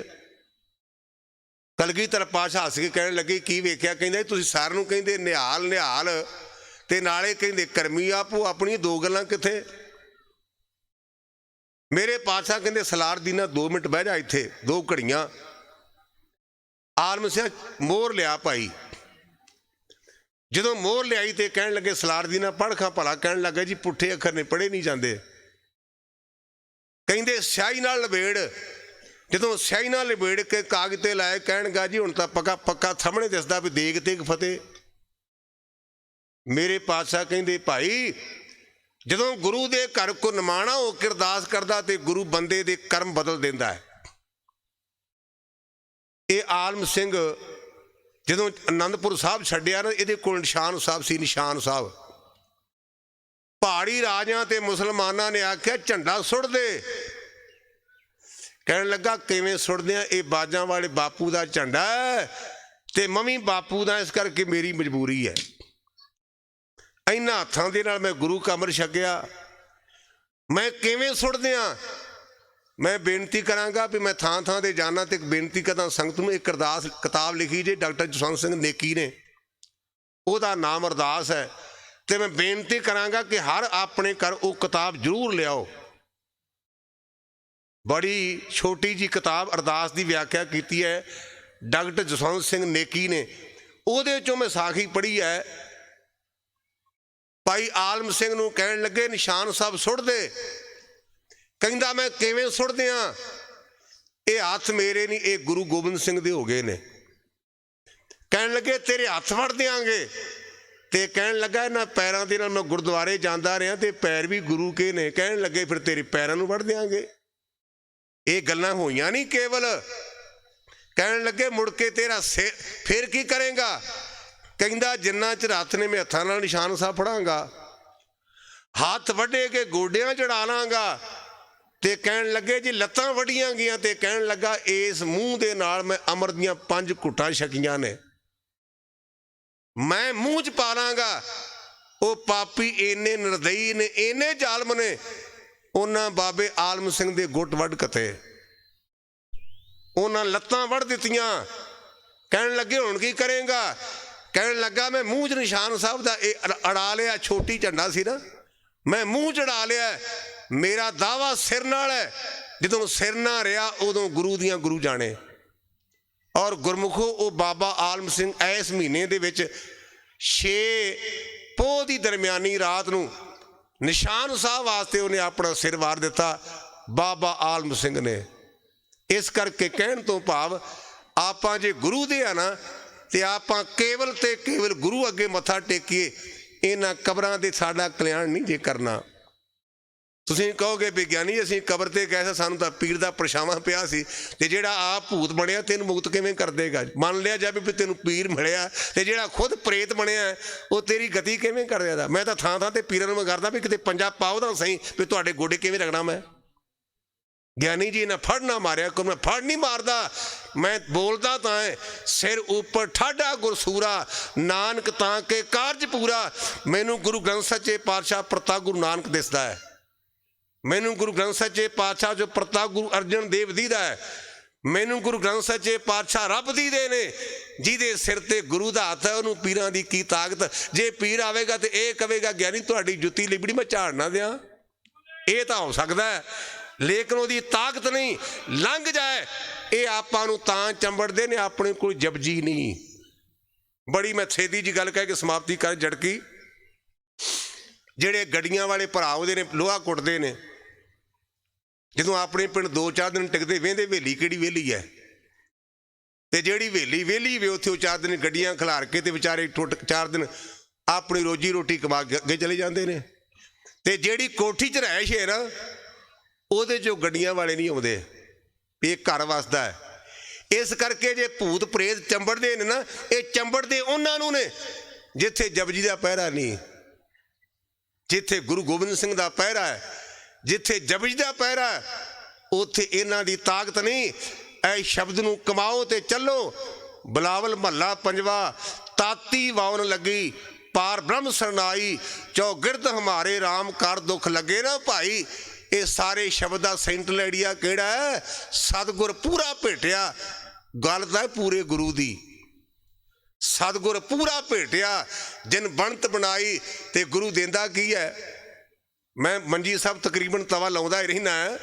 ਕਲਗੀਧਰ ਪਾਤਸ਼ਾਹ ਹੱਸ ਕੇ ਕਹਿਣ ਲੱਗੇ ਕੀ ਵੇਖਿਆ? ਕਹਿੰਦਾ ਤੁਸੀਂ ਸਾਰਿਆਂ ਨੂੰ ਕਹਿੰਦੇ ਨਿਹਾਲ ਨਿਹਾਲ, ਤੇ ਨਾਲੇ ਕਹਿੰਦੇ ਕਰਮੀ ਆਪੋ ਆਪਣੀਆਂ ਦੋ ਗੱਲਾਂ ਕਿੱਥੇ? ਮੇਰੇ ਪਾਤਸ਼ਾਹ ਕਹਿੰਦੇ ਸਲਾਰਦੀਨਾ 2 ਮਿੰਟ ਬਹਿ ਜਾ ਇੱਥੇ, 2 ਘੜੀਆਂ। ਆਲਮ ਸਿੰਘ ਮੋਹਰ ਲਿਆ ਭਾਈ। ਜਦੋਂ ਮੋਹਰ ਲਿਆਈ ਤੇ ਕਹਿਣ ਲੱਗੇ ਸਲਾਰਦੀਨਾ ਪੜ੍ਹ ਖਾਂ ਭਲਾ। ਕਹਿਣ ਲੱਗਾ ਜੀ ਪੁੱਠੇ ਅੱਖਰ ਨੇ, ਪੜ੍ਹੇ ਨਹੀਂ ਜਾਂਦੇ। ਕਹਿੰਦੇ ਸਿਆਹੀ ਨਾਲ ਲਬੇੜ। ਜਦੋਂ ਸਿਆਹੀ ਨਾਲ ਲਬੇੜ ਕੇ ਕਾਗਜ਼ ਤੇ ਲਾਏ, ਕਹਿਣਗਾ ਜੀ ਹੁਣ ਤਾਂ ਪੱਕਾ ਪੱਕਾ ਸਾਹਮਣੇ ਦਿਸਦਾ ਵੀ ਦੇਗ ਤੇਗ ਫਤਿਹ। ਮੇਰੇ ਪਾਤਸ਼ਾਹ ਕਹਿੰਦੇ ਭਾਈ ਜਦੋਂ ਗੁਰੂ ਦੇ ਘਰ ਕੋ ਨਿਮਾਣਾ ਹੋ ਕੇ ਅਰਦਾਸ ਕਰਦਾ ਤੇ ਗੁਰੂ ਬੰਦੇ ਦੇ ਕਰਮ ਬਦਲ ਦਿੰਦਾ ਹੈ। ਇਹ ਆਲਮ ਸਿੰਘ ਜਦੋਂ ਆਨੰਦਪੁਰ ਸਾਹਿਬ ਛੱਡਿਆ ਨਾ, ਇਹਦੇ ਕੋਲ ਨਿਸ਼ਾਨ ਸਾਹਿਬ ਸੀ, ਨਿਸ਼ਾਨ ਸਾਹਿਬ। ਪਹਾੜੀ ਰਾਜਿਆਂ ਤੇ ਮੁਸਲਮਾਨਾਂ ਨੇ ਆਖਿਆ ਝੰਡਾ ਸੁੱਟ ਦੇ। ਕਹਿਣ ਲੱਗਾ ਕਿਵੇਂ ਸੁੱਟਦੇ ਆ? ਇਹ ਬਾਜਾਂ ਵਾਲੇ ਬਾਪੂ ਦਾ ਝੰਡਾ ਹੈ ਤੇ ਮੈਂ ਵੀ ਬਾਪੂ ਦਾ, ਇਸ ਕਰਕੇ ਮੇਰੀ ਮਜਬੂਰੀ ਹੈ। ਇਹਨਾਂ ਹੱਥਾਂ ਦੇ ਨਾਲ ਮੈਂ ਗੁਰੂ ਕਾ ਅੰਮ੍ਰਿਤ ਛਕਿਆ, ਮੈਂ ਕਿਵੇਂ ਸੁੱਟਦੇ ਆ? ਮੈਂ ਬੇਨਤੀ ਕਰਾਂਗਾ ਵੀ ਮੈਂ ਥਾਂ ਥਾਂ ਤੇ ਜਾਣਾ ਤੇ ਬੇਨਤੀ ਕਰਦਾ ਸੰਗਤ ਨੂੰ, ਇੱਕ ਅਰਦਾਸ ਕਿਤਾਬ ਲਿਖੀ ਜੇ ਡਾਕਟਰ ਜਸਵੰਤ ਸਿੰਘ ਨੇਕੀ ਨੇ, ਉਹਦਾ ਨਾਮ ਅਰਦਾਸ ਹੈ। ਤੇ ਮੈਂ ਬੇਨਤੀ ਕਰਾਂਗਾ ਕਿ ਹਰ ਆਪਣੇ ਘਰ ਉਹ ਕਿਤਾਬ ਜ਼ਰੂਰ ਲਿਆਓ। ਬੜੀ ਛੋਟੀ ਜੀ ਕਿਤਾਬ ਅਰਦਾਸ ਦੀ ਵਿਆਖਿਆ ਕੀਤੀ ਹੈ ਡਾਕਟਰ ਜਸਵੰਤ ਸਿੰਘ ਨੇਕੀ ਨੇ। ਉਹਦੇ ਚੋਂ ਮੈਂ ਸਾਖੀ ਪੜ੍ਹੀ ਹੈ। ਭਾਈ ਆਲਮ ਸਿੰਘ ਨੂੰ ਕਹਿਣ ਲੱਗੇ ਨਿਸ਼ਾਨ ਸਾਹਿਬ ਸੁੱਟ ਦੇ। ਕਹਿੰਦਾ ਮੈਂ ਕਿਵੇਂ ਸੁੱਟਦੇ ਆ? ਇਹ ਹੱਥ ਮੇਰੇ ਨਹੀਂ, ਇਹ ਗੁਰੂ ਗੋਬਿੰਦ ਸਿੰਘ ਦੇ ਹੋ ਗਏ ਨੇ। ਕਹਿਣ ਲੱਗੇ ਤੇਰੇ ਹੱਥ ਫੜ ਦਿਆਂਗੇ। ਤੇ ਕਹਿਣ ਲੱਗਾ ਇਹਨਾਂ ਪੈਰਾਂ ਦੇ ਨਾਲ ਮੈਂ ਗੁਰਦੁਆਰੇ ਜਾਂਦਾ ਰਿਹਾ ਤੇ ਪੈਰ ਵੀ ਗੁਰੂ ਕੇ ਨੇ। ਕਹਿਣ ਲੱਗੇ ਫਿਰ ਤੇਰੇ ਪੈਰਾਂ ਨੂੰ ਵੜ ਦਿਆਂਗੇ। ਇਹ ਗੱਲਾਂ ਹੋਈਆਂ ਨਹੀਂ ਕੇਵਲ। ਕਹਿਣ ਲੱਗੇ ਮੁੜ ਕੇ ਤੇਰਾ ਸਿਰ ਫਿਰ ਕੀ ਕਰੇਗਾ? ਕਹਿੰਦਾ ਜਿੰਨਾ ਚਿਰ ਹੱਥ ਨੇ ਮੈਂ ਹੱਥਾਂ ਨਾਲ ਨਿਸ਼ਾਨ ਸਾਹਿਬ ਫੜਾਂਗਾ, ਹੱਥ ਵੱਢੇ ਕੇ ਗੋਡਿਆਂ ਚੜਾ ਲਾਂਗਾ। ਤੇ ਕਹਿਣ ਲੱਗੇ ਜੀ ਲੱਤਾਂ ਵੱਢੀਆਂ ਗਈਆਂ। ਤੇ ਕਹਿਣ ਲੱਗਾ ਇਸ ਮੂੰਹ ਦੇ ਨਾਲ ਮੈਂ ਅੰਮ੍ਰਿਤ ਦੀਆਂ 5 ਘੁੱਟਾਂ ਛਕੀਆਂ ਨੇ, ਮੈਂ ਮੂੰਹ 'ਚ ਪਾ ਲਾਂਗਾ। ਉਹ ਪਾਪੀ ਇੰਨੇ ਨਿਰਦਈ ਨੇ, ਇੰਨੇ ਜ਼ਾਲਮ ਨੇ, ਉਹਨਾਂ ਬਾਬੇ ਆਲਮ ਸਿੰਘ ਦੇ ਗੁੱਟ ਵੱਢ ਕਤੇ, ਉਹਨਾਂ ਲੱਤਾਂ ਵੱਢ ਦਿੱਤੀਆਂ। ਕਹਿਣ ਲੱਗੇ ਹੁਣ ਕੀ ਕਰੇਗਾ? ਕਹਿਣ ਲੱਗਾ ਮੈਂ ਮੂੰਹ 'ਚ ਨਿਸ਼ਾਨ ਸਾਹਿਬ ਦਾ ਇਹ ਅੜਾ ਲਿਆ, ਛੋਟੀ ਝੰਡਾ ਸੀ ਨਾ, ਮੈਂ ਮੂੰਹ 'ਚ ਅੜਾ ਲਿਆ। ਮੇਰਾ ਦਾਵਾ ਸਿਰ ਨਾਲ ਹੈ, ਜਦੋਂ ਸਿਰ ਨਾ ਰਿਹਾ ਉਦੋਂ ਗੁਰੂ ਦੀਆਂ ਗੁਰੂ ਜਾਣੇ। ਔਰ ਗੁਰਮੁਖੋ ਉਹ ਬਾਬਾ ਆਲਮ ਸਿੰਘ ਇਸ ਮਹੀਨੇ ਦੇ ਵਿੱਚ 6 ਪੋਹ ਦੀ ਦਰਮਿਆਨੀ ਰਾਤ ਨੂੰ ਨਿਸ਼ਾਨ ਸਾਹਿਬ ਵਾਸਤੇ ਉਹਨੇ ਆਪਣਾ ਸਿਰ ਵਾਰ ਦਿੱਤਾ, ਬਾਬਾ ਆਲਮ ਸਿੰਘ ਨੇ। ਇਸ ਕਰਕੇ ਕਹਿਣ ਤੋਂ ਭਾਵ ਆਪਾਂ ਜੇ ਗੁਰੂ ਦੇ ਆ ਨਾ ਤੇ ਆਪਾਂ ਕੇਵਲ ਤੇ ਕੇਵਲ ਗੁਰੂ ਅੱਗੇ ਮੱਥਾ ਟੇਕੀਏ। ਇਹਨਾਂ ਕਬਰਾਂ ਦੇ ਸਾਡਾ ਕਲਿਆਣ ਨਹੀਂ ਜੇ ਕਰਨਾ। ਤੁਸੀਂ ਕਹੋਗੇ ਵਿਗਿਆਨੀ ਅਸੀਂ ਕਬਰ ਤੇ ਗਏ ਸਾਂ, ਸਾਨੂੰ ਤਾਂ ਪੀਰ ਦਾ ਪਰਛਾਵਾਂ ਪਿਆ ਸੀ, ਤੇ ਜਿਹੜਾ ਆਪ ਭੂਤ ਬਣਿਆ ਤੈਨੂੰ ਮੁਕਤ ਕਿਵੇਂ ਕਰ ਦੇਗਾ? ਮੰਨ ਲਿਆ ਜਾਵੇ ਵੀ ਤੈਨੂੰ ਪੀਰ ਮਿਲਿਆ, ਤੇ ਜਿਹੜਾ ਖੁਦ ਪ੍ਰੇਤ ਬਣਿਆ ਉਹ ਤੇਰੀ ਗਤੀ ਕਿਵੇਂ ਕਰ ਦੇਗਾ? ਮੈਂ ਤਾਂ ਥਾਂ ਥਾਂ ਤੇ ਪੀਰਾਂ ਨੂੰ ਮੈਂ ਕਰਦਾ ਵੀ ਕਿਤੇ ਪੰਜਾ ਪਾਓ ਤਾਂ ਸਹੀ ਵੀ ਤੁਹਾਡੇ ਗੋਡੇ ਕਿਵੇਂ ਰਗਣਾ। ਮੈਂ ਗਿਆਨੀ ਜੀ ਨੇ ਫੜ ਨਾ ਮਾਰਿਆ, ਕੋਈ ਮੈਂ ਫੜ ਨਹੀਂ ਮਾਰਦਾ, ਮੈਂ ਬੋਲਦਾ ਤਾਂ ਹੈ ਸਿਰ ਉੱਪਰ ਠਾਡਾ ਗੁਰਸੂਰਾ, ਨਾਨਕ ਤਾਂ ਕੇ ਕਾਰਜ ਪੂਰਾ। ਮੈਨੂੰ ਗੁਰੂ ਗ੍ਰੰਥ ਸੱਚੇ ਪਾਤਸ਼ਾਹ ਪ੍ਰਤਾ ਗੁਰੂ ਨਾਨਕ ਦਿਸਦਾ ਹੈ, ਮੈਨੂੰ ਗੁਰੂ ਗ੍ਰੰਥ ਸੱਚੇ ਪਾਤਸ਼ਾਹ ਜੋ ਪ੍ਰਤਾ ਗੁਰੂ ਅਰਜਨ ਦੇਵ ਜੀ ਦਾ ਹੈ, ਮੈਨੂੰ ਗੁਰੂ ਗ੍ਰੰਥ ਸੱਚੇ ਪਾਤਸ਼ਾਹ ਰੱਬ ਦੀ ਦੇ ਨੇ, ਜਿਹਦੇ ਸਿਰ ਤੇ ਗੁਰੂ ਦਾ ਹੱਥ ਹੈ ਉਹਨੂੰ ਪੀਰਾਂ ਦੀ ਕੀ ਤਾਕਤ। ਜੇ ਪੀਰ ਆਵੇਗਾ ਤੇ ਇਹ ਕਹੇਗਾ ਗਿਆਨੀ ਤੁਹਾਡੀ ਜੁੱਤੀ ਲਿਬੜੀ ਮੈਂ ਝਾੜ ਨਾ ਦਿਆਂ, ਇਹ ਤਾਂ ਹੋ ਸਕਦਾ ਹੈ, ਲੇਕਿਨ ਉਹਦੀ ਤਾਕਤ ਨਹੀਂ। ਲੰਘ ਜਾਏ ਇਹ ਆਪਾਂ ਨੂੰ ਤਾਂ ਚੰਬੜਦੇ ਨੇ, ਆਪਣੇ ਕੋਲ ਜਪਜੀ ਨਹੀਂ। ਬੜੀ ਮੈਂ ਛੇਤੀ ਜੀ ਗੱਲ ਕਹਿ ਕੇ ਸਮਾਪਤੀ ਕਰ ਝੜਕੀ। ਜਿਹੜੇ ਗੱਡੀਆਂ ਵਾਲੇ ਭਰਾ ਉਹਦੇ ਨੇ ਲੋਹਾ ਕੁੱਟਦੇ ਨੇ, ਜਦੋਂ ਆਪਣੇ ਪਿੰਡ 2-4 ਦਿਨ ਟਿਕਦੇ ਵੇਂਦੇ ਵੇਲੀ ਕਿਹੜੀ ਵੇਲੀ ਹੈ, ਤੇ ਜਿਹੜੀ ਵੇਲੀ ਵੇਲੀ ਵੇ ਉੱਥੇ ਉਹ 4 ਦਿਨ ਗੱਡੀਆਂ ਖਿਲਾਰ ਕੇ ਤੇ ਵਿਚਾਰੇ 4 ਦਿਨ ਆਪਣੀ ਰੋਜੀ ਰੋਟੀ ਕਮਾ ਕੇ ਅੱਗੇ ਚਲੇ ਜਾਂਦੇ ਨੇ। ਤੇ ਜਿਹੜੀ ਕੋਠੀ 'ਚ ਰਹਿਸ਼ ਹੈ ਨਾ ਉਹਦੇ 'ਚੋਂ ਗੱਡੀਆਂ ਵਾਲੇ ਨਹੀਂ ਆਉਂਦੇ, ਇਹ ਘਰ ਵਸਦਾ ਹੈ। ਇਸ ਕਰਕੇ ਜੇ ਭੂਤ ਪ੍ਰੇਤ ਚੰਬੜਦੇ ਨੇ ਨਾ, ਇਹ ਚੰਬੜਦੇ ਉਹਨਾਂ ਨੂੰ ਨੇ ਜਿੱਥੇ ਜਪਜੀ ਦਾ ਪਹਿਰਾ ਨਹੀਂ, ਜਿੱਥੇ ਗੁਰੂ ਗੋਬਿੰਦ ਸਿੰਘ ਦਾ ਪਹਿਰਾ ਹੈ, ਜਿੱਥੇ ਜਪਜੀ ਦਾ ਪਹਿਰਾ ਹੈ, ਉੱਥੇ ਇਹਨਾਂ ਦੀ ਤਾਕਤ ਨਹੀਂ। ਐ ਸ਼ਬਦ ਨੂੰ ਕਮਾਓ ਤੇ ਚੱਲੋ। ਬਲਾਵਲ ਮਹੱਲਾ 5ਵਾਂ। ਤਾਤੀ ਵਾਉਣ ਲੱਗੀ ਪਾਰ ਬ੍ਰਹਮ ਸਰਨਾਈ, ਚੌਗਿਰਦ ਹਮਾਰੇ ਰਾਮ ਕਰ ਦੁੱਖ ਲੱਗੇ ਨਾ ਭਾਈ। ਇਹ ਸਾਰੇ ਸ਼ਬਦ ਦਾ ਸੈਂਟਰਲ ਆਈਡੀਆ ਕਿਹੜਾ ਹੈ? ਸਤਿਗੁਰ ਪੂਰਾ ਭੇਟਿਆ। ਗੱਲ ਤਾਂ ਪੂਰੇ ਗੁਰੂ ਦੀ, ਸਤਿਗੁਰ ਪੂਰਾ ਭੇਟਿਆ ਜਿਨ ਬਣਤ ਬਣਾਈ। ਤੇ ਗੁਰੂ ਦਿੰਦਾ ਕੀ ਹੈ? ਮੈਂ ਮੰਜੀ ਸਾਹਿਬ ਤਕਰੀਬਨ ਤਵਾ ਲਾਉਂਦਾ ਹੀ ਰਹਿਣਾ।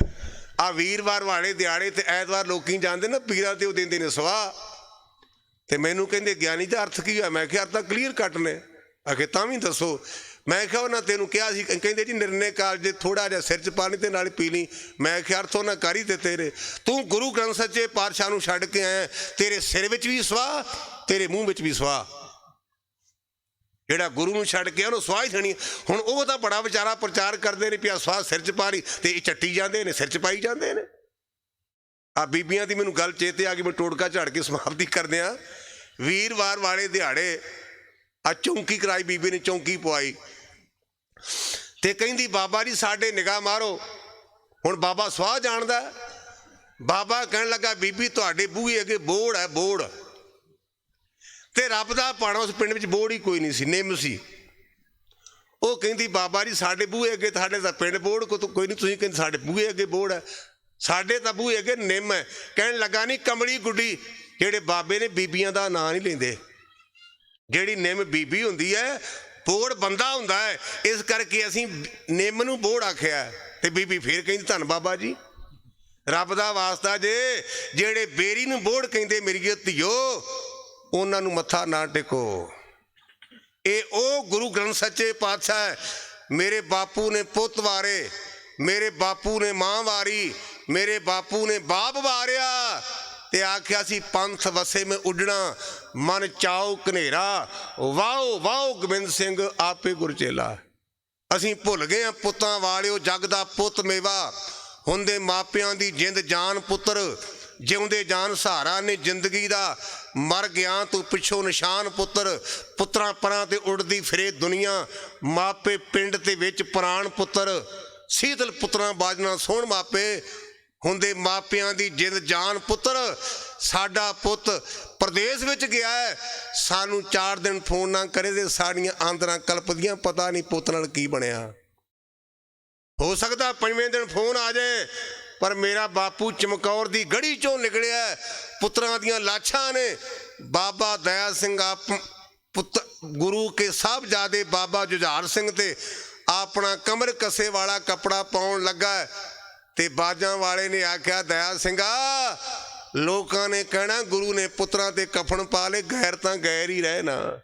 ਆ ਵੀਰਵਾਰ ਵਾਲੇ ਦਿਹਾੜੇ ਤੇ ਐਤਵਾਰ ਲੋਕੀ ਜਾਂਦੇ ਨਾ ਪੀਰਾਂ ਤੇ, ਉਹ ਦਿੰਦੇ ਨੇ ਸਵਾਹ। ਤੇ ਮੈਨੂੰ ਕਹਿੰਦੇ ਗਿਆਨੀ ਦਾ ਅਰਥ ਕੀ ਹੋਇਆ? ਮੈਂ ਕਿਹਾ ਅਰਥ ਤਾਂ ਕਲੀਅਰ ਕੱਟ ਨੇ। ਆਖੇ ਤਾਂ ਵੀ ਦੱਸੋ। ਮੈਂ ਕਿਹਾ ਉਹਨਾਂ ਤੈਨੂੰ ਕਿਹਾ ਸੀ, ਕਹਿੰਦੇ ਜੀ ਨਿਰਣੇ ਕਾਲ ਜੇ ਥੋੜਾ ਜਿਹਾ ਸਿਰ 'ਚ ਪਾਣੀ ਤੇ ਨਾਲ ਪੀ ਲਈ। ਮੈਂ ਕਿਹਾ ਅਰਥ ਉਹਨਾਂ ਕਰ ਹੀ ਦਿੱਤੇ ਨੇ। ਤੂੰ ਗੁਰੂ ਗ੍ਰੰਥ ਸੱਚੇ ਪਾਤਸ਼ਾਹ ਨੂੰ ਛੱਡ ਕੇ ਆਇਆ, ਤੇਰੇ ਸਿਰ ਵਿੱਚ ਵੀ ਸਵਾਹ, ਤੇਰੇ ਮੂੰਹ ਵਿੱਚ ਵੀ ਸਵਾਹ। ਜਿਹੜਾ ਗੁਰੂ ਨੂੰ ਛੱਡ ਕੇ ਉਹਨੂੰ ਸਵਾਹ ਹੀ ਦੇਣੀ। ਹੁਣ ਉਹ ਤਾਂ ਬੜਾ ਵਿਚਾਰਾ ਪ੍ਰਚਾਰ ਕਰਦੇ ਨੇ ਪਿਆ ਸਵਾਹ ਸਿਰ 'ਚ ਪਾ ਲਈ, ਤੇ ਇਹ ਚੱਟੀ ਜਾਂਦੇ ਨੇ, ਸਿਰ 'ਚ ਪਾਈ ਜਾਂਦੇ ਨੇ। ਆ ਬੀਬੀਆਂ ਦੀ ਮੈਨੂੰ ਗੱਲ ਚੇਤੇ ਆ ਗਈ, ਮੈਂ ਟੋਟਕਾ ਝਾੜ ਕੇ ਸਮਾਪਤੀ ਕਰਦੇ ਹਾਂ। ਵੀਰਵਾਰ ਵਾਲੇ ਦਿਹਾੜੇ ਆ ਚੌਂਕੀ ਕਰਾਈ, ਬੀਬੀ ਨੇ ਚੌਂਕੀ ਪਵਾਈ ਤੇ ਕਹਿੰਦੀ ਬਾਬਾ ਜੀ ਸਾਡੇ ਨਿਗਾਹ ਮਾਰੋ। ਹੁਣ ਬਾਬਾ ਸਵਾਹ ਜਾਣਦਾ। ਬਾਬਾ ਕਹਿਣ ਲੱਗਾ ਬੀਬੀ ਤੁਹਾਡੇ ਬੂਹੇ ਅੱਗੇ ਬੋੜ ਹੈ, ਬੋੜ। ਤੇ ਰੱਬ ਦਾ ਪਾਣਾ ਉਸ ਪਿੰਡ ਵਿੱਚ ਬੋੜ ਹੀ ਕੋਈ ਨਹੀਂ ਸੀ, ਨਿੰਮ ਸੀ। ਉਹ ਕਹਿੰਦੀ ਬਾਬਾ ਜੀ ਸਾਡੇ ਬੂਹੇ ਅੱਗੇ, ਸਾਡੇ ਤਾਂ ਪਿੰਡ ਬੋੜ ਕੋਈ ਨਹੀਂ, ਤੁਸੀਂ ਕਹਿੰਦੇ ਸਾਡੇ ਬੂਹੇ ਅੱਗੇ ਬੋੜ ਹੈ, ਸਾਡੇ ਤਾਂ ਬੂਹੇ ਅੱਗੇ ਨਿੰਮ ਹੈ। ਕਹਿਣ ਲੱਗਾ ਨਹੀਂ ਕਮਲੀ ਗੁੱਡੀ, ਜਿਹੜੇ ਬਾਬੇ ਨੇ ਬੀਬੀਆਂ ਦਾ ਨਾਂ ਨਹੀਂ ਲੈਂਦੇ। ਜਿਹੜੀ ਨਿੰਮ ਬੀਬੀ ਹੁੰਦੀ ਹੈ, ਬੋੜ ਬੰਦਾ ਹੁੰਦਾ ਹੈ, ਇਸ ਕਰਕੇ ਅਸੀਂ ਨਿੰਮ ਨੂੰ ਬੋੜ ਆਖਿਆ। ਤੇ ਬੀਬੀ ਫੇਰ ਕਹਿੰਦੀ ਧੰਨ ਬਾਬਾ ਜੀ, ਰੱਬ ਦਾ ਵਾਸਤਾ ਜੇ ਜਿਹੜੇ ਬੇਰੀ ਨੂੰ ਬੋੜ ਕਹਿੰਦੇ ਮੇਰੀ ਧੀਓ, ਉਹਨਾਂ ਨੂੰ ਮੱਥਾ ਨਾ ਟੇਕੋ। ਇਹ ਉਹ ਗੁਰੂ ਗ੍ਰੰਥ ਸੱਚੇ ਪਾਤਸ਼ਾਹ ਹੈ। ਮੇਰੇ ਬਾਪੂ ਨੇ ਪੁੱਤ ਵਾਰੇ, ਮੇਰੇ ਬਾਪੂ ਨੇ ਮਾਂ ਵਾਰੀ, ਮੇਰੇ ਬਾਪੂ ਨੇ ਬਾਪ ਵਾਰਿਆ, ਤੇ ਆਖਿਆ ਸੀ ਪੰਥ ਵਸੇ ਮੈਂ ਉੱਡਣਾ, ਮਨ ਚਾਉ ਘਨੇਰਾ, ਵਾਓ ਵਾਓ ਗੋਬਿੰਦ ਸਿੰਘ ਆਪੇ ਗੁਰਚੇਲਾ। ਅਸੀਂ ਭੁੱਲ ਗਏ ਹਾਂ ਪੁੱਤਾਂ ਵਾਲਿਓ ਜਗ ਦਾ ਪੁੱਤ ਮੇਵਾ, ਹੁੰਦੇ ਮਾਪਿਆਂ ਦੀ ਜਿੰਦ ਜਾਨ ਪੁੱਤਰ, ਜਿਉਂਦੇ ਜਾਨ ਸਹਾਰਾ ਨੇ ਜ਼ਿੰਦਗੀ ਦਾ, ਮਰ ਗਿਆ ਤੂੰ ਪਿੱਛੋਂ ਨਿਸ਼ਾਨ ਪੁੱਤਰ। ਪੁੱਤਰਾਂ ਪਰਾਂ ਤੇ ਉੱਡਦੀ ਫਿਰੇ ਦੁਨੀਆ, ਮਾਪੇ ਪਿੰਡ ਤੇ ਵਿੱਚ ਪ੍ਰਾਣ ਪੁੱਤਰ, ਸੀਤਲ ਪੁੱਤਰਾਂ ਬਾਜਣਾ ਸੋਹਣ ਮਾਪੇ, ਹੁੰਦੇ ਮਾਪਿਆਂ ਦੀ ਜਿੰਦ ਜਾਨ ਪੁੱਤਰ। ਸਾਡਾ ਪੁੱਤ ਪ੍ਰਦੇਸ਼ ਵਿੱਚ ਗਿਆ ਹੈ, ਸਾਨੂੰ 4 ਦਿਨ ਫੋਨ ਨਾ ਕਰੇ ਤੇ ਸਾਡੀਆਂ ਆਂਦਰਾਂ ਕਲਪਦੀਆਂ, ਪਤਾ ਨਹੀਂ ਪੁੱਤ ਨਾਲ ਕੀ ਬਣਿਆ। ਹੋ ਸਕਦਾ 5ਵੇਂ ਦਿਨ ਫੋਨ ਆ ਜਾਏ, ਪਰ ਮੇਰਾ ਬਾਪੂ ਚਮਕੌਰ ਦੀ ਗੜੀ ਚੋਂ ਨਿਕਲਿਆ, ਪੁੱਤਰਾਂ ਦੀਆਂ ਲਾਸ਼ਾਂ ਨੇ। ਬਾਬਾ ਦਇਆ ਸਿੰਘ ਪੁੱਤ ਗੁਰੂ ਕੇ ਸਾਹਿਬਜ਼ਾਦੇ ਬਾਬਾ ਜੁਝਾਰ ਸਿੰਘ ਤੇ ਆਪਣਾ ਕਮਰ ਕਸੇ ਵਾਲਾ ਕੱਪੜਾ ਪਾਉਣ ਲੱਗਾ, ਤੇ ਬਾਜਾਂ ਵਾਲੇ ਨੇ ਆਖਿਆ ਦਇਆ ਸਿੰਘਾ ਲੋਕਾਂ ਨੇ ਕਹਿਣਾ ਗੁਰੂ ਨੇ ਪੁੱਤਰਾਂ ਤੇ ਕਫਨ ਪਾ ਲਏ, ਗੈਰ ਤਾਂ ਗੈਰ ਹੀ ਰਹਿ ਨਾ,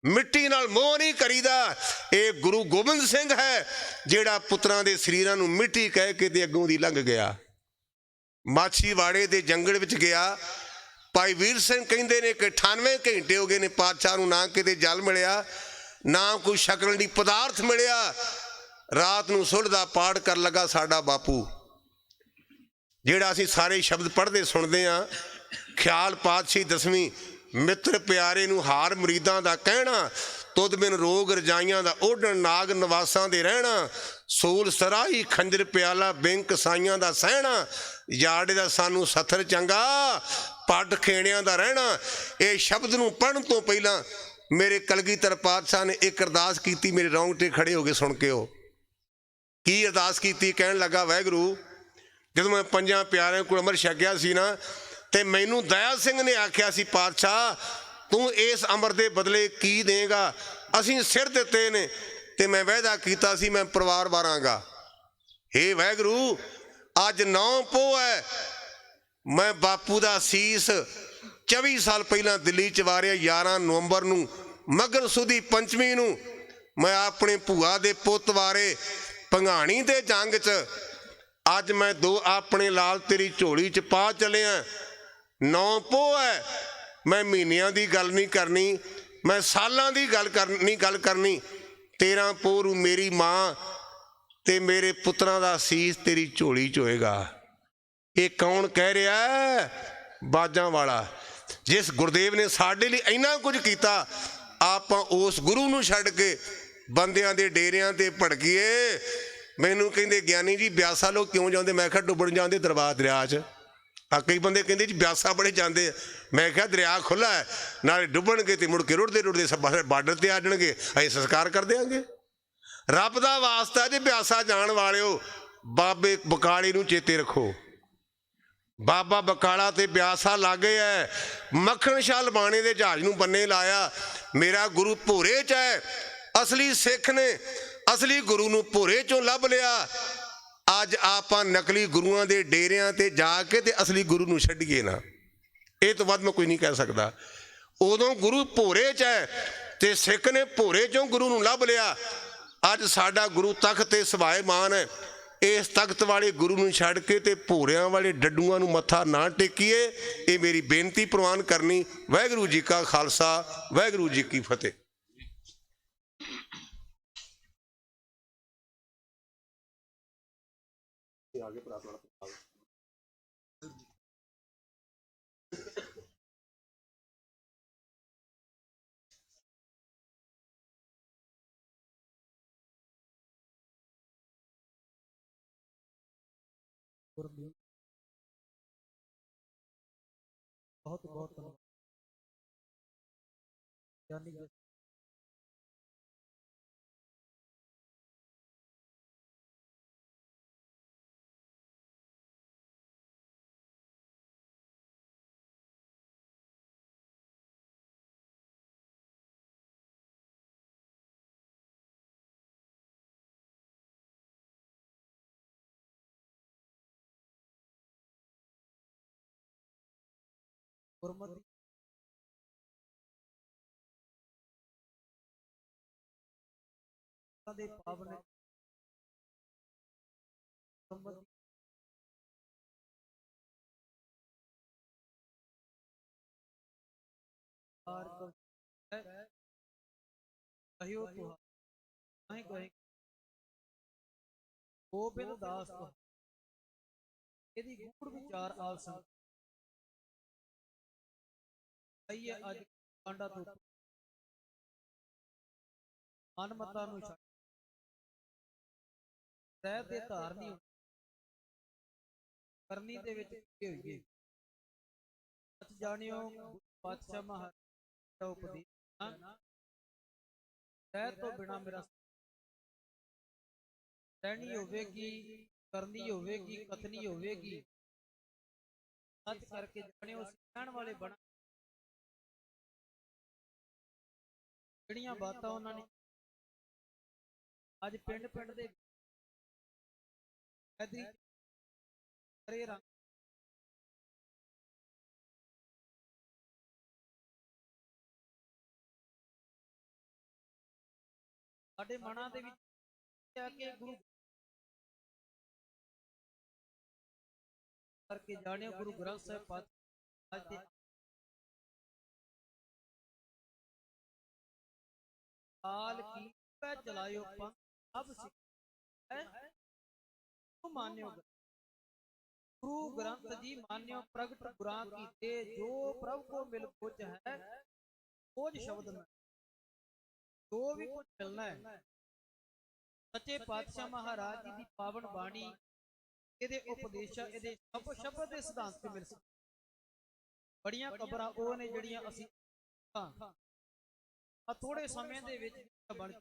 ਮਿੱਟੀ ਨਾਲ ਮੋਹ ਨਹੀਂ ਕਰੀਦਾ। ਇਹ ਗੁਰੂ ਗੋਬਿੰਦ ਸਿੰਘ ਹੈ ਜਿਹੜਾ ਪੁੱਤਰਾਂ ਦੇ ਸਰੀਰਾਂ ਨੂੰ ਮਿੱਟੀ ਕਹਿ ਕੇ ਤੇ ਅੱਗੋਂ ਦੀ ਲੰਘ ਗਿਆ। ਮਾਛੀਵਾੜੇ ਦੇ ਜੰਗਲ ਵਿੱਚ ਗਿਆ, ਭਾਈ ਵੀਰ ਸਿੰਘ ਕਹਿੰਦੇ ਨੇ ਕਿ 98 ਘੰਟੇ ਹੋ ਗਏ ਨੇ ਪਾਤਸ਼ਾਹ ਨੂੰ ਨਾ ਕਿਤੇ ਜਲ ਮਿਲਿਆ, ਨਾ ਕੋਈ ਸ਼ਕਲ ਦੀ ਪਦਾਰਥ ਮਿਲਿਆ। ਰਾਤ ਨੂੰ ਸੁਲ੍ਹ ਦਾ ਪਾਠ ਕਰਨ ਲੱਗਾ ਸਾਡਾ ਬਾਪੂ, ਜਿਹੜਾ ਅਸੀਂ ਸਾਰੇ ਸ਼ਬਦ ਪੜ੍ਹਦੇ ਸੁਣਦੇ ਹਾਂ। ਖਿਆਲ ਪਾਤਸ਼ਾਹੀ ਦਸਵੀਂ, ਮਿੱਤਰ ਪਿਆਰੇ ਨੂੰ ਹਾਰ ਮੁਰੀਦਾਂ ਦਾ ਕਹਿਣਾ, ਤੁਧ ਬਿਨ ਰੋਗ ਰਜਾਈਆਂ ਦਾ ਓਢਣ, ਨਾਗ ਨਿਵਾਸਾਂ ਦੇ ਰਹਿਣਾ, ਸੂਲ ਸਰਾਹੀ ਖੰਜਰ ਪਿਆਲਾ ਬਿੰਕ ਸਾਈਆਂ ਦਾ ਸਹਿਣਾ, ਯਾੜੇ ਦਾ ਸਾਨੂੰ ਸੱਥਰ ਚੰਗਾ, ਪੱਡ ਖੇਣਿਆਂ ਦਾ ਰਹਿਣਾ। ਇਹ ਸ਼ਬਦ ਨੂੰ ਪੜ੍ਹਨ ਤੋਂ ਪਹਿਲਾਂ ਮੇਰੇ ਕਲਗੀਧਰ ਪਾਤਸ਼ਾਹ ਨੇ ਇੱਕ ਅਰਦਾਸ ਕੀਤੀ, ਮੇਰੇ ਰੌਂਗਟੇ ਖੜੇ ਹੋ ਗਏ ਸੁਣ ਕੇ। ਉਹ ਕੀ ਅਰਦਾਸ ਕੀਤੀ? ਕਹਿਣ ਲੱਗਾ, ਵਾਹਿਗੁਰੂ, ਜਦੋਂ ਮੈਂ ਪੰਜਾਂ ਪਿਆਰਿਆਂ ਕੋਲ ਅੰਮ੍ਰਿਤ ਛਕਿਆ ਸੀ ਨਾ, ਤੇ ਮੈਨੂੰ ਦਇਆ ਸਿੰਘ ਨੇ ਆਖਿਆ ਸੀ, ਪਾਤਸ਼ਾਹ ਤੂੰ ਇਸ ਅੰਮ੍ਰਿਤ ਦੇ ਬਦਲੇ ਕੀ ਦੇਗਾ? ਅਸੀਂ ਸਿਰ ਦਿੱਤੇ ਨੇ, ਤੇ ਮੈਂ ਵਾਅਦਾ ਕੀਤਾ ਸੀ ਮੈਂ ਪਰਿਵਾਰ ਵਾਰਾਂਗਾ। ਹੇ ਵਾਹਿਗੁਰੂ, ਅੱਜ 9 ਪੋਹ ਹੈ, ਮੈਂ ਬਾਪੂ ਦਾ ਸੀਸ 24 ਸਾਲ ਪਹਿਲਾਂ ਦਿੱਲੀ ਚ ਵਾਰਿਆ। 11 ਨਵੰਬਰ ਨੂੰ ਮਗਰ ਸੁਦੀ ਪੰਚਮੀ ਨੂੰ ਮੈਂ ਆਪਣੇ ਭੂਆ ਦੇ ਪੁੱਤ ਵਾਰੇ ਭੰਗਾਣੀ ਦੇ ਜੰਗ 'ਚ। ਅੱਜ ਮੈਂ 2 ਆਪਣੇ ਲਾਲ ਤੇਰੀ ਝੋਲੀ 'ਚ ਪਾ ਚਲਿਆ। 9 ਪੋਹ ਹੈ, ਮੈਂ ਮਹੀਨਿਆਂ ਦੀ ਗੱਲ ਨਹੀਂ ਕਰਨੀ, ਮੈਂ ਸਾਲਾਂ ਦੀ ਗੱਲ ਕਰਨੀ। 13 ਪੋਹ ਨੂੰ ਮੇਰੀ ਮਾਂ ਤੇ ਮੇਰੇ ਪੁੱਤਰਾਂ ਦਾ ਸੀਸ ਤੇਰੀ ਝੋਲੀ 'ਚ ਹੋਏਗਾ। ਇਹ ਕੌਣ ਕਹਿ ਰਿਹਾ? ਬਾਜਾਂ ਵਾਲਾ। ਜਿਸ ਗੁਰਦੇਵ ਨੇ ਸਾਡੇ ਲਈ ਇੰਨਾ ਕੁਝ ਕੀਤਾ, ਆਪਾਂ ਉਸ ਗੁਰੂ ਨੂੰ ਛੱਡ ਕੇ ਬੰਦਿਆਂ ਦੇ ਡੇਰਿਆਂ ਤੇ ਭੜਕੀਏ। ਮੈਨੂੰ ਕਹਿੰਦੇ, ਗਿਆਨੀ ਜੀ ਬਿਆਸਾ ਲੋਕ ਕਿਉਂ ਜਾਂਦੇ? ਮੈਂ ਕਿਹਾ ਡੁੱਬਣ ਜਾਂਦੇ ਦਰਬਾਰ ਦਰਿਆ 'ਚ। ਕਈ ਬੰਦੇ ਕਹਿੰਦੇ ਜੀ ਬਿਆਸਾ ਬੜੇ ਜਾਂਦੇ ਆ। ਮੈਂ ਕਿਹਾ ਦਰਿਆ ਖੁੱਲ੍ਹਾ ਹੈ, ਨਾਲੇ ਡੁੱਬਣਗੇ ਤੇ ਮੁੜ ਕੇ ਰੁੜਦੇ ਬਾਰਡਰ ਤੇ ਆ ਜਾਣਗੇ, ਅਸੀਂ ਸੰਸਕਾਰ ਕਰ ਦਿਆਂਗੇ। ਰੱਬ ਦਾ ਵਾਸਤਾ ਜੇ ਬਿਆਸਾ ਜਾਣ ਵਾਲਿਓ, ਬਾਬੇ ਬਕਾਲੇ ਨੂੰ ਚੇਤੇ ਰੱਖੋ। ਬਾਬਾ ਬਕਾਲਾ ਤੇ ਬਿਆਸਾ ਲਾਗੇ ਹੈ। ਮੱਖਣ ਸ਼ਾਹ ਲਬਾਣੇ ਦੇ ਜਹਾਜ਼ ਨੂੰ ਬੰਨੇ ਲਾਇਆ। ਮੇਰਾ ਗੁਰੂ ਭੋਰੇ 'ਚ ਹੈ। ਅਸਲੀ ਸਿੱਖ ਨੇ ਅਸਲੀ ਗੁਰੂ ਨੂੰ ਭੋਰੇ 'ਚੋਂ ਲੱਭ ਲਿਆ। ਅੱਜ ਆਪਾਂ ਨਕਲੀ ਗੁਰੂਆਂ ਦੇ ਡੇਰਿਆਂ ਤੇ ਜਾ ਕੇ ਤੇ ਅਸਲੀ ਗੁਰੂ ਨੂੰ ਛੱਡੀਏ ਨਾ। ਇਹ ਤੋਂ ਵੱਧ ਮੈਂ ਕੋਈ ਨਹੀਂ ਕਹਿ ਸਕਦਾ। ਉਦੋਂ ਗੁਰੂ ਭੋਰੇ 'ਚ ਹੈ ਤੇ ਸਿੱਖ ਨੇ ਭੋਰੇ 'ਚੋਂ ਗੁਰੂ ਨੂੰ ਲੱਭ ਲਿਆ। ਅੱਜ ਸਾਡਾ ਗੁਰੂ ਤਖਤ ਤੇ ਸਵਾਏਮਾਨ ਹੈ। ਇਸ ਤਖਤ ਵਾਲੇ ਗੁਰੂ ਨੂੰ ਛੱਡ ਕੇ ਤੇ ਭੋਰਿਆਂ ਵਾਲੇ ਡੱਡੂਆਂ ਨੂੰ ਮੱਥਾ ਨਾ ਟੇਕੀਏ। ਇਹ ਮੇਰੀ ਬੇਨਤੀ ਪ੍ਰਵਾਨ ਕਰਨੀ। ਵਾਹਿਗੁਰੂ ਜੀ ਕਾ ਖਾਲਸਾ, ਵਾਹਿਗੁਰੂ ਜੀ ਕੀ ਫਤਿਹ। बहुत बहुत धन्यवाद। गुरमति ਦੇ ਪਾਵਨ ਗੁਰਮਤਿ ਆਰ ਕੋ ਕਹਿਓ ਤੁਹਾ ਨਹੀਂ ਕਹੇ ਗੋਬਿੰਦ ਦਾਸ ਤੋਂ ਇਹਦੀ ਗੂੜ ਵਿਚਾਰ ਆਲਸਨ ਆਈਏ ਅੱਜ ਕਾਂਡਾ ਤੋਂ ਮਨਮਤਾਂ ਨੂੰ ਛੱਡ ਰਹਿ ਤੇ ਧਾਰਨੀ ਕਰਨੀ ਦੇ ਵਿੱਚ ਹੋਈਏ। ਸੱਚ ਜਾਣਿਓ ਪਾਤਸ਼ਾਹ ਮਹਾਰਾਜ ਉਪਦੇਸ਼ ਰਹਿ ਤੋਂ ਬਿਨਾ ਮੇਰਾ ਰਹਿਣੀ ਹੋਵੇਗੀ, ਕਰਨੀ ਹੋਵੇਗੀ, ਕਥਨੀ ਹੋਵੇਗੀ। ਸੱਚ ਕਰਕੇ ਜਾਣਿਓ ਸਿੱਖਣ ਵਾਲੇ ਬਣਾ। ਜਿਹੜੀਆਂ ਬਾਤਾਂ ਉਹਨਾਂ ਨੇ ਅੱਜ ਪਿੰਡ ਪਿੰਡ ਦੇ ਹਰੇ ਰੰਗ ਸਾਡੇ ਮਨਾਂ ਦੇ ਵਿੱਚ ਆ ਕੇ ਗੁਰੂ ਕਰਕੇ ਜਾਣਿਓ ਗੁਰੂ ਗ੍ਰੰਥ ਸਾਹਿਬ ਪਾਤਸ਼ਾਹ ਦੇ ਕਾਲ ਕੀ ਪੈ ਚਲਾਇਓ ਪੰਥ ਸਭ ਸਿੱਖ ਹੈ ਤੂੰ ਮਾਨਿਓ ਗੁਰੂ ਗ੍ਰੰਥ ਜੀ ਮਾਨਿਓ ਪ੍ਰਗਟ ਗੁਰਾਂ ਕੀਤੇ ਜੋ ਪ੍ਰਭ ਕੋ ਮਿਲ ਪੁੱਜ ਹੈ ਖੋਜ ਸ਼ਬਦ में ਜੋ ਵੀ ਕੁਝ ਮਿਲਣਾ ਹੈ ਸੱਚੇ ਪਾਤਸ਼ਾਹ ਮਹਾਰਾਜ ਜੀ ਦੀ ਪਾਵਨ ਬਾਣੀ ਇਹਦੇ ਉਪਦੇਸ਼ ਇਹਦੇ ਸ਼ਬਦ ਦੇ ਸਿਧਾਂਤ ਤੇ ਮਿਲ ਸਕਦੇ ਬੜੀਆਂ ਕਬਰਾਂ ਉਹ ਨੇ ਜਿਹੜੀਆਂ ਅਸੀਂ ਆ ਥੋੜੇ ਸਮੇਂ ਦੇ ਵਿੱਚ ਬਣ